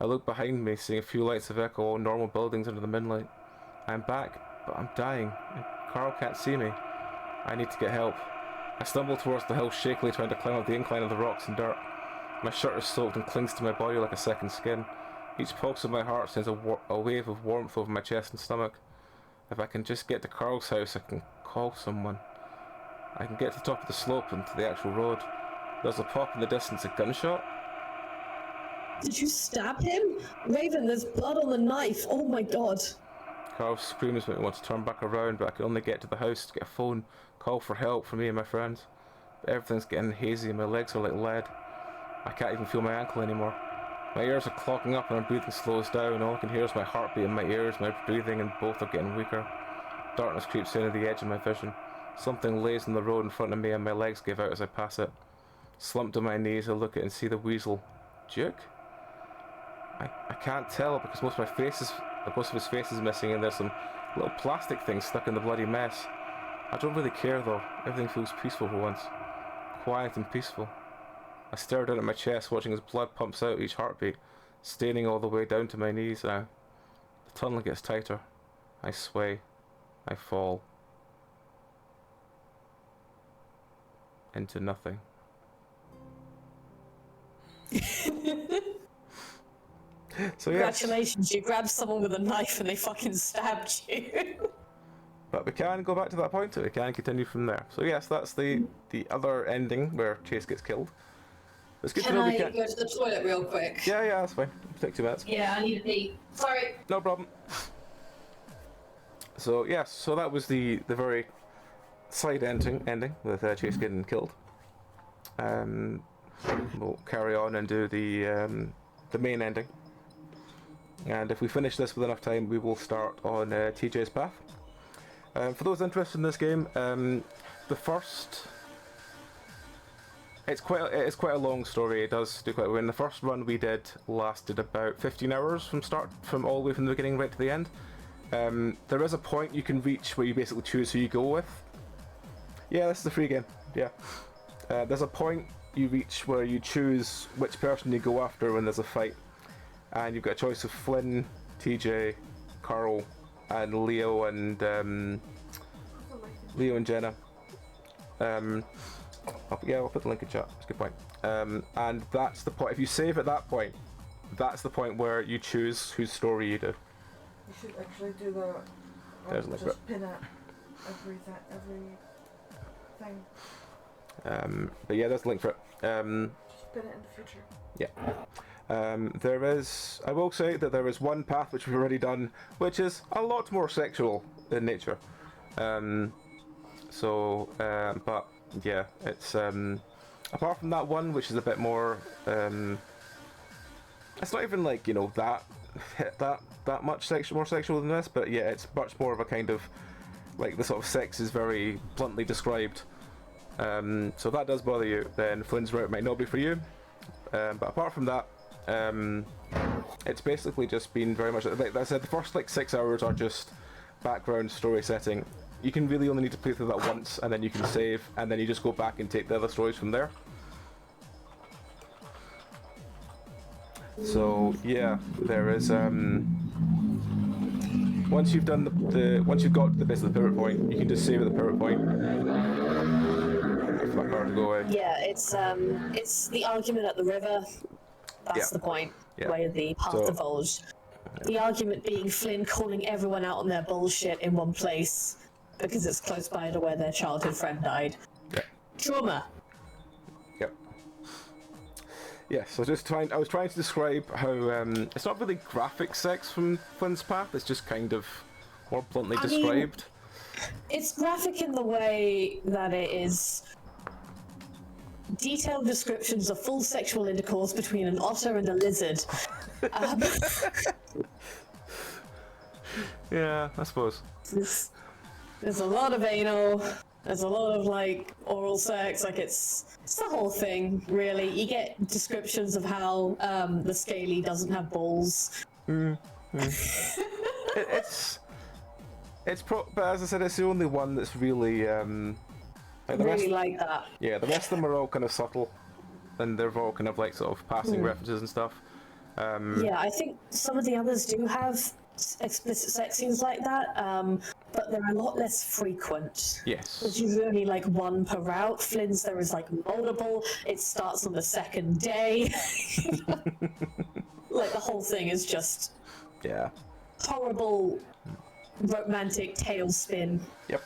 A: I look behind me, seeing a few lights of Echo, all normal buildings under the moonlight. I'm back, but I'm dying, and Carl can't see me. I need to get help. I stumble towards the hill shakily, trying to climb up the incline of the rocks and dirt. My shirt is soaked and clings to my body like a second skin. Each pulse of my heart sends a wave of warmth over my chest and stomach. If I can just get to Carl's house, I can call someone. I can get to the top of the slope and to the actual road. There's a pop in the distance, a gunshot.
B: Did you stab him? Raven, there's blood on the knife. Oh my god.
A: Carl screams when he wants to turn back around, but I can only get to the house to get a phone, call for help from me and my friends. But everything's getting hazy and my legs are like lead. I can't even feel my ankle anymore. My ears are clogging up and my breathing slows down. All I can hear is my heartbeat in my ears, my breathing, and both are getting weaker. Darkness creeps in at the edge of my vision. Something lays on the road in front of me and my legs give out as I pass it. Slumped on my knees, I look at it and see the weasel. Duke? I can't tell because most of his face is missing and there's some little plastic things stuck in the bloody mess. I don't really care though. Everything feels peaceful for once. Quiet and peaceful. I stare down at my chest, watching as blood pumps out each heartbeat, staining all the way down to my knees now. The tunnel gets tighter. I sway. I fall. Into nothing. So yeah.
B: Congratulations, you grabbed someone with a knife and they fucking stabbed you.
A: But we can go back to that point, so we can continue from there. So yes, that's the other ending where Chase gets killed. It's good to know we can.
B: Go to the toilet real quick?
A: Yeah, that's fine. It'll take 2 minutes.
B: Yeah, I need to pee. Sorry.
A: No problem. So yes, so that was the very side ending with Chase getting killed. We'll carry on and do the main ending. And if we finish this with enough time, we will start on TJ's path. For those interested in this game, the first... It's quite a long story. It does do quite well. And the first run we did lasted about 15 hours from all the way from the beginning right to the end. There is a point you can reach where you basically choose who you go with. Yeah, this is a free game. Yeah. There's a point you reach where you choose which person you go after when there's a fight. And you've got a choice of Flynn, TJ, Carl, and Leo and Jenna. I'll put the link in chat. That's a good point. And that's the point. If you save at that point, that's the point where you choose whose story you do.
C: You should actually do the.
A: There's a link for
C: just pin it every thing.
A: But yeah, there's a link for it.
C: Just pin it in the future.
A: Yeah. I will say that there is one path which we've already done, which is a lot more sexual in nature. But yeah, it's apart from that one, which is a bit more. It's not even like that much more sexual than this, but yeah, it's much more of a kind of like the sort of sex is very bluntly described. So if that does bother you, then Flynn's route might not be for you. But apart from that, it's basically just been very much like I said. The first 6 hours are just background story setting. You can really only need to play through that once, and then you can save, and then you just go back and take the other stories from there. So yeah, there is once you've done once you've got to the bit of the pivot point, you can just save at the pivot point. Wait for that card to go away.
B: Yeah, it's the argument at the river. That's the point where the path divulged. The argument being Flynn calling everyone out on their bullshit in one place because it's close by to where their childhood friend died.
A: Yeah.
B: Trauma.
A: Yep. Yeah, so I was trying to describe how it's not really graphic sex from Flynn's path, it's just kind of more bluntly described.
B: It's graphic in the way that it is detailed descriptions of full sexual intercourse between an otter and a lizard.
A: Yeah, I suppose.
B: There's a lot of anal. There's a lot of like oral sex. Like it's the whole thing, really. You get descriptions of how the scaly doesn't have balls.
A: But as I said, it's the only one that's really like the
B: Really
A: rest.
B: like that.
A: Yeah, the rest of them are all kind of subtle, and they're all kind of like sort of passing references and stuff.
B: Yeah, I think some of the others do have explicit sex scenes like that, but they're a lot less frequent.
A: Yes.
B: There's usually only like one per route. Flynn's there is like multiple. It starts on the second day. Like the whole thing is just
A: Yeah.
B: horrible romantic tailspin
A: Yep.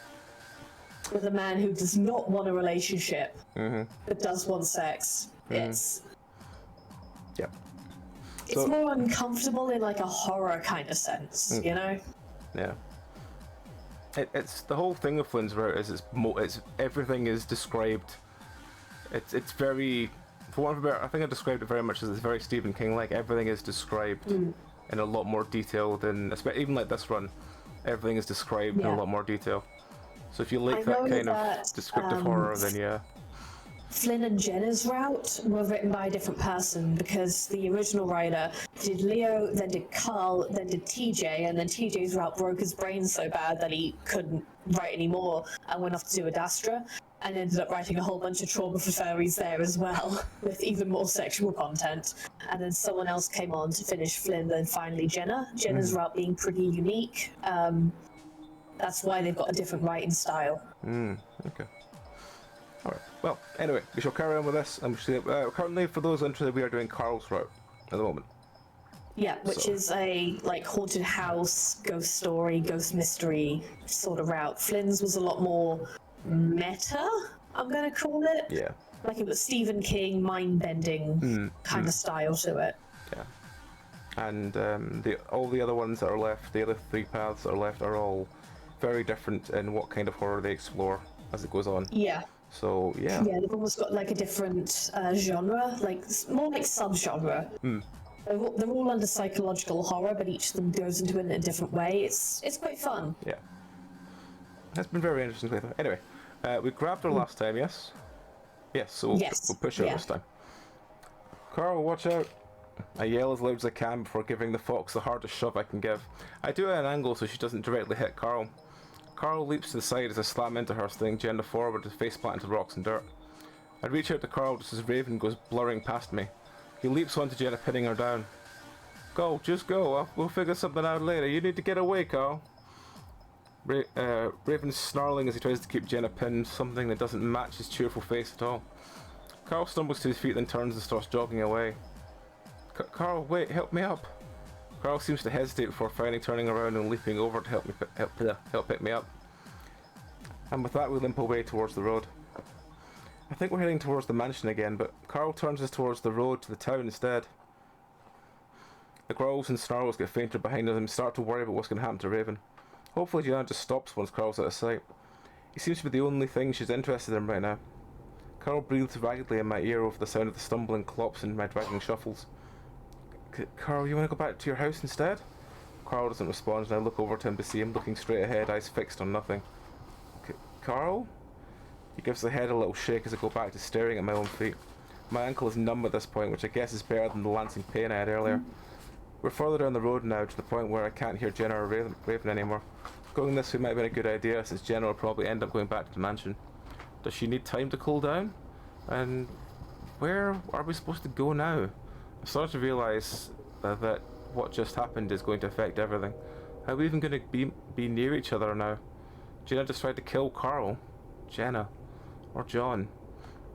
B: with a man who does not want a relationship but does want sex. It's
A: Yep.
B: it's
A: So-
B: more uncomfortable in like a horror kind of sense, you know?
A: Yeah. It's the whole thing of Flynn's route is it's everything is described. It's very, for one of a better, I think I described it very much as it's very Stephen King like. Everything is described in a lot more detail than even like this run. Everything is described in a
B: Yeah.
A: lot more detail. So if you like
B: I
A: that
B: know
A: kind
B: that,
A: of descriptive horror, then yeah.
B: Flynn and Jenna's route were written by a different person because the original writer did Leo, then did Carl, then did TJ, and then TJ's route broke his brain so bad that he couldn't write anymore and went off to do Adastra and ended up writing a whole bunch of trauma for fairies there as well with even more sexual content. And then someone else came on to finish Flynn, then finally Jenna. Jenna's route being pretty unique. That's why they've got a different writing style.
A: Okay. Alright. Well, anyway, we shall carry on with this. And currently, for those interested, we are doing Carl's route at the moment.
B: Yeah, which
A: So-
B: is a like haunted house, ghost story, ghost mystery sort of route. Flynn's was a lot more meta, I'm gonna call it.
A: Yeah.
B: Like it was Stephen King, mind-bending kind of style to it.
A: Yeah. And all the other ones that are left, the other three paths that are left, are all very different in what kind of horror they explore as it goes on.
B: Yeah.
A: So yeah.
B: Yeah, they've almost got like a different genre, like more like sub-genre. They're all under psychological horror, but each of them goes into it in a different way. It's quite fun.
A: Yeah. That's been very interesting. Anyway, we grabbed her last time, yes? Yes, so
B: Yes,
A: we'll push her
B: yeah.
A: this time. Carl, watch out. I yell as loud as I can before giving the fox the hardest shove I can give. I do it at an angle so she doesn't directly hit Carl. Carl leaps to the side as I slam into her, slinging Jenna forward to face plant into rocks and dirt. I reach out to Carl just as Raven goes blurring past me. He leaps onto Jenna, pinning her down. Go, just go. We'll figure something out later. You need to get away, Carl. Raven's snarling as he tries to keep Jenna pinned, something that doesn't match his cheerful face at all. Carl stumbles to his feet, then turns and starts jogging away. Carl, wait, help me up. Carl seems to hesitate before finally turning around and leaping over to help pick me up. And with that, we limp away towards the road. I think we're heading towards the mansion again, but Carl turns us towards the road to the town instead. The growls and snarls get fainter behind us and we start to worry about what's going to happen to Raven. Hopefully Gianna just stops once Carl's out of sight. He seems to be the only thing she's interested in right now. Carl breathes raggedly in my ear over the sound of the stumbling clops and my dragging shuffles. Carl, you want to go back to your house instead? Carl doesn't respond and I look over to him to see him looking straight ahead, eyes fixed on nothing. Carl? He gives the head a little shake as I go back to staring at my own feet. My ankle is numb at this point, which I guess is better than the lancing pain I had earlier. We're further down the road now, to the point where I can't hear Jenna or Raven anymore. Going this way might have been a good idea, since Jenna will probably end up going back to the mansion. Does she need time to cool down? And where are we supposed to go now? I'm starting to realise that what just happened is going to affect everything. How are we even going to be near each other now? Jenna just tried to kill Carl. Jenna. Or John.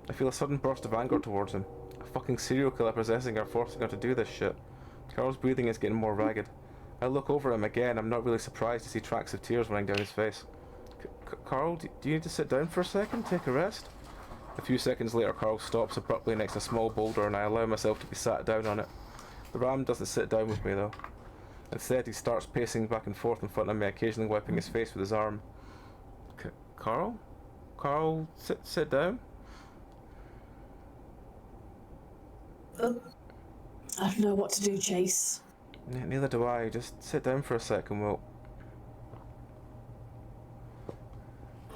A: I feel a sudden burst of anger towards him. A fucking serial killer possessing her, forcing her to do this shit. Carl's breathing is getting more ragged. I look over him again. I'm not really surprised to see tracks of tears running down his face. Carl, do you need to sit down for a second? Take a rest? A few seconds later, Carl stops abruptly next to a small boulder and I allow myself to be sat down on it. The ram doesn't sit down with me though. Instead, he starts pacing back and forth in front of me, occasionally wiping his face with his arm. Carl? Carl, sit down?
B: I don't know what to do, Chase.
A: Neither do I. Just sit down for a second, we'll...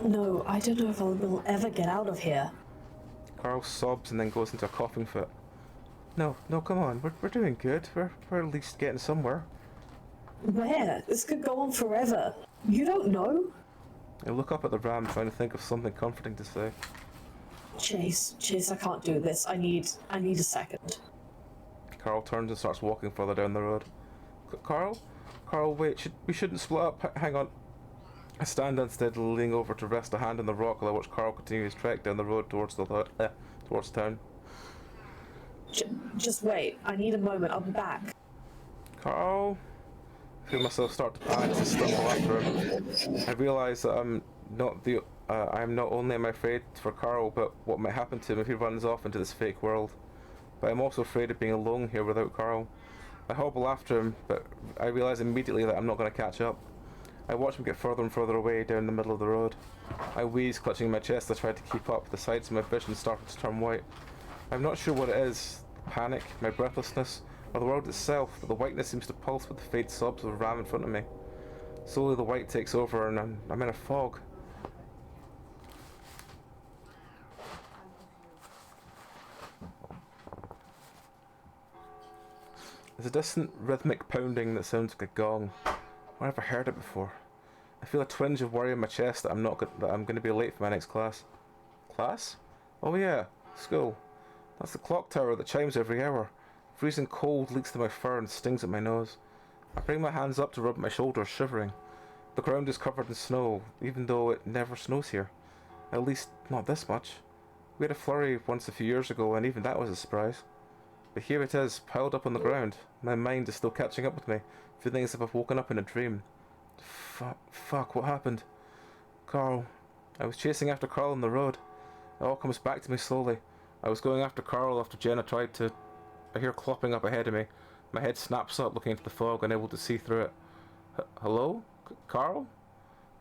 B: No, I don't know if we'll ever get out of here.
A: Carl sobs and then goes into a coughing fit. No, come on. We're doing good. We're at least getting somewhere.
B: Where? This could go on forever. You don't know?
A: I look up at the ram, trying to think of something comforting to say.
B: Chase, I can't do this. I need a second.
A: Carl turns and starts walking further down the road. Carl, wait, we shouldn't split up. Hang on. I stand unsteadily, leaning over to rest a hand on the rock while I watch Carl continue his trek down the road towards town.
B: Just wait. I need a moment. I'll be back.
A: Carl, I feel myself start to panic and stumble after him. I realise that I'm not only am I afraid for Carl, but what might happen to him if he runs off into this fake world. But I'm also afraid of being alone here without Carl. I hobble after him, but I realise immediately that I'm not going to catch up. I watch him get further and further away down the middle of the road. I wheeze, clutching my chest as I try to keep up. The sides of my vision started to turn white. I'm not sure what it is, panic, my breathlessness, or the world itself, but the whiteness seems to pulse with the faint sobs of a ram in front of me. Slowly the white takes over and I'm in a fog. There's a distant rhythmic pounding that sounds like a gong. I've never heard it before. I feel a twinge of worry in my chest that I'm going to be late for my next class. Class? Oh yeah, school. That's the clock tower that chimes every hour. Freezing cold leaks through my fur and stings at my nose. I bring my hands up to rub my shoulders, shivering. The ground is covered in snow, even though it never snows here. At least, not this much. We had a flurry once a few years ago, and even that was a surprise. But here it is, piled up on the ground. My mind is still catching up with me, feeling as if I've woken up in a dream. Fuck, what happened? Carl. I was chasing after Carl on the road. It all comes back to me slowly. I was going after Carl after Jenna tried to... I hear clopping up ahead of me. My head snaps up, looking into the fog, unable to see through it. Hello? Carl?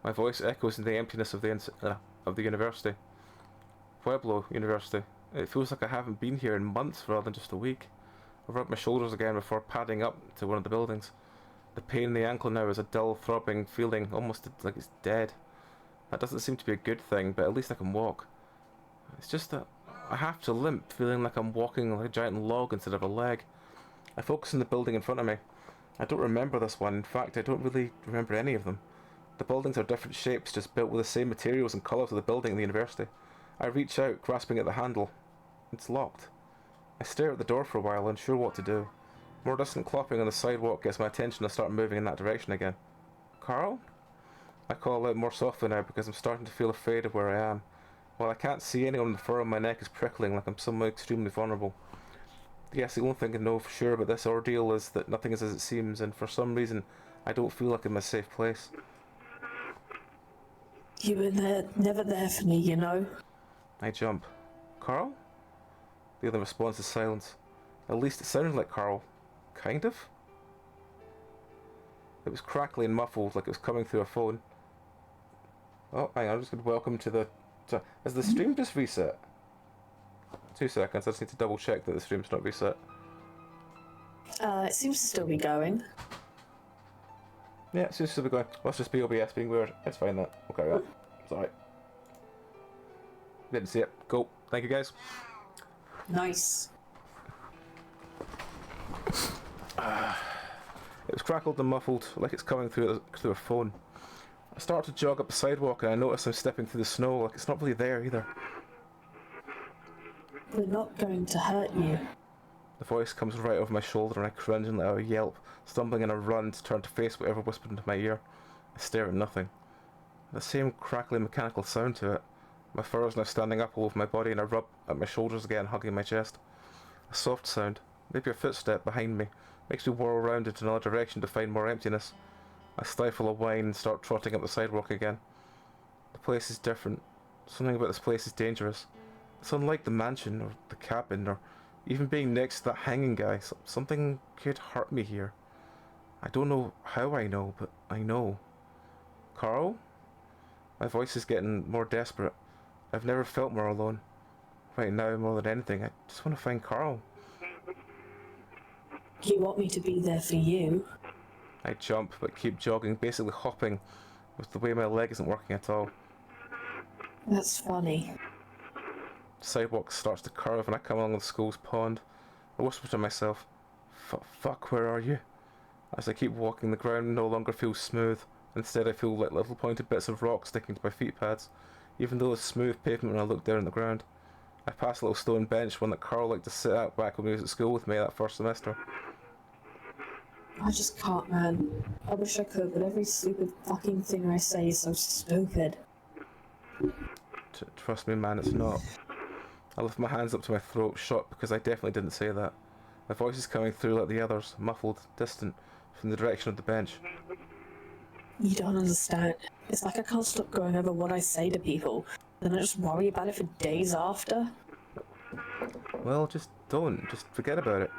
A: My voice echoes in the emptiness of the university. Pueblo University. It feels like I haven't been here in months rather than just a week. I rub my shoulders again before padding up to one of the buildings. The pain in the ankle now is a dull, throbbing feeling, almost like it's dead. That doesn't seem to be a good thing, but at least I can walk. It's just that I have to limp, feeling like I'm walking like a giant log instead of a leg. I focus on the building in front of me. I don't remember this one. In fact, I don't really remember any of them. The buildings are different shapes, just built with the same materials and colours of the building in the university. I reach out, grasping at the handle. It's locked. I stare at the door for a while, unsure what to do. More distant clopping on the sidewalk gets my attention and I start moving in that direction again. Carl? I call out more softly now because I'm starting to feel afraid of where I am. While I can't see anyone, the fur on my neck is prickling like I'm somehow extremely vulnerable. Yes, the only thing I know for sure about this ordeal is that nothing is as it seems, and for some reason, I don't feel like I'm in a safe place.
B: You were never there for me, you know?
A: I jump. Carl? The other response is silence. At least it sounded like Carl. Kind of? It was crackly and muffled, like it was coming through a phone. Oh, hang on, I'm just going to welcome to the... Has the stream just reset? 2 seconds, I just need to double check that the stream's not reset.
B: It seems to still be going.
A: Yeah, it seems to be going. Let's just be OBS being weird. It's fine that. We'll carry on. It's alright. Didn't see it. Cool. Thank you guys.
B: Nice.
A: It was crackled and muffled, like it's coming through a phone. I start to jog up the sidewalk and I notice I'm stepping through the snow, like it's not really there either.
B: We're not going to hurt you.
A: The voice comes right over my shoulder and I cringe and let out a yelp, stumbling in a run to turn to face whatever whispered into my ear. I stare at nothing. The same crackly mechanical sound to it. My fur is now standing up all over my body and I rub at my shoulders again, hugging my chest. A soft sound, maybe a footstep behind me, makes me whirl around into another direction to find more emptiness. I stifle a whine and start trotting up the sidewalk again. The place is different. Something about this place is dangerous. It's unlike the mansion or the cabin or even being next to that hanging guy. Something could hurt me here. I don't know how I know, but I know. Carl? My voice is getting more desperate. I've never felt more alone. Right now, more than anything, I just want to find Carl.
B: You want me to be there for you.
A: I jump, but keep jogging, basically hopping, with the way my leg isn't working at all.
B: That's funny.
A: The sidewalk starts to curve and I come along the school's pond. I whisper to myself, fuck, where are you? As I keep walking, the ground no longer feels smooth. Instead, I feel like little pointed bits of rock sticking to my feet pads, even though it's smooth pavement when I look down at the ground. I pass a little stone bench, one that Carl liked to sit at back when he was at school with me that first semester.
B: I just can't, man. I wish I could, but every stupid fucking thing I say is so stupid.
A: Trust me, man, it's not. I lift my hands up to my throat, shocked because I definitely didn't say that. My voice is coming through like the others, muffled, distant, from the direction of the bench.
B: You don't understand. It's like I can't stop going over what I say to people, then I just worry about it for days after.
A: Well, just don't. Just forget about it.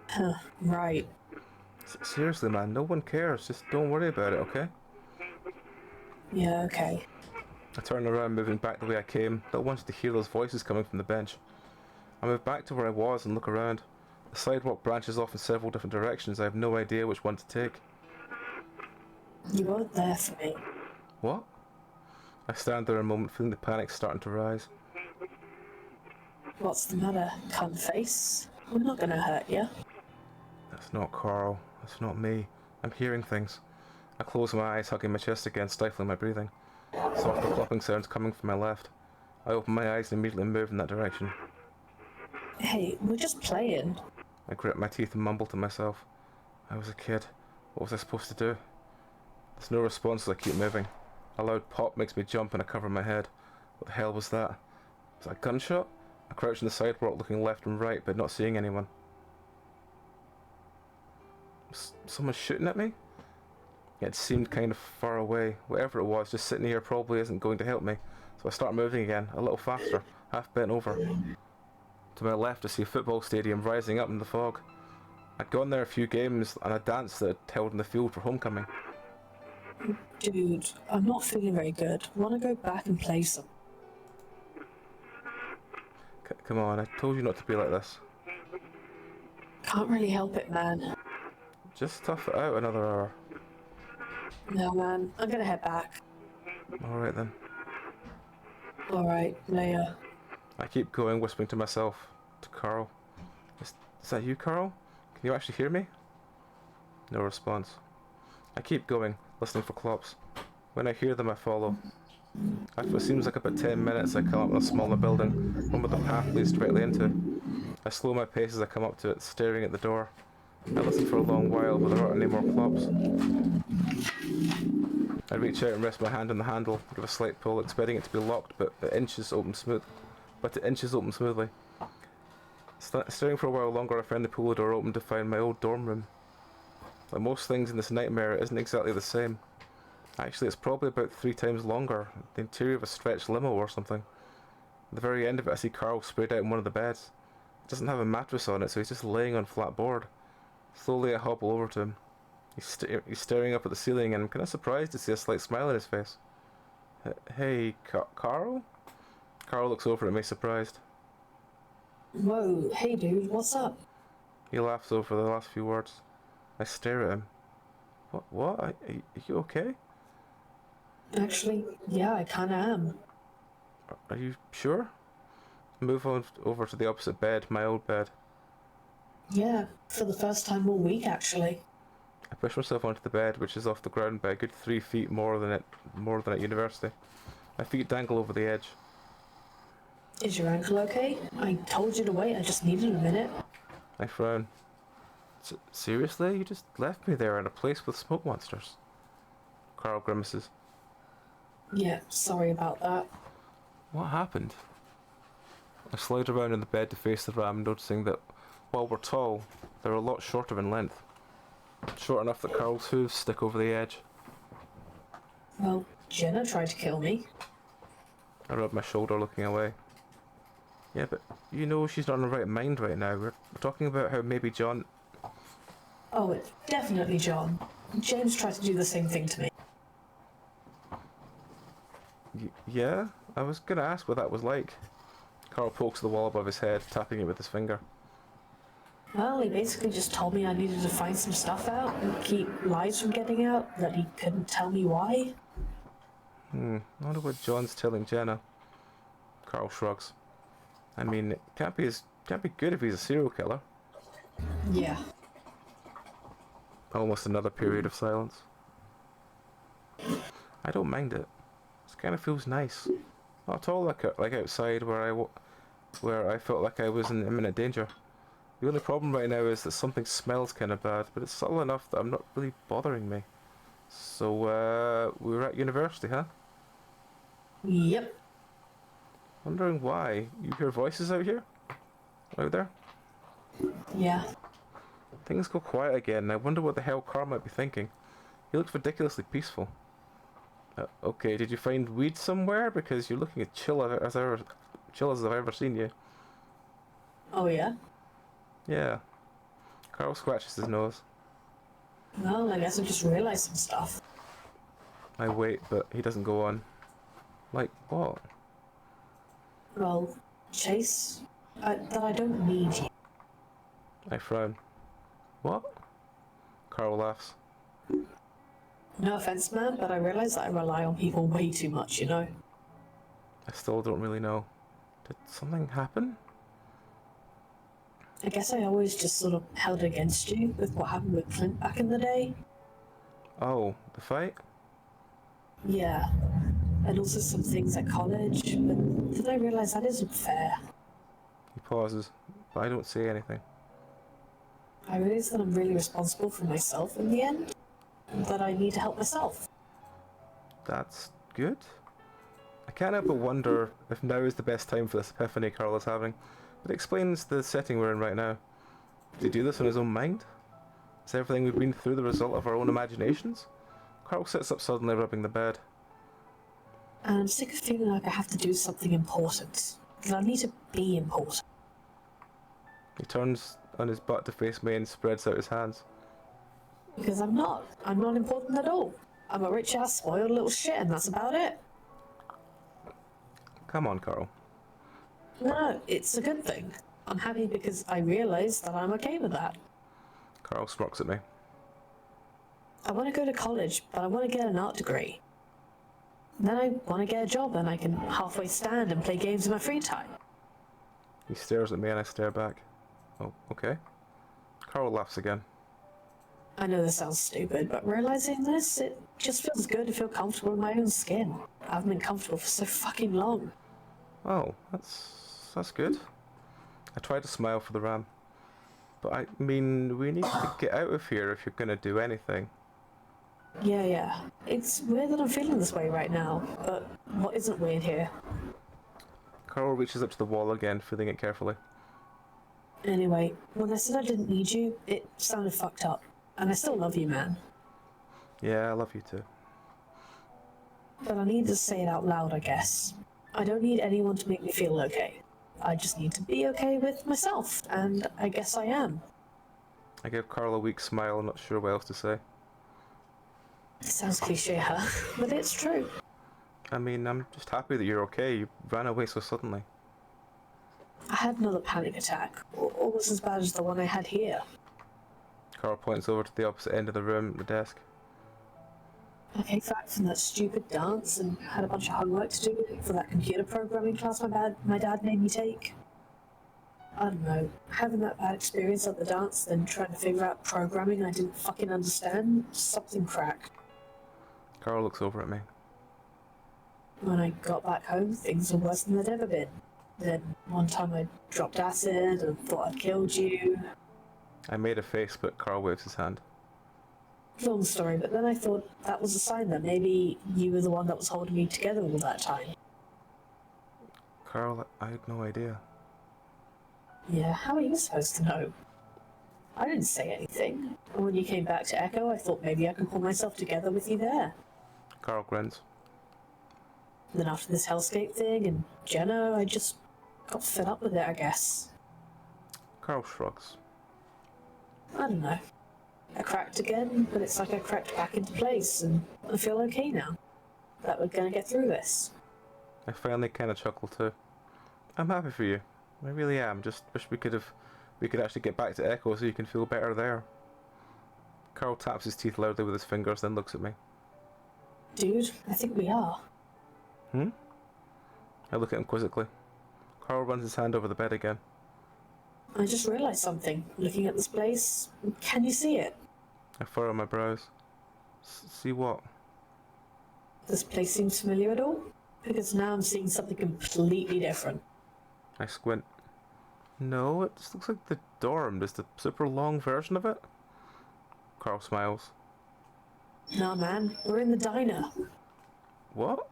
B: Huh, right.
A: Seriously, man, no one cares. Just don't worry about it, okay?
B: Yeah, okay.
A: I turn around, moving back the way I came, but I wanted to hear those voices coming from the bench. I move back to where I was and look around. The sidewalk branches off in several different directions. I have no idea which one to take.
B: You weren't there for me.
A: What? I stand there a moment, feeling the panic starting to rise.
B: What's the matter, cunt face? I'm not gonna hurt you.
A: That's not Carl. That's not me. I'm hearing things. I close my eyes, hugging my chest again, stifling my breathing. Softer clopping sounds coming from my left. I open my eyes and immediately move in that direction.
B: Hey, we're just playing.
A: I grit my teeth and mumble to myself. I was a kid. What was I supposed to do? There's no response as I keep moving. A loud pop makes me jump and I cover my head. What the hell was that? Was that a gunshot? I crouch on the sidewalk looking left and right but not seeing anyone. Was someone shooting at me? It seemed kind of far away. Whatever it was, just sitting here probably isn't going to help me. So I start moving again, a little faster, half bent over. To my left I see a football stadium rising up in the fog. I'd gone there a few games and a dance that had held in the field for homecoming.
B: Dude, I'm not feeling very good. Wanna go back and play some?
A: Come on, I told you not to be like this.
B: Can't really help it, man.
A: Just tough it out another hour.
B: No, man. I'm gonna head back.
A: Alright then.
B: Alright, later.
A: I keep going, whispering to myself, to Carl. Is that you, Carl? Can you actually hear me? No response. I keep going, listening for clops. When I hear them, I follow. After what seems like about 10 minutes, I come up with a smaller building, one with the path leads directly into. I slow my pace as I come up to it, staring at the door. I listen for a long while, but there aren't any more clops. I reach out and rest my hand on the handle, give a slight pull, expecting it to be locked, but it inches open smoothly. Staring for a while longer, I found the pull door open to find my old dorm room. Like most things in this nightmare, it isn't exactly the same. Actually, it's probably about 3 times longer, the interior of a stretched limo or something. At the very end of it, I see Carl spread out in one of the beds. It doesn't have a mattress on it, so he's just laying on flat board. Slowly, I hobble over to him. He's staring up at the ceiling, and I'm kind of surprised to see a slight smile on his face. Hey, Carl? Carl looks over at me, surprised.
B: Whoa, hey dude, what's up?
A: He laughs over the last few words. I stare at him. What? Are you okay?
B: Actually, yeah, I kinda am.
A: Are you sure? Move on over to the opposite bed, my old bed.
B: Yeah, for the first time all week, actually.
A: I push myself onto the bed, which is off the ground by a good 3 feet more than at university. My feet dangle over the edge.
B: Is your ankle okay? I told you to wait, I just needed a minute.
A: I frown. Seriously? You just left me there in a place with smoke monsters? Carl grimaces.
B: Yeah, sorry about that.
A: What happened? I slide around in the bed to face the ram, noticing that while we're tall, they're a lot shorter in length. Short enough that Carl's hooves stick over the edge.
B: Well, Jenna tried to kill me.
A: I rub my shoulder, looking away. Yeah, but you know she's not in the right mind right now. We're talking about how maybe John...
B: Oh, it's definitely John. James tried to do the same thing to me.
A: Yeah? I was gonna ask what that was like. Carl pokes the wall above his head, tapping it with his finger.
B: Well, he basically just told me I needed to find some stuff out and keep lies from getting out, that he couldn't tell me why.
A: I wonder what John's telling Jenna. Carl shrugs. I mean, it can't be good if he's a serial killer.
B: Yeah.
A: Almost another period of silence. I don't mind it. It kind of feels nice. Not at all like outside where I felt like I was in imminent danger. The only problem right now is that something smells kind of bad, but it's subtle enough that I'm not really bothering me. So, we were at university, huh?
B: Yep.
A: Wondering why. You hear voices out here? Out there?
B: Yeah.
A: Things go quiet again, and I wonder what the hell Carl might be thinking. He looks ridiculously peaceful. Okay, did you find weed somewhere? Because you're looking as chill as I've ever seen you.
B: Oh, yeah?
A: Yeah. Carl scratches his nose.
B: Well, I guess I just realised some stuff.
A: I wait, but he doesn't go on. Like what?
B: Well, Chase, that I don't need you.
A: I frown. What? Carl laughs.
B: No offense, man, but I realise that I rely on people way too much, you know?
A: I still don't really know. Did something happen?
B: I guess I always just sort of held against you with what happened with Clint back in the day.
A: Oh, the fight?
B: Yeah. And also some things at college, but then I realised that isn't fair.
A: He pauses, but I don't say anything.
B: I realise that I'm really responsible for myself in the end, and that I need to help myself.
A: That's good. I can't help but wonder if now is the best time for this epiphany Carl is having. It explains the setting we're in right now. Did he do this on his own mind? Is everything we've been through the result of our own imaginations? Carl sits up suddenly, rubbing the bed.
B: And I'm sick of feeling like I have to do something important. That I need to be important.
A: He turns on his butt to face me and spreads out his hands.
B: Because I'm not. I'm not important at all. I'm a rich-ass, spoiled little shit, and that's about it.
A: Come on, Carl.
B: No, it's a good thing. I'm happy because I realise that I'm okay with that.
A: Carl smirks at me.
B: I want to go to college, but I want to get an art degree. Then I want to get a job and I can halfway stand and play games in my free time.
A: He stares at me and I stare back. Oh, okay. Carl laughs again.
B: I know this sounds stupid, but realising this, it just feels good to feel comfortable in my own skin. I haven't been comfortable for so fucking long.
A: Oh, that's good. I try to smile for the ram. But I mean, we need to get out of here if you're gonna do anything.
B: Yeah. It's weird that I'm feeling this way right now, but what isn't weird here?
A: Carl reaches up to the wall again, feeling it carefully.
B: Anyway, when I said I didn't need you, it sounded fucked up. And I still love you, man.
A: Yeah, I love you too.
B: But I need to say it out loud, I guess. I don't need anyone to make me feel okay. I just need to be okay with myself, and I guess I am.
A: I give Carl a weak smile, not sure what else to say.
B: It sounds cliche, huh? But it's true.
A: I mean, I'm just happy that you're okay. You ran away so suddenly.
B: I had another panic attack, almost as bad as the one I had here.
A: Carl points over to the opposite end of the room at the desk.
B: I came back from that stupid dance and had a bunch of homework to do for that computer programming class my dad made me take. I don't know, having that bad experience at the dance, then trying to figure out programming I didn't fucking understand, something cracked.
A: Carl looks over at me.
B: When I got back home, things were worse than they'd ever been. Then one time I dropped acid and thought I'd killed you.
A: I made a face, but Carl waves his hand.
B: Long story, but then I thought that was a sign that maybe you were the one that was holding me together all that time.
A: Carl, I had no idea.
B: Yeah, how are you supposed to know? I didn't say anything. And when you came back to Echo, I thought maybe I could pull myself together with you there.
A: Carl grins.
B: Then after this hellscape thing and Jenna, I just got fed up with it, I guess.
A: Carl shrugs.
B: I don't know. I cracked again, but it's like I cracked back into place, and I feel okay now. That we're gonna get through this.
A: I finally kind of chuckle too. I'm happy for you. I really am. Just wish we could have We could actually get back to Echo so you can feel better there. Carl taps his teeth loudly with his fingers, then looks at me.
B: Dude, I think we are.
A: Hmm? I look at him quizzically. Carl runs his hand over the bed again.
B: I just realised something. Looking at this place, can you see it?
A: I furrow my brows. See what?
B: This place seems familiar at all? Because now I'm seeing something completely different.
A: I squint. No, it just looks like the dorm, just a super long version of it. Carl smiles.
B: Nah, man, we're in the diner.
A: What?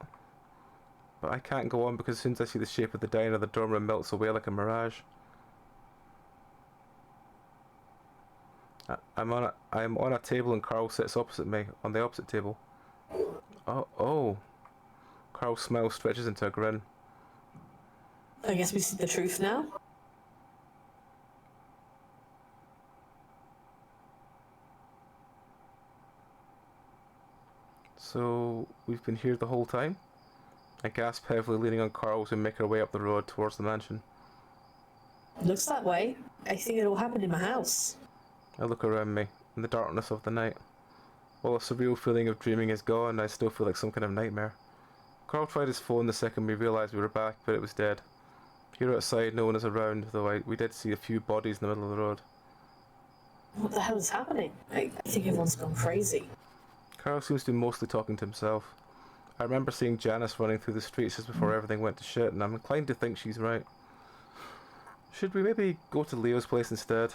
A: But I can't go on because as soon as I see the shape of the diner, the dorm room melts away like a mirage. I'm on a table and Carl sits opposite me, on the opposite table. Oh. Carl's smile stretches into a grin.
B: I guess we see the truth now?
A: So, we've been here the whole time? I gasp heavily, leaning on Carl as we make our way up the road towards the mansion.
B: Looks that way. I think it all happened in my house.
A: I look around me, in the darkness of the night. While a surreal feeling of dreaming is gone, I still feel like some kind of nightmare. Carl tried his phone the second we realised we were back, but it was dead. Here outside, no one is around, though we did see a few bodies in the middle of the road.
B: What the hell is happening? I think everyone's gone crazy.
A: Carl seems to be mostly talking to himself. I remember seeing Janice running through the streets just before everything went to shit, and I'm inclined to think she's right. Should we maybe go to Leo's place instead?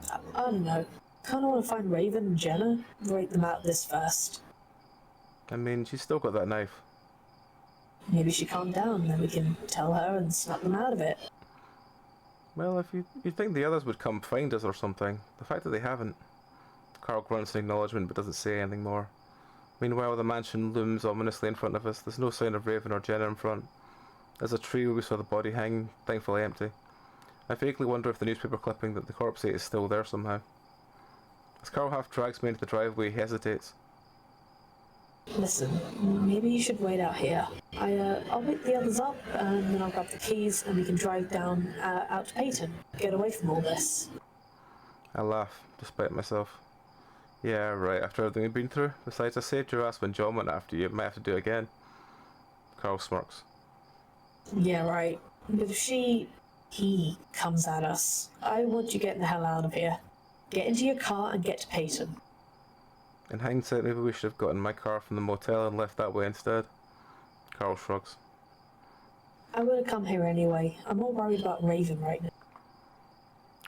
B: I don't know. Kinda wanna find Raven and Jenna, break them out of this first.
A: I mean, she's still got that knife.
B: Maybe she calmed down, then we can tell her and snap them out of it.
A: Well, if you'd think the others would come find us or something. The fact that they haven't. Carl grunts in acknowledgement but doesn't say anything more. Meanwhile, the mansion looms ominously in front of us. There's no sign of Raven or Jenna in front. There's a tree where we saw the body hang, thankfully empty. I vaguely wonder if the newspaper clipping that the corpse ate is still there somehow. As Carl half drags me into the driveway, he hesitates.
B: Listen, maybe you should wait out here. I'll wake the others up, and then I'll grab the keys, and we can drive down out to Peyton. Get away from all this.
A: I laugh, despite myself. Yeah, right, after everything we've been through. Besides, I saved your ass when John went after you. Might have to do it again. Carl smirks.
B: Yeah, right. But if he comes at us, I want you getting the hell out of here. Get into your car and get to Peyton.
A: In hindsight, maybe we should have gotten my car from the motel and left that way instead. Carl shrugs.
B: I would have come here anyway. I'm more worried about Raven right now.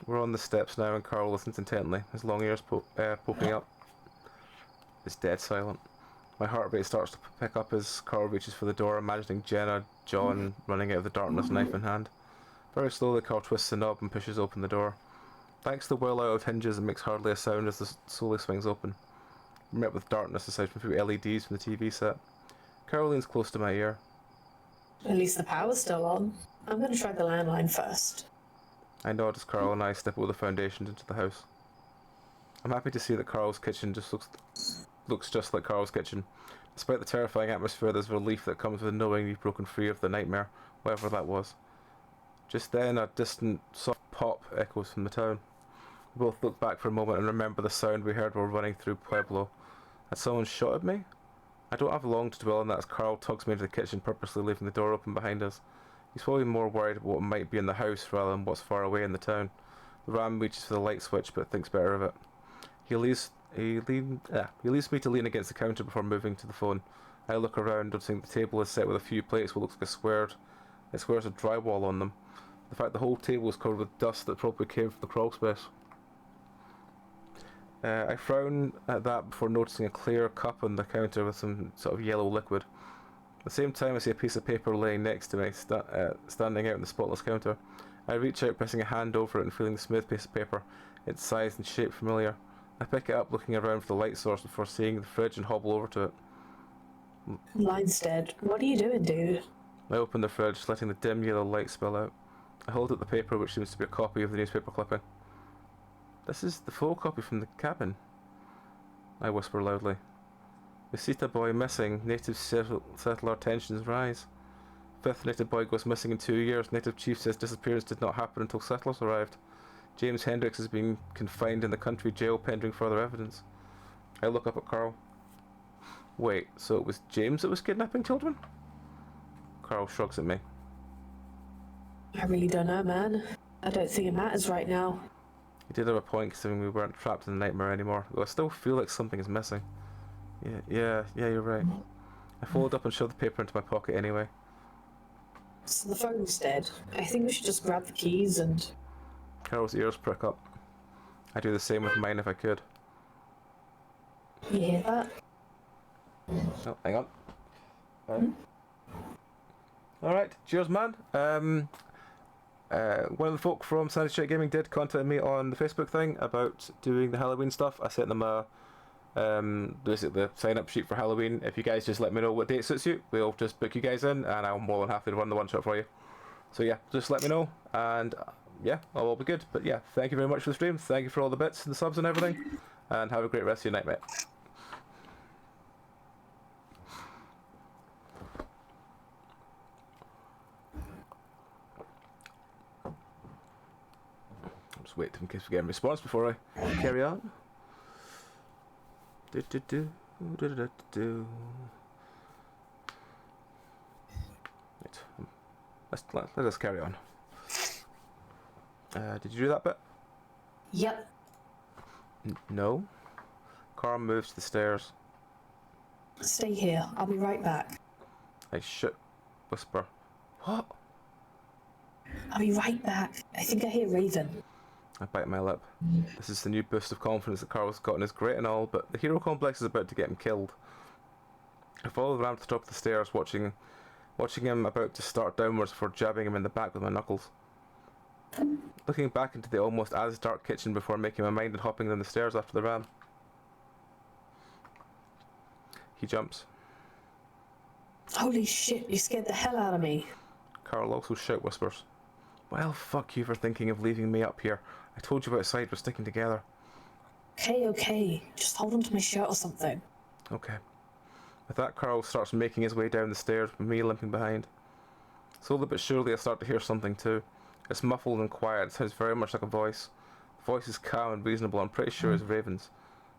A: We're on the steps now and Carl listens intently, his long ears poking up. It's dead silent. My heart rate starts to pick up as Carl reaches for the door, imagining Jenna, John running out of the darkness, knife in hand. Very slowly, Carl twists the knob and pushes open the door. Thanks to the well-oiled hinges, it makes hardly a sound as the slowly swings open. We're met with darkness aside from a few LEDs from the TV set. Carol leans close to my ear.
B: At least the power's still on. I'm going to try the landline first.
A: I nod as Carl and I step over the foundations into the house. I'm happy to see that Carl's kitchen just looks just like Carl's kitchen. Despite the terrifying atmosphere, there's relief that comes with knowing you've broken free of the nightmare, whatever that was. Just then, a distant, soft pop echoes from the town. We both look back for a moment and remember the sound we heard while running through Pueblo. Had someone shot at me? I don't have long to dwell on that as Carl tugs me into the kitchen, purposely leaving the door open behind us. He's probably more worried about what might be in the house rather than what's far away in the town. The ram reaches for the light switch but thinks better of it. He leaves me to lean against the counter before moving to the phone. I look around, noticing the table is set with a few plates what looks like squares of drywall on them. The fact the whole table is covered with dust that probably came from the crawl space. I frown at that before noticing a clear cup on the counter with some sort of yellow liquid. At the same time, I see a piece of paper laying next to me, standing out on the spotless counter. I reach out, pressing a hand over it and feeling the smooth piece of paper, its size and shape familiar. I pick it up, looking around for the light source before seeing the fridge and hobble over to it.
B: Line's dead. What are you doing, dude?
A: I open the fridge, letting the dim yellow light spill out. I hold up the paper, which seems to be a copy of the newspaper clipping. This is the photocopy from the cabin. I whisper loudly. Visita boy missing. Native settler tensions rise. Fifth native boy goes missing in 2 years. Native chief says disappearance did not happen until settlers arrived. James Hendricks is being confined in the country jail pending further evidence. I look up at Carl. Wait, so it was James that was kidnapping children? Carl shrugs at me.
B: I really don't know, man. I don't think it matters right now.
A: He did have a point considering we weren't trapped in the nightmare anymore, though I still feel like something is missing. Yeah, you're right. I folded up and shoved the paper into my pocket anyway.
B: So the phone's dead. I think we should just grab the keys and...
A: Carol's ears prick up. I'd do the same with mine if I could.
B: You hear that?
A: Oh, hang on. Alright, cheers, man. One of the folk from Sandy Street Gaming did contact me on the Facebook thing about doing the Halloween stuff. I sent them a basically the sign up sheet for Halloween. If you guys just let me know what date suits you, we'll just book you guys in, and I'm more than happy to run the one shot for you. So yeah, just let me know, and yeah, I'll all be good. But yeah, thank you very much for the stream. Thank you for all the bits and the subs and everything, and have a great rest of your night, mate. Just wait in case we get a response before I carry on. Right, let us carry on. Did you do that bit?
B: Yep.
A: No. Carl moves to the stairs.
B: Stay here. I'll be right back.
A: I whisper. What?
B: I'll be right back. I think I hear Raven.
A: I bite my lip. This is the new boost of confidence that Carl's gotten is great and all, but the hero complex is about to get him killed. I follow the ram to the top of the stairs, watching him about to start downwards before jabbing him in the back with my knuckles. Looking back into the almost as dark kitchen before making my mind and hopping down the stairs after the ram. He jumps.
B: Holy shit, you scared the hell out of me.
A: Carl also whispers. Well, fuck you for thinking of leaving me up here. I told you outside we're sticking together.
B: Okay. Just hold on to my shirt or something.
A: Okay. With that, Carl starts making his way down the stairs with me limping behind. Slowly but surely I start to hear something too. It's muffled and quiet. It sounds very much like a voice. The voice is calm and reasonable. I'm pretty sure it's Raven's.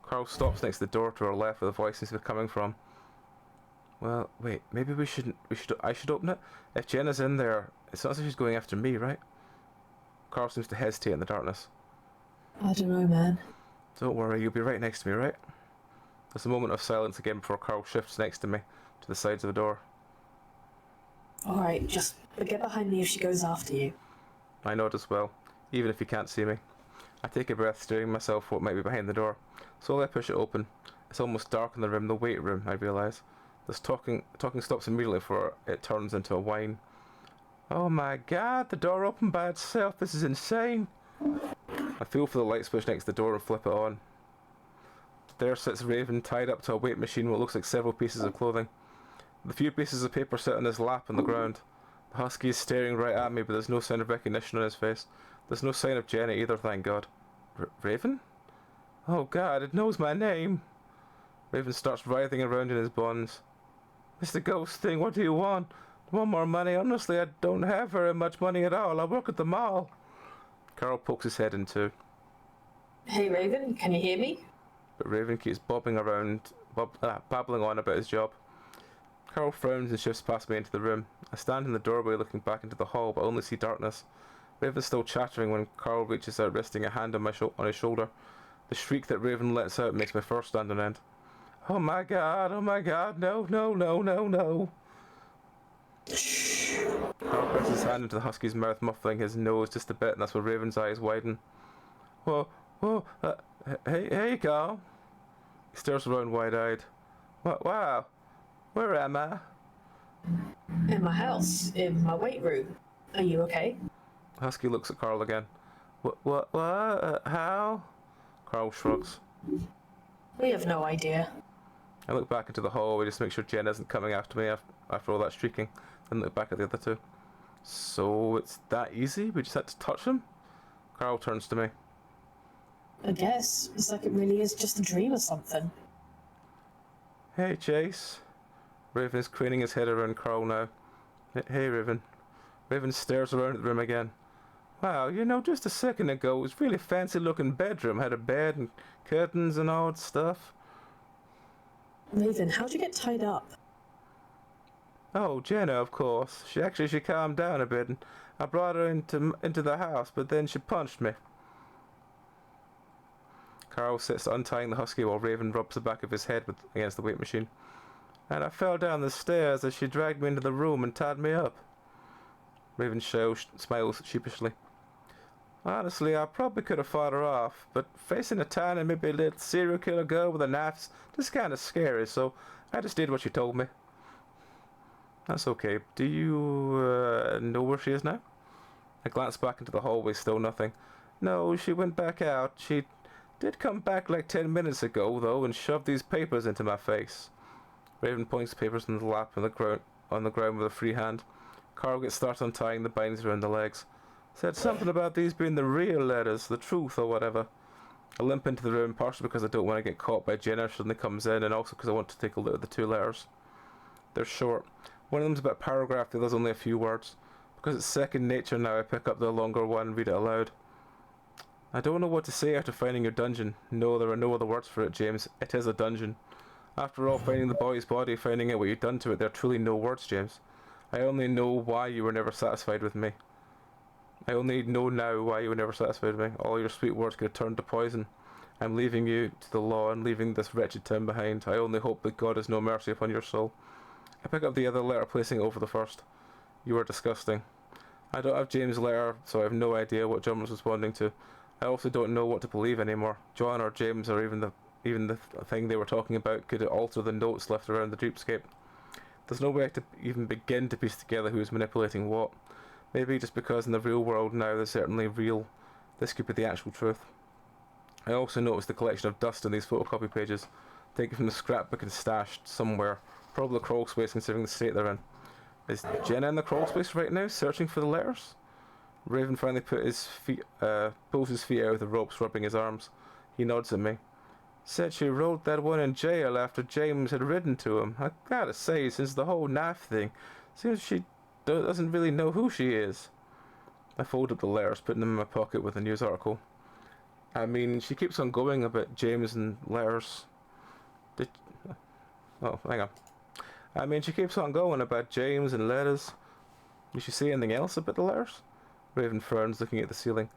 A: Carl stops next to the door to our left where the voice seems to be coming from. Well, wait, maybe I should open it? If Jenna's in there, it's not as if she's going after me, right? Carl seems to hesitate in the darkness.
B: I don't know, man.
A: Don't worry, you'll be right next to me, right? There's a moment of silence again before Carl shifts next to me, to the sides of the door.
B: Alright, just get behind me if she goes after you.
A: I nod as well, even if you can't see me. I take a breath, staring myself what might be behind the door. Slowly I push it open. It's almost dark in the room, the weight room, I realise. This talking stops immediately before it turns into a whine. Oh my god, the door opened by itself, this is insane! I feel for the light switch next to the door and flip it on. There sits Raven, tied up to a weight machine what looks like several pieces of clothing. The few pieces of paper sit on his lap on the ground. The husky is staring right at me, but there's no sign of recognition on his face. There's no sign of Jenna either, thank God. Raven? Oh god, it knows my name! Raven starts writhing around in his bonds. Mr. Ghost Thing, what do you want? Want more money? Honestly, I don't have very much money at all. I work at the mall. Carl pokes his head in too.
B: Hey Raven, can you hear me?
A: But Raven keeps babbling on about his job. Carl frowns and shifts past me into the room. I stand in the doorway looking back into the hall, but only see darkness. Raven's still chattering when Carl reaches out, resting a hand on his shoulder. The shriek that Raven lets out makes my fur stand on end. Oh my god, no, no, no, no, no. Carl puts his hand into the husky's mouth, muffling his nose just a bit, and that's where Raven's eyes widen. Whoa, hey, Carl. He stares around wide-eyed. Wow, where am I?
B: In my house, in my weight room. Are you okay?
A: Husky looks at Carl again. What, how? Carl shrugs.
B: We have no idea.
A: I look back into the hallway just to make sure Jen isn't coming after me after all that shrieking, then look back at the other two. So it's that easy? We just had to touch him? Carl turns to me.
B: I guess. It's like it really is just a dream or something.
A: Hey, Chase. Raven is craning his head around Carl now. Hey, Raven. Raven stares around at the room again. Wow, you know, just a second ago, it was a really fancy looking bedroom. Had a bed and curtains and all that stuff.
B: Raven, how'd you get tied up?
A: Oh, Jenna, of course. She calmed down a bit, and I brought her into the house, but then she punched me. Carl sits untying the husky while Raven rubs the back of his head against the weight machine. And I fell down the stairs as she dragged me into the room and tied me up. Raven smiles sheepishly. Honestly, I probably could have fought her off, but facing a tiny, maybe little serial killer girl with a knife's just kind of scary, so I just did what she told me. That's okay. Do you know where she is now? I glanced back into the hallway, still nothing. No, she went back out. She did come back like 10 minutes ago, though, and shoved these papers into my face. Raven points the papers on the lap on the ground with a free hand. Carl gets started untying the bindings around the legs. Said something about these being the real letters, the truth or whatever. I limp into the room, partially because I don't want to get caught by Jenna if suddenly comes in, and also because I want to take a look at the two letters. They're short. One of them's about a paragraph, the other's only a few words. Because it's second nature now, I pick up the longer one and read it aloud. I don't know what to say after finding your dungeon. No, there are no other words for it, James. It is a dungeon. After all, finding the boy's body, finding out what you've done to it, there are truly no words, James. I only know why you were never satisfied with me. I only know now why you were never satisfied with me. All your sweet words could have turned to poison. I'm leaving you to the law and leaving this wretched town behind. I only hope that God has no mercy upon your soul. I pick up the other letter, placing it over the first. You are disgusting. I don't have James' letter, so I have no idea what John was responding to. I also don't know what to believe anymore. John or James or even the thing they were talking about could alter the notes left around the dreamscape. There's no way to even begin to piece together who is manipulating what. Maybe just because in the real world now there's certainly real, this could be the actual truth. I also noticed the collection of dust in these photocopy pages, taken from the scrapbook and stashed somewhere, probably the crawl space considering the state they're in. Is Jenna in the crawl space right now, searching for the letters? Raven finally pulls his feet out of the ropes, rubbing his arms. He nods at me. Said she wrote that one in jail after James had written to him. I gotta say, since the whole knife thing, seems she doesn't really know who she is. I fold up the letters, putting them in my pocket with a news article. I mean, she keeps on going about James and letters. Oh, hang on. I mean, she keeps on going about James and letters. Did she say anything else about the letters? Raven frowns, looking at the ceiling.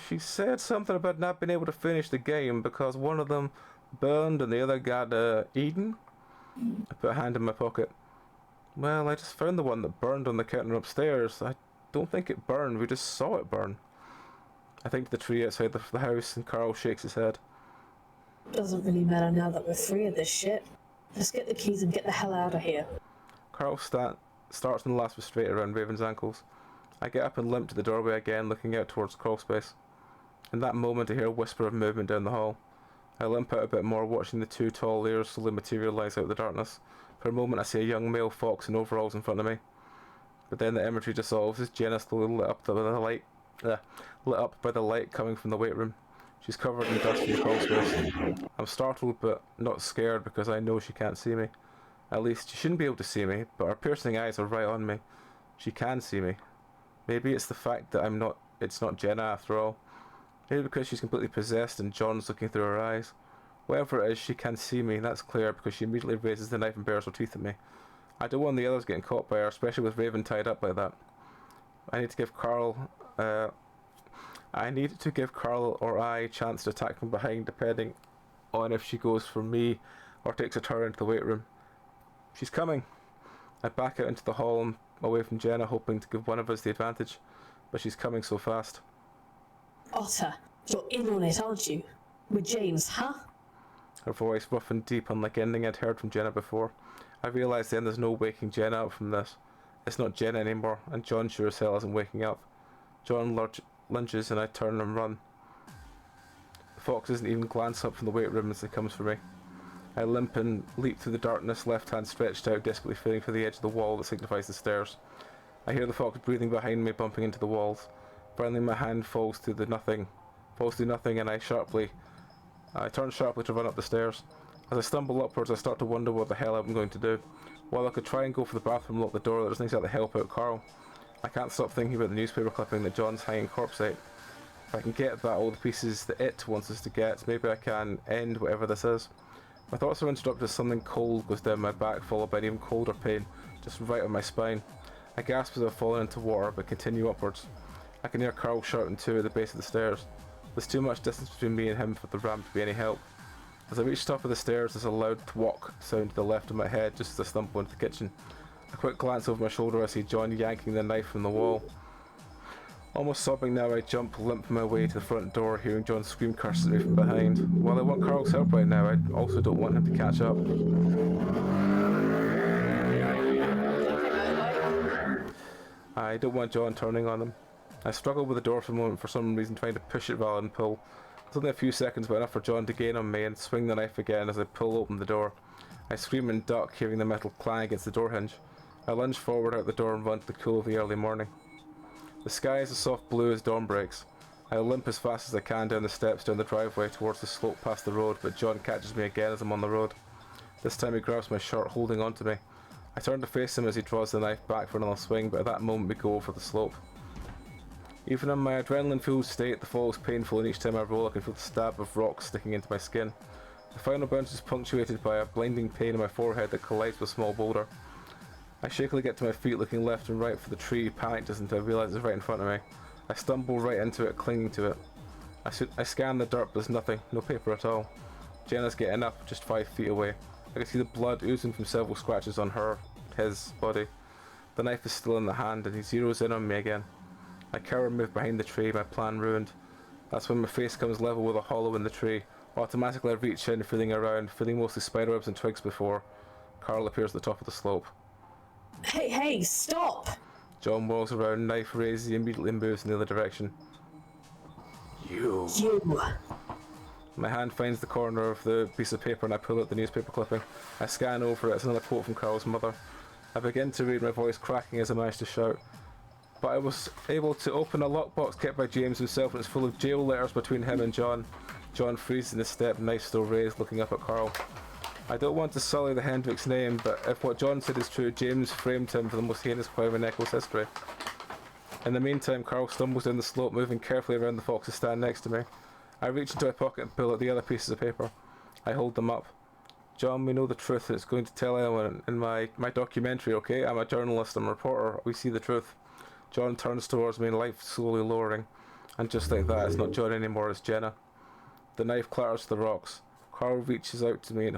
A: She said something about not being able to finish the game because one of them burned and the other got eaten. I put a hand in my pocket. Well, I just found the one that burned on the counter upstairs. I don't think it burned, we just saw it burn. I think the tree outside the house, and Carl shakes his head.
B: Doesn't really matter now that we're free of this shit. Let's get the keys and get the hell out of here.
A: Carl starts on the last straight around Raven's ankles. I get up and limp to the doorway again, looking out towards the crawl space. In that moment I hear a whisper of movement down the hall. I limp out a bit more, watching the two tall layers slowly materialise out of the darkness. For a moment I see a young male fox in overalls in front of me. But then the imagery dissolves as Jenna slowly lit up by the light coming from the weight room. She's covered in dust in the crawl space. I'm startled but not scared because I know she can't see me. At least she shouldn't be able to see me, but her piercing eyes are right on me. She can see me. Maybe it's the fact that it's not Jenna after all. Maybe because she's completely possessed and John's looking through her eyes. Whatever it is, she can see me, that's clear because she immediately raises the knife and bares her teeth at me. I don't want the others getting caught by her, especially with Raven tied up like that. I need to give Carl or I a chance to attack from behind, depending on if she goes for me or takes a turn into the weight room. She's coming. I back out into the hall and away from Jenna, hoping to give one of us the advantage, but she's coming so fast.
B: Otter, you're in on it, aren't you? With James, huh?
A: Her voice rough and deep, unlike anything I'd heard from Jenna before. I realised then there's no waking Jenna up from this. It's not Jenna anymore, and John sure as hell isn't waking up. John lunges and I turn and run. The fox doesn't even glance up from the weight room as it comes for me. I limp and leap through the darkness, left hand stretched out, desperately feeling for the edge of the wall that signifies the stairs. I hear the fox breathing behind me, bumping into the walls. Finally my hand falls through nothing, and I turn sharply to run up the stairs. As I stumble upwards, I start to wonder what the hell I'm going to do. While I could try and go for the bathroom and lock the door, that doesn't exactly help out Carl. I can't stop thinking about the newspaper clipping that John's hanging corpse ate. If I can get that all the pieces that it wants us to get, maybe I can end whatever this is. My thoughts are interrupted as something cold goes down my back, followed by an even colder pain, just right on my spine. I gasp as I've fallen into water, but continue upwards. I can hear Carl shouting too at the base of the stairs. There's too much distance between me and him for the ramp to be any help. As I reach the top of the stairs, there's a loud thwack sound to the left of my head just as I stumble into the kitchen. A quick glance over my shoulder, I see John yanking the knife from the wall. Almost sobbing now, I jump limp my way to the front door, hearing John scream curses at me from behind. While I want Carl's help right now, I also don't want him to catch up. I don't want John turning on them. I struggle with the door for a moment, for some reason trying to push it rather than pull. It's only a few seconds, but enough for John to gain on me and swing the knife again as I pull open the door. I scream and duck, hearing the metal clang against the door hinge. I lunge forward out the door and run to the cool of the early morning. The sky is a soft blue as dawn breaks. I limp as fast as I can down the steps down the driveway towards the slope past the road, but John catches me again as I'm on the road. This time he grabs my shirt, holding on to me. I turn to face him as he draws the knife back for another swing, but at that moment we go over the slope. Even in my adrenaline-fueled state, the fall is painful, and each time I roll I can feel the stab of rock sticking into my skin. The final bounce is punctuated by a blinding pain in my forehead that collides with a small boulder. I shakily get to my feet, looking left and right for the tree, panicked until I realise it's right in front of me. I stumble right into it, clinging to it. I scan the dirt, but there's nothing, no paper at all. Jenna's getting up, just 5 feet away. I can see the blood oozing from several scratches on his body. The knife is still in the hand, and he zeroes in on me again. I cower and move behind the tree, my plan ruined. That's when my face comes level with a hollow in the tree. Automatically I reach in, feeling around, feeling mostly spiderwebs and twigs before Carl appears at the top of the slope.
B: Hey, stop!
A: John whirls around, knife raised, he immediately moves in the other direction. You. My hand finds the corner of the piece of paper and I pull out the newspaper clipping. I scan over it, it's another quote from Carl's mother. I begin to read, my voice cracking as I manage to shout. But I was able to open a lockbox kept by James himself, and it's full of jail letters between him and John. John freezes in his step, knife still raised, looking up at Carl. I don't want to sully the Hendricks name, but if what John said is true, James framed him for the most heinous crime in Echo's history. In the meantime, Carl stumbles down the slope, moving carefully around the fox's stand next to me. I reach into my pocket and pull out the other pieces of paper. I hold them up. John, we know the truth, and it's going to tell anyone in my documentary, okay? I'm a journalist, I'm a reporter, we see the truth. John turns towards me, life slowly lowering. And just like that, it's not John anymore, it's Jenna. The knife clatters to the rocks. Carl reaches out to me and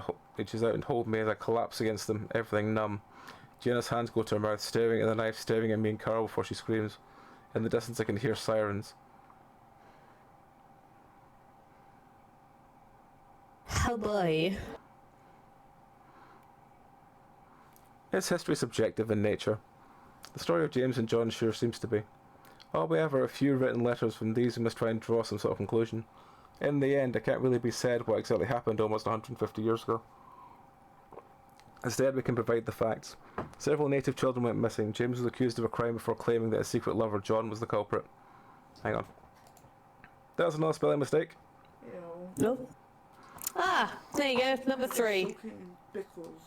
A: holds me as I collapse against them, everything numb. Jenna's hands go to her mouth, staring at the knife, staring at me and Carl before she screams. In the distance I can hear sirens.
B: Oh boy.
A: Is history subjective in nature? The story of James and John sure seems to be. However, a few written letters from these we must try and draw some sort of conclusion. In the end, it can't really be said what exactly happened almost 150 years ago. Instead, we can provide the facts. Several native children went missing. James was accused of a crime before claiming that his secret lover, John, was the culprit. Hang on. That was another spelling mistake.
C: Ew.
B: Nope. Ah, there you go, number 3.
C: Soaking pickles.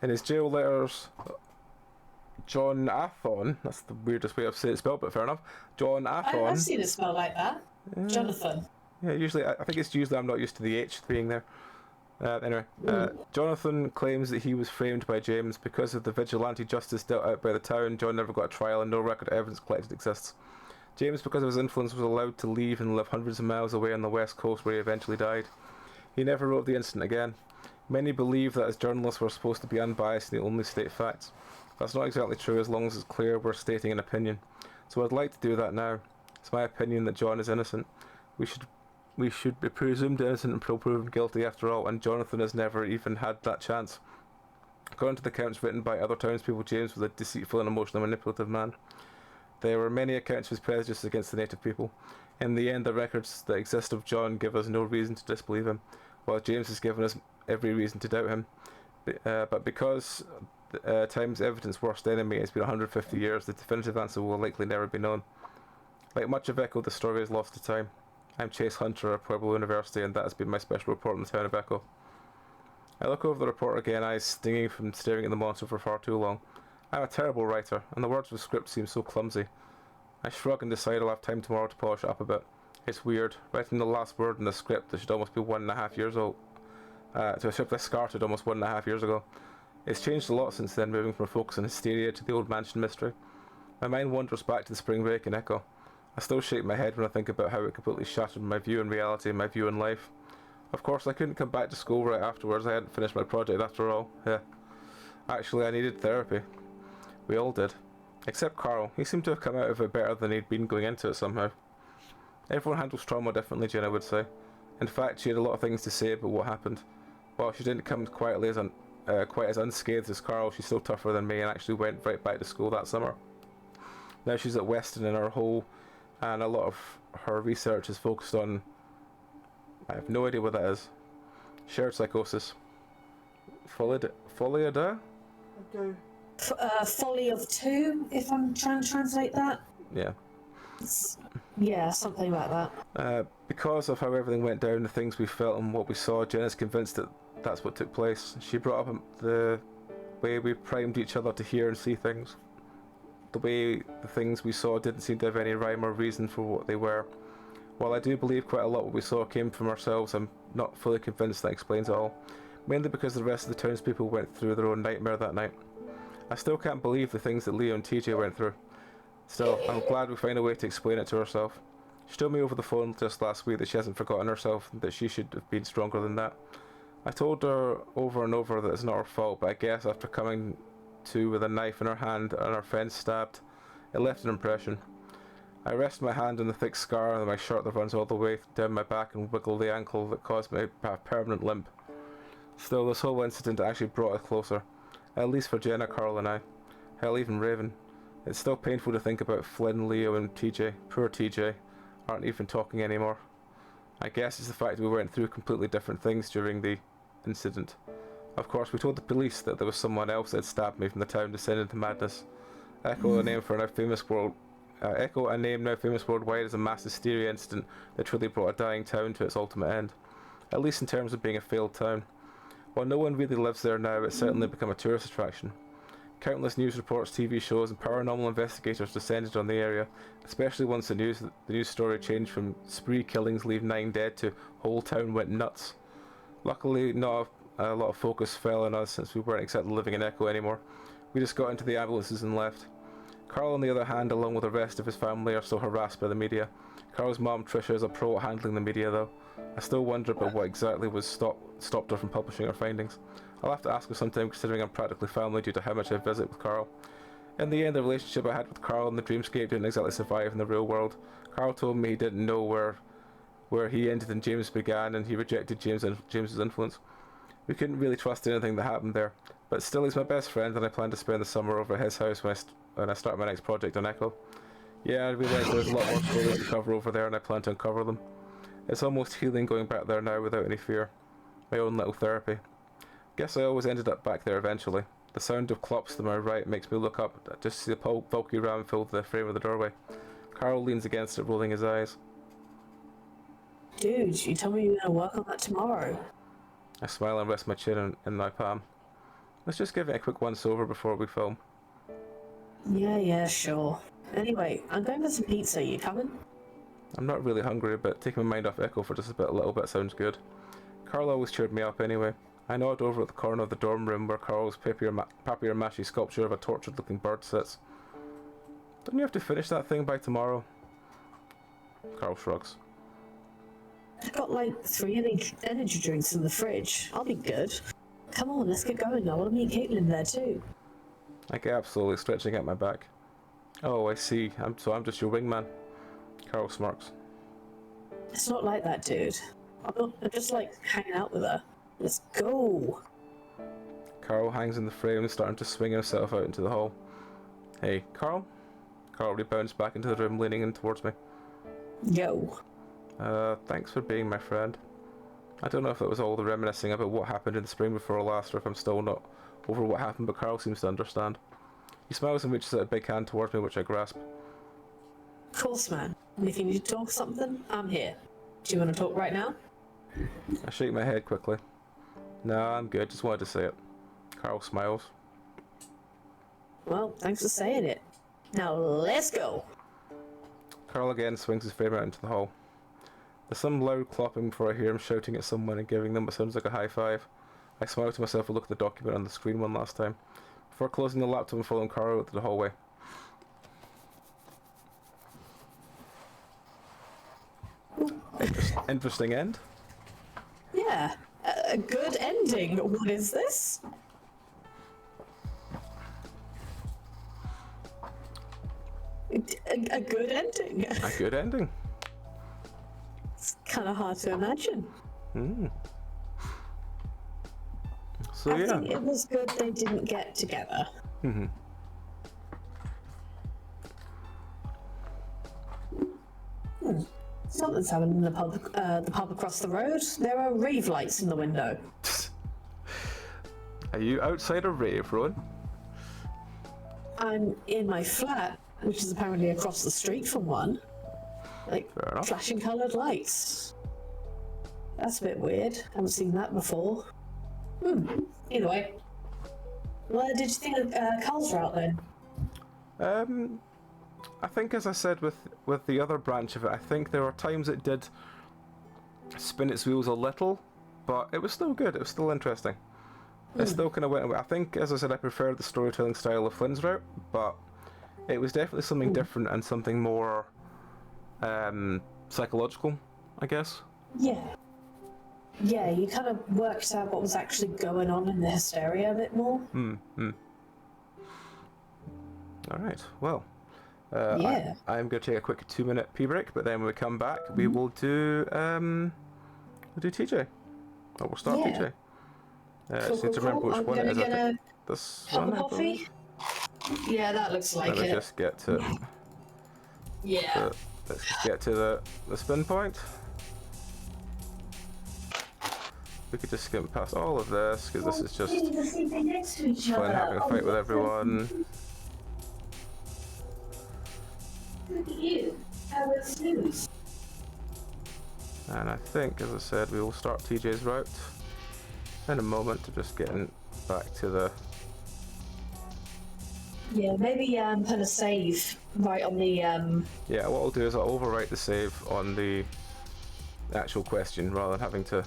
A: In his jail letters, John Athon, that's the weirdest way I've said it spelled, but fair enough. John Athon.
B: I've seen it spelled like that. Jonathan.
A: Yeah, usually, I think it's usually I'm not used to the H being there. Jonathan claims that he was framed by James because of the vigilante justice dealt out by the town. John never got a trial and no record of evidence collected exists. James, because of his influence, was allowed to leave and live hundreds of miles away on the west coast where he eventually died. He never wrote the incident again. Many believe that as journalists we're supposed to be unbiased and only state facts. That's not exactly true as long as it's clear we're stating an opinion. So I'd like to do that now. It's my opinion that John is innocent. We should be presumed innocent until proven guilty after all, and Jonathan has never even had that chance. According to the accounts written by other townspeople, James was a deceitful and emotionally manipulative man. There were many accounts of his prejudices against the native people. In the end, the records that exist of John give us no reason to disbelieve him, while James has given us every reason to doubt him. But because time's evidence worst enemy has been 150 years, the definitive answer will likely never be known. Like much of Echo, the story is lost to time. I'm Chase Hunter at Pueblo University, and that has been my special report on the town of Echo. I look over the report again, eyes stinging from staring at the monster for far too long. I'm a terrible writer, and the words of the script seem so clumsy. I shrug and decide I'll have time tomorrow to polish it up a bit. It's weird, writing the last word in the script that should almost be 1.5 years old, to a script I started almost 1.5 years ago. It's changed a lot since then, moving from a focus on hysteria to the old mansion mystery. My mind wanders back to the spring break in Echo. I still shake my head when I think about how it completely shattered my view on reality and my view on life. Of course, I couldn't come back to school right afterwards. I hadn't finished my project after all. Yeah. Actually, I needed therapy. We all did. Except Carl. He seemed to have come out of it better than he'd been going into it somehow. Everyone handles trauma differently, Jenna would say. In fact, she had a lot of things to say about what happened. While she didn't come quite as unscathed as Carl, she's still tougher than me and actually went right back to school that summer. Now she's at Weston in her hole, and a lot of her research is focused on... I have no idea what that is. Shared psychosis. Foliada?
C: Okay.
B: Folly of two, if I'm trying to translate that.
A: Yeah.
B: Yeah, something like that.
A: Because of how everything went down, the things we felt and what we saw, Jenna's convinced that that's what took place. She brought up the way we primed each other to hear and see things. The way the things we saw didn't seem to have any rhyme or reason for what they were. While I do believe quite a lot what we saw came from ourselves, I'm not fully convinced that explains it all. Mainly because the rest of the townspeople went through their own nightmare that night. I still can't believe the things that Leo and TJ went through. Still, I'm glad we found a way to explain it to herself. She told me over the phone just last week that she hasn't forgotten herself and that she should have been stronger than that. I told her over and over that it's not her fault, but I guess after coming to with a knife in her hand and her friend stabbed, it left an impression. I rest my hand on the thick scar on my shirt that runs all the way down my back and wiggle the ankle that caused me a permanent limp. Still, this whole incident actually brought us closer, at least for Jenna, Carl and I. Hell, even Raven. It's still painful to think about Flynn, Leo and TJ, poor TJ, aren't even talking anymore. I guess it's the fact that we went through completely different things during the incident. Of course, we told the police that there was someone else that had stabbed me from the town descended into madness. Echo, a name now famous worldwide as a mass hysteria incident that truly brought a dying town to its ultimate end. At least in terms of being a failed town. While no one really lives there now, it's certainly become a tourist attraction. Countless news reports, TV shows, and paranormal investigators descended on the area, especially once the news story changed from spree killings leave 9 dead to whole town went nuts. Luckily, not a lot of focus fell on us since we weren't exactly living in Echo anymore. We just got into the ambulances and left. Carl, on the other hand, along with the rest of his family, are still harassed by the media. Carl's mom, Tricia, is a pro at handling the media, though. I still wonder about what exactly was stopped her from publishing her findings. I'll have to ask her sometime, considering I'm practically family due to how much I visit with Carl. In the end, the relationship I had with Carl in the dreamscape didn't exactly survive in the real world. Carl told me he didn't know where he ended and James began, and he rejected James's influence. We couldn't really trust anything that happened there, but still he's my best friend, and I plan to spend the summer over at his house when I start my next project on Echo. Yeah, I realise there's a lot more stories to cover over there, and I plan to uncover them. It's almost healing going back there now without any fear. My own little therapy. Guess I always ended up back there eventually. The sound of clops to my right makes me look up just to see the bulky ram fill the frame of the doorway. Carl leans against it, rolling his eyes.
B: Dude, you told me you're gonna work on that tomorrow.
A: I smile and rest my chin in my palm. Let's just give it a quick once-over before we film.
B: Yeah, sure. Anyway, I'm going for some pizza. You coming?
A: I'm not really hungry, but taking my mind off Echo for just a little bit sounds good. Carl always cheered me up anyway. I nod over at the corner of the dorm room where Carl's papier-mâché sculpture of a tortured-looking bird sits. Don't you have to finish that thing by tomorrow? Carl shrugs.
B: I've got like 3 energy drinks in the fridge. I'll be good. Come on, let's get going. I want to meet Caitlin there too.
A: I get up slowly, stretching out my back. Oh, I see. So I'm just your wingman. Carl smirks.
B: It's not like that, dude. I'm just like hanging out with her. Let's go.
A: Carl hangs in the frame, starting to swing himself out into the hall. Hey, Carl? Carl rebounds back into the room, leaning in towards me.
B: Yo.
A: Thanks for being my friend. I don't know if it was all the reminiscing about what happened in the spring before last, or if I'm still not over what happened, but Carl seems to understand. He smiles and reaches out a big hand towards me, which I grasp.
B: Of course, man. And if you need to talk something, I'm here. Do you want to talk right now?
A: I shake my head quickly. Nah, I'm good, just wanted to say it. Carl smiles.
B: Well, thanks for saying it. Now let's go.
A: Carl again swings his frame out into the hall. There's some loud clapping before I hear him shouting at someone and giving them what sounds like a high five. I smile to myself and look at the document on the screen one last time, before closing the laptop and following Carl out to the hallway. Interesting end.
B: Yeah, a good ending. What is this? A good ending.
A: A good ending.
B: It's kind of hard to imagine.
A: So
B: I
A: yeah.
B: think it was good they didn't get together. Something's happening in the pub across the road. There are rave lights in the window.
A: Are you outside a rave, Rowan?
B: I'm in my flat, which is apparently across the street from one. Like,
A: Fair enough.
B: flashing coloured lights. That's a bit weird. Haven't seen that before. Either way. What did you think of Carl's route then?
A: I think, as I said with the other branch of it, I think there were times it did spin its wheels a little, but it was still good. It was still interesting. It still kind of went away. I think, as I said, I preferred the storytelling style of Flynn's route, but it was definitely something different and something more psychological, I guess.
B: Yeah. Yeah, you kind of worked out what was actually going on in the hysteria a bit more.
A: Alright, well.
B: Yeah.
A: I'm going to take a quick 2-minute pee break, but then when we come back, we will do TJ. Or we'll start
B: Yeah.
A: TJ.
B: Cool,
A: Just need to remember which
B: I'm
A: one it
B: gonna
A: is. I
B: get a
A: think this
B: cup
A: one,
B: of
A: I believe.
B: coffee. Yeah, that looks like
A: Let me
B: it.
A: just get to
B: Yeah.
A: let's just get to the spin point. We could just skim past all of this because this is just fun having a fight with everyone.
B: Look at you. How it's smooth.
A: And I think, as I said, we will start TJ's route in a moment. To just getting back to the.
B: Yeah, maybe put a save right on the
A: Yeah, what I'll do is I'll overwrite the save on the actual question rather than having to.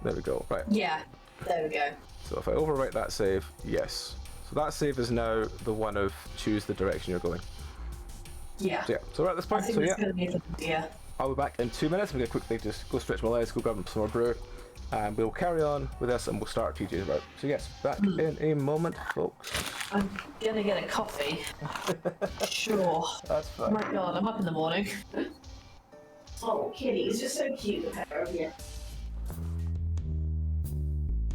A: There we go. Right.
B: Yeah, there we go.
A: So if I overwrite that save, yes. So that save is now the one of choose the direction you're going.
B: Yeah.
A: So yeah, so we're at this
B: I
A: point.
B: think
A: So
B: it's
A: yeah,
B: gonna be a good idea.
A: I'll be back in 2 minutes. I'm gonna quickly just go stretch my legs, go grab some more brew, and we'll carry on with this and we'll start TJ's route. So yes, back in a moment, folks.
B: I'm gonna get a coffee. Sure.
A: That's
B: Oh
A: fine.
B: my god, I'm up in the morning. Oh, kitty, he's just so cute, the pair of you.